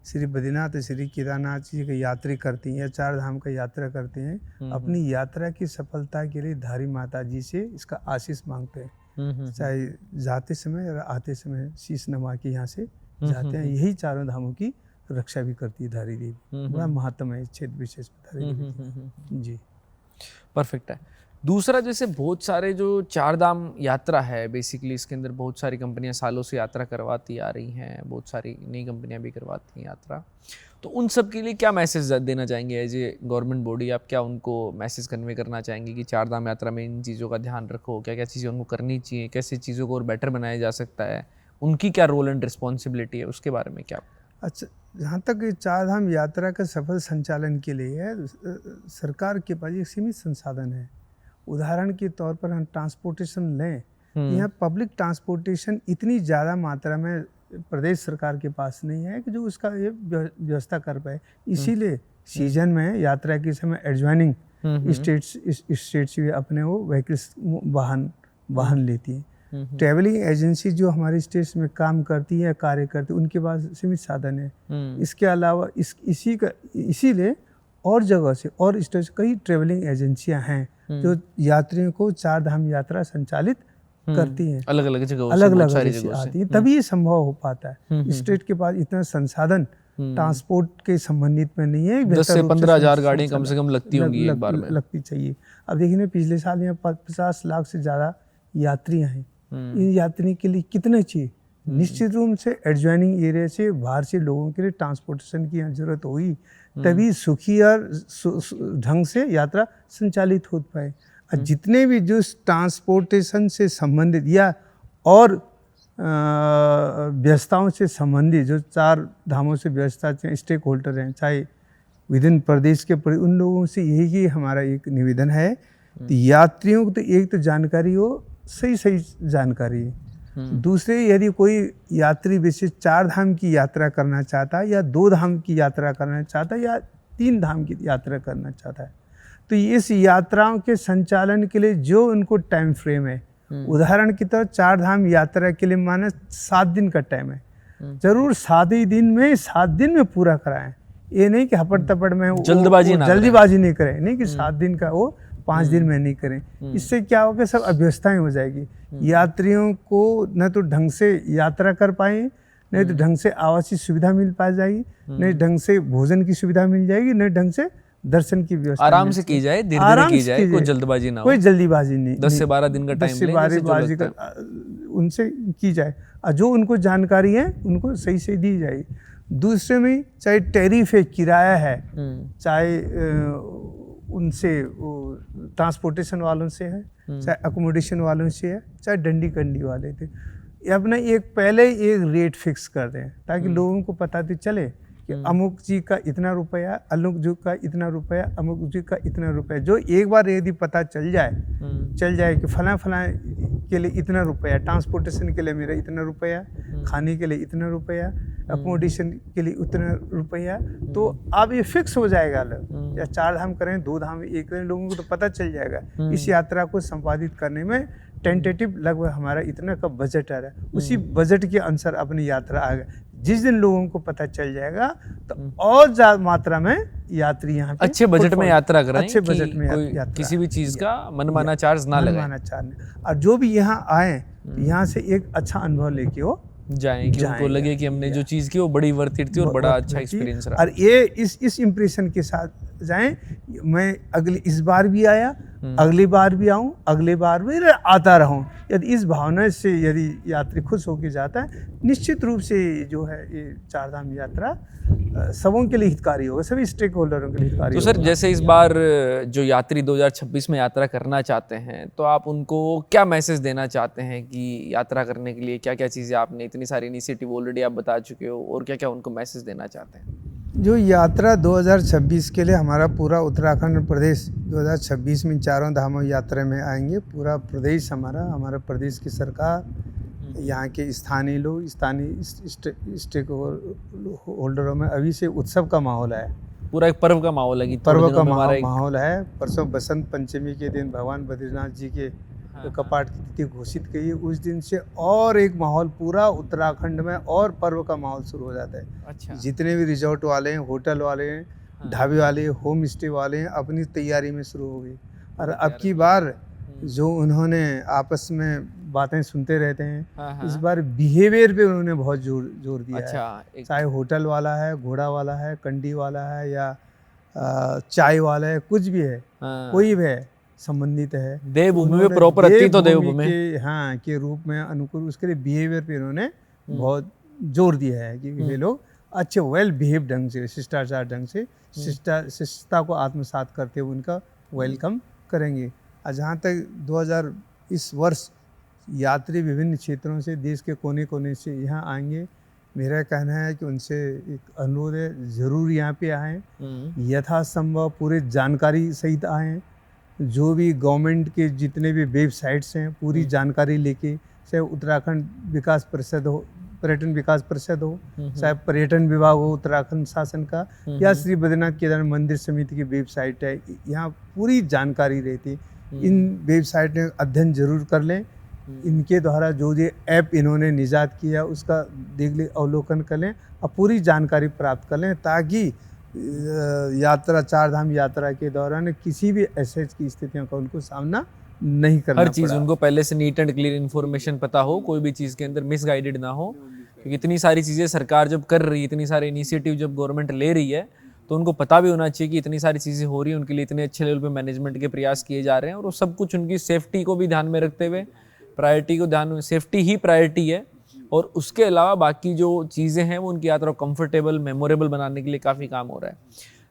श्री बद्रीनाथ, श्री केदारनाथ जी की यात्री करती हैं या चार धाम का यात्रा करते हैं, अपनी यात्रा की सफलता के लिए धारी माता जी से इसका आशीष मांगते हैं। चाहे जाते समय या आते समय शीश नवा के यहाँ से जाते हैं। यही चारों धामों की रक्षा भी करती है धारी देवी। बड़ा महत्व है इस क्षेत्र विशेष में धारी देवी जी। परफेक्ट है। दूसरा, जैसे बहुत सारे जो चार धाम यात्रा है, बेसिकली इसके अंदर बहुत सारी कंपनियां सालों से यात्रा करवाती आ रही हैं, बहुत सारी नई कंपनियां भी करवाती हैं यात्रा। तो उन सब के लिए क्या मैसेज देना चाहेंगे एज ए गवर्नमेंट बॉडी? आप क्या उनको मैसेज कन्वे करना चाहेंगे कि चार धाम यात्रा में इन चीज़ों का ध्यान रखो, क्या क्या चीज़ें उनको करनी चाहिए, कैसे चीज़ों को और बेटर बनाया जा सकता है, उनकी क्या रोल एंड रिस्पॉन्सिबिलिटी है, उसके बारे में क्या? अच्छा, जहाँ तक चार धाम यात्रा का सफल संचालन के लिए सरकार के पास एक सीमित संसाधन है। उदाहरण के तौर पर हम ट्रांसपोर्टेशन लें, यहाँ पब्लिक ट्रांसपोर्टेशन इतनी ज़्यादा मात्रा में प्रदेश सरकार के पास नहीं है कि जो उसका ये व्यवस्था कर पाए। इसीलिए सीजन में यात्रा के समय एडजॉइनिंग स्टेट्स भी अपने वो व्हीकल्स वाहन लेती हैं। ट्रैवलिंग एजेंसी जो हमारे स्टेट्स में काम करती है, कार्य करती है, उनके पास सीमित साधन है। इसके अलावा इसीलिए और जगह से और स्टेट से कई ट्रैवलिंग एजेंसियां हैं जो यात्रियों को चार धाम यात्रा संचालित करती हैं, अलग अलग जगहों से आती है, तभी ये संभव हो पाता है। स्टेट के पास इतना संसाधन ट्रांसपोर्ट के संबंधित में नहीं है। 10 से 15,000 गाड़ियां कम से कम लगती होंगी एक बार में, लगती चाहिए। अब देखिए ना, पिछले साल यहाँ 50 लाख से ज़्यादा यात्री हैं। इन यात्री के लिए कितने चाहिए? निश्चित रूप से एडजॉइनिंग एरिया से बाहर से लोगों के लिए ट्रांसपोर्टेशन की जरूरत होगी, तभी सुखी और ढंग से यात्रा संचालित हो पाए। और जितने भी जो ट्रांसपोर्टेशन से संबंधित या और व्यवस्थाओं से संबंधित जो चार धामों से व्यवस्था स्टेक होल्डर हैं, चाहे विभिन्न प्रदेश के, उन लोगों से यही हमारा एक निवेदन है। तो यात्रियों को तो एक तो जानकारी हो, सही जानकारी है। दूसरे, यदि कोई यात्री विशेष चार धाम की यात्रा करना चाहता है या 2 धाम की यात्रा करना चाहता है या 3 धाम की यात्रा करना चाहता है, तो इस यात्राओं के संचालन के लिए जो उनको टाइम फ्रेम है, उदाहरण की तरह चार धाम यात्रा के लिए माने 7 दिन का टाइम है, जरूर 7 दिन में पूरा कराएं। ये नहीं कि हपड़ तपड़ में जल्दबाजी नहीं करें, नहीं कि 7 दिन का वो 5 दिन में नहीं करें। इससे क्या होगा, सब अव्यवस्थाएं हो जाएगी। यात्रियों को न तो ढंग से यात्रा कर पाए, नहीं तो ढंग से आवासीय सुविधा मिल पा जाएगी, नहीं ढंग से भोजन की सुविधा मिल जाएगी, नहीं ढंग से दर्शन की व्यवस्था आराम से की जाए, धीरे-धीरे की जाए, कोई जल्दबाजी ना हो, कोई जल्दीबाजी नहीं। 10 से 12 दिन का टाइम लें, उनसे की जाए और जो उनको जानकारी है उनको सही दी जाए। दूसरे में चाहे टैरिफ है, किराया है, चाहे उनसे ट्रांसपोर्टेशन वालों से है, चाहे अकोमोडेशन वालों से है, चाहे डंडी कंडी वाले थे, अपना पहले एक रेट फिक्स कर दें ताकि लोगों को पता तो चले कि अमुक जी का इतना रुपया, अमुक जी का इतना रुपया, अमुक जी का इतना रुपया। जो एक बार यदि पता चल जाए कि फला के लिए इतना रुपया, ट्रांसपोर्टेशन के लिए मेरा इतना रुपया, खाने के लिए इतना रुपया, अकोमोडेशन के लिए उतना रुपया, तो अब ये फिक्स हो जाएगा। या 4 धाम करें, 2 धाम, 1 करें, लोगों को तो पता चल जाएगा। इस यात्रा को संपादित करने में टेंटेटिव लगभग हमारा इतना का बजट आ रहा है, उसी बजट के अनुसार अपनी यात्रा आएगा। जिस दिन लोगों को पता चल जाएगा तो और ज्यादा मात्रा में यात्री यहाँ पे अच्छे बजट में यात्रा कराएं, अच्छे कि बजट में कोई यात्रा, किसी भी चीज का मनमाना चार्ज ना लगाएं, मनमाना चार्ज नहीं। और जो भी यहाँ आए यहाँ से एक अच्छा अनुभव लेके वो जाएं कि उनको लगे कि हमने जो चीज की वो बड़ी वर्थ इट थी और बड़ा अच्छा एक्सपीरियंस रहा। और ये इस इम्प्रेशन के साथ जाएं, मैं इस बार भी आया, अगली बार भी आऊं, अगली बार भी आता रहूं। यदि इस भावना से यदि यात्री खुश होकर जाता है, निश्चित रूप से जो है ये 4 धाम यात्रा सबों के लिए हितकारी होगा, सभी स्टेक होल्डरों के लिए हितकारी तो होगा। सर, जैसे इस बार जो यात्री 2026 में यात्रा करना चाहते हैं, तो आप उनको क्या मैसेज देना चाहते हैं कि यात्रा करने के लिए क्या क्या चीज़ें, आपने इतनी सारी इनिशिएटिव ऑलरेडी आप बता चुके हो, और क्या क्या उनको मैसेज देना चाहते हैं? जो यात्रा 2026 के लिए हमारा पूरा उत्तराखंड प्रदेश 2026 में 4 धामों यात्रा में आएंगे। पूरा प्रदेश हमारा प्रदेश की सरकार, यहाँ के स्थानीय लोग, स्थानीय स्टेक होल्डरों में अभी से उत्सव का माहौल है, पूरा एक पर्व का माहौल है कि पर्व का माहौल है। परसों बसंत पंचमी के दिन भगवान बद्रीनाथ जी के कपाट की तिथि घोषित की है, उस दिन से और एक माहौल पूरा उत्तराखंड में और पर्व का माहौल शुरू हो जाता है। अच्छा। जितने भी रिजॉर्ट वाले हैं, होटल वाले हैं, ढाबे वाले, होम स्टे वाले हैं, अपनी तैयारी में शुरू हो गई। और अब की बार जो उन्होंने आपस में बातें सुनते रहते हैं, इस बार बिहेवियर पे उन्होंने बहुत जोर दिया है। चाहे होटल वाला है, घोड़ा वाला है, कंडी वाला है, या चाय वाला है, कुछ भी है, कोई भी है, संबंधित है, देवभूमि में प्रॉपर अति तो देवभूमि के रूप में अनुकूल, उसके लिए बिहेवियर पे इन्होंने बहुत जोर दिया है कि वे लोग अच्छे वेल बिहेव ढंग से, शिष्टाचार ढंग से, शिष्टता को आत्मसात करते हुए उनका वेलकम करेंगे। और जहाँ तक इस वर्ष यात्री विभिन्न क्षेत्रों से, देश के कोने कोने से यहाँ आएंगे, मेरा कहना है कि उनसे एक अनुरोध है, ज़रूर यहाँ पे आएँ, यथासंभव पूरे जानकारी सहित आएँ। जो भी गवर्नमेंट के जितने भी वेबसाइट्स हैं, पूरी जानकारी लेके, चाहे उत्तराखंड विकास परिषद हो, पर्यटन विकास परिषद हो, चाहे पर्यटन विभाग हो उत्तराखंड शासन का, या श्री बद्रीनाथ केदारनाथ मंदिर समिति की वेबसाइट है, यहाँ पूरी जानकारी रहती है। इन वेबसाइट में अध्ययन जरूर कर लें। इनके द्वारा जो ये ऐप इन्होंने निजात किया उसका देख ले, अवलोकन कर लें और पूरी जानकारी प्राप्त कर लें, ताकि यात्रा 4 धाम यात्रा के दौरान किसी भी ऐसे की स्थितियों का उनको सामना नहीं करना हर चीज़ उनको पहले से नीट एंड क्लियर इन्फॉर्मेशन पता हो, कोई भी चीज़ के अंदर मिसगाइडेड ना हो। क्योंकि इतनी सारी चीज़ें सरकार जब कर रही है, इतनी सारे इनिशिएटिव जब गवर्नमेंट ले रही है, तो उनको पता भी होना चाहिए कि इतनी सारी चीज़ें हो रही हैं, उनके लिए इतने अच्छे लेवल पे मैनेजमेंट के प्रयास किए जा रहे हैं, और वो सब कुछ उनकी सेफ्टी को भी ध्यान में रखते हुए, प्रायोरिटी को ध्यान में, सेफ्टी ही प्रायोरिटी है, और उसके अलावा बाकी जो चीज़ें हैं वो उनकी यात्रा को कंफर्टेबल, मेमोरेबल बनाने के लिए काफ़ी काम हो रहा है।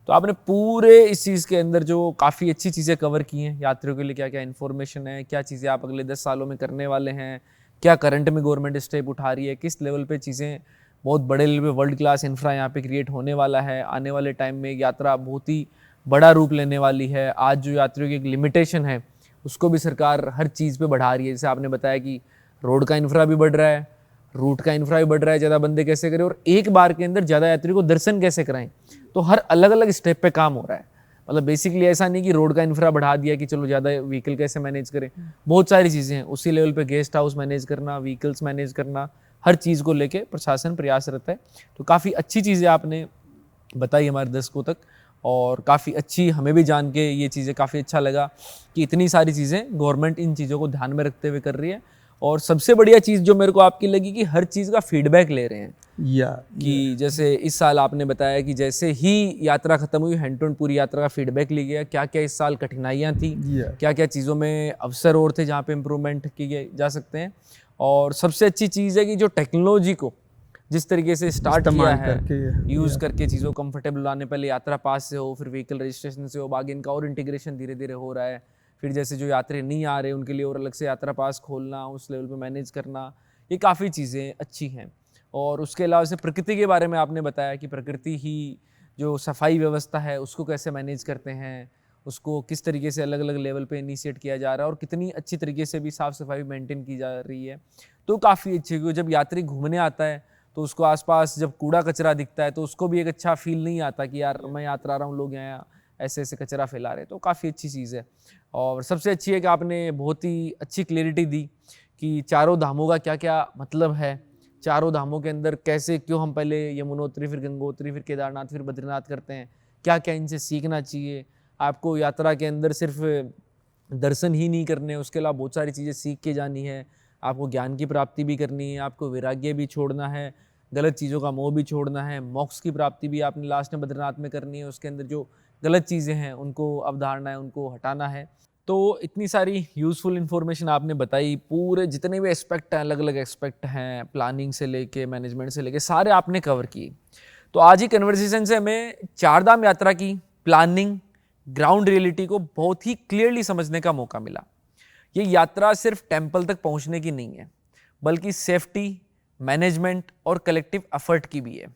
तो आपने पूरे इस चीज़ के अंदर जो काफ़ी अच्छी चीज़ें कवर की हैं, यात्रियों के लिए क्या क्या इन्फॉर्मेशन है, क्या चीज़ें आप अगले 10 सालों में करने वाले हैं, क्या करंट में गवर्नमेंट स्टेप उठा रही है, किस लेवल पे चीज़ें, बहुत बड़े लेवल पे वर्ल्ड क्लास इंफ्रा यहाँ पे क्रिएट होने वाला है। आने वाले टाइम में यात्रा बहुत ही बड़ा रूप लेने वाली है। आज जो यात्रियों की एक लिमिटेशन है उसको भी सरकार हर चीज़ पे बढ़ा रही है। जैसे आपने बताया कि रोड का इंफ्रा भी बढ़ रहा है, रूट का इंफ्रा भी बढ़ रहा है, ज़्यादा बंदे कैसे करें और एक बार के अंदर ज़्यादा यात्री को दर्शन कैसे कराएं। तो हर अलग अलग स्टेप पे काम हो रहा है। मतलब बेसिकली ऐसा नहीं कि रोड का इंफ्रा बढ़ा दिया कि चलो ज़्यादा व्हीकल कैसे मैनेज करें, बहुत सारी चीज़ें हैं। उसी लेवल पे गेस्ट हाउस मैनेज करना, व्हीकल्स मैनेज करना, हर चीज़ को लेके प्रशासन प्रयासरत है। तो काफ़ी अच्छी चीज़ें आपने बताई हमारे दर्शकों तक, और काफ़ी अच्छी हमें भी जान के ये चीज़ें काफ़ी अच्छा लगा कि इतनी सारी चीज़ें गवर्नमेंट इन चीज़ों को ध्यान में रखते हुए कर रही है। और सबसे बढ़िया चीज़ जो मेरे को आपकी लगी कि हर चीज़ का फीडबैक ले रहे हैं। कि जैसे इस साल आपने बताया कि जैसे ही यात्रा खत्म हुई, हैंड टू हैंड पूरी यात्रा का फीडबैक लिया गया, क्या क्या इस साल कठिनाइयाँ थी, क्या क्या चीज़ों में अवसर और थे जहाँ पे इम्प्रूवमेंट किए जा सकते हैं। और सबसे अच्छी चीज़ है कि जो टेक्नोलॉजी को जिस तरीके से स्टार्ट किया है, यूज़ करके चीज़ों को कंफर्टेबल लाने, पहले यात्रा पास से हो, फिर व्हीकल रजिस्ट्रेशन से हो, आगे इनका और इंटीग्रेशन धीरे धीरे हो रहा है। फिर जैसे जो यात्री नहीं आ रहे उनके लिए और अलग से यात्रा पास खोलना, उस लेवल पे मैनेज करना, ये काफ़ी चीज़ें अच्छी हैं। और उसके अलावा से प्रकृति के बारे में आपने बताया कि प्रकृति ही जो सफाई व्यवस्था है उसको कैसे मैनेज करते हैं, उसको किस तरीके से अलग अलग लेवल पे इनिशिएट किया जा रहा है और कितनी अच्छी तरीके से भी साफ़ सफाई मेंटेन की जा रही है, तो काफ़ी अच्छी। क्योंकि जब यात्री घूमने आता है तो उसको आसपास जब कूड़ा कचरा दिखता है तो उसको भी एक अच्छा फील नहीं आता कि यार मैं यात्रा रहा हूँ, लोग यहाँ ऐसे ऐसे कचरा फैला रहे, तो काफ़ी अच्छी चीज़ है। और सबसे अच्छी है कि आपने बहुत ही अच्छी क्लैरिटी दी कि चारों धामों का क्या क्या मतलब है, चारों धामों के अंदर कैसे क्यों हम पहले यमुनोत्री, फिर गंगोत्री, फिर केदारनाथ, फिर बद्रीनाथ करते हैं, क्या क्या इनसे सीखना चाहिए। आपको यात्रा के अंदर सिर्फ दर्शन ही नहीं करने, उसके अलावा बहुत सारी चीज़ें सीख के जानी है, आपको ज्ञान की प्राप्ति भी करनी है, आपको वैराग्य भी छोड़ना है, गलत चीज़ों का मोह भी छोड़ना है, मोक्ष की प्राप्ति भी आपने लास्ट में बद्रीनाथ में करनी है। उसके अंदर जो गलत चीज़ें हैं उनको अवधारणा है उनको हटाना है। तो इतनी सारी यूज़फुल इन्फॉर्मेशन आपने बताई, पूरे जितने भी एस्पेक्ट हैं, अलग अलग एस्पेक्ट हैं, प्लानिंग से लेके मैनेजमेंट से लेके सारे आपने कवर किए। तो आज ही कन्वर्सेशन से हमें चारधाम यात्रा की प्लानिंग, ग्राउंड रियलिटी को बहुत ही क्लियरली समझने का मौका मिला। ये यात्रा सिर्फ टेम्पल तक पहुंचने की नहीं है, बल्कि सेफ्टी, मैनेजमेंट और कलेक्टिव एफर्ट की भी है।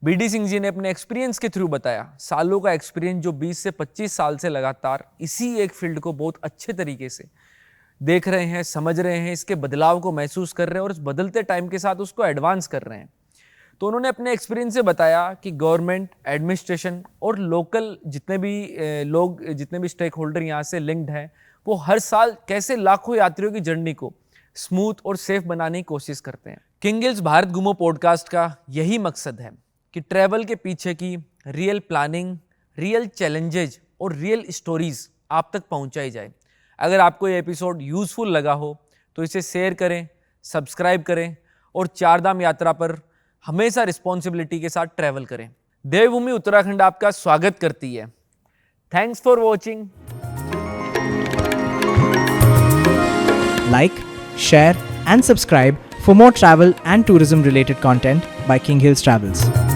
बीडी सिंह जी ने अपने एक्सपीरियंस के थ्रू बताया, सालों का एक्सपीरियंस जो 20 से 25 साल से लगातार इसी एक फील्ड को बहुत अच्छे तरीके से देख रहे हैं, समझ रहे हैं, इसके बदलाव को महसूस कर रहे हैं और इस बदलते टाइम के साथ उसको एडवांस कर रहे हैं। तो उन्होंने अपने एक्सपीरियंस से बताया कि गवर्नमेंट, एडमिनिस्ट्रेशन और लोकल जितने भी लोग, जितने भी स्टेक होल्डर यहाँ से लिंक्ड हैं, वो हर साल कैसे लाखों यात्रियों की जर्नी को स्मूथ और सेफ बनाने की कोशिश करते हैं। किंग हिल्स भारत घूमो पॉडकास्ट का यही मकसद है कि ट्रैवल के पीछे की रियल प्लानिंग, रियल चैलेंजेज और रियल स्टोरीज आप तक पहुंचाई जाए। अगर आपको ये एपिसोड यूजफुल लगा हो तो इसे शेयर करें, सब्सक्राइब करें और चारधाम यात्रा पर हमेशा रिस्पॉन्सिबिलिटी के साथ ट्रैवल करें। देवभूमि उत्तराखंड आपका स्वागत करती है। Thanks for watching. Like, share and subscribe for more travel and tourism related content by King Hills Travels.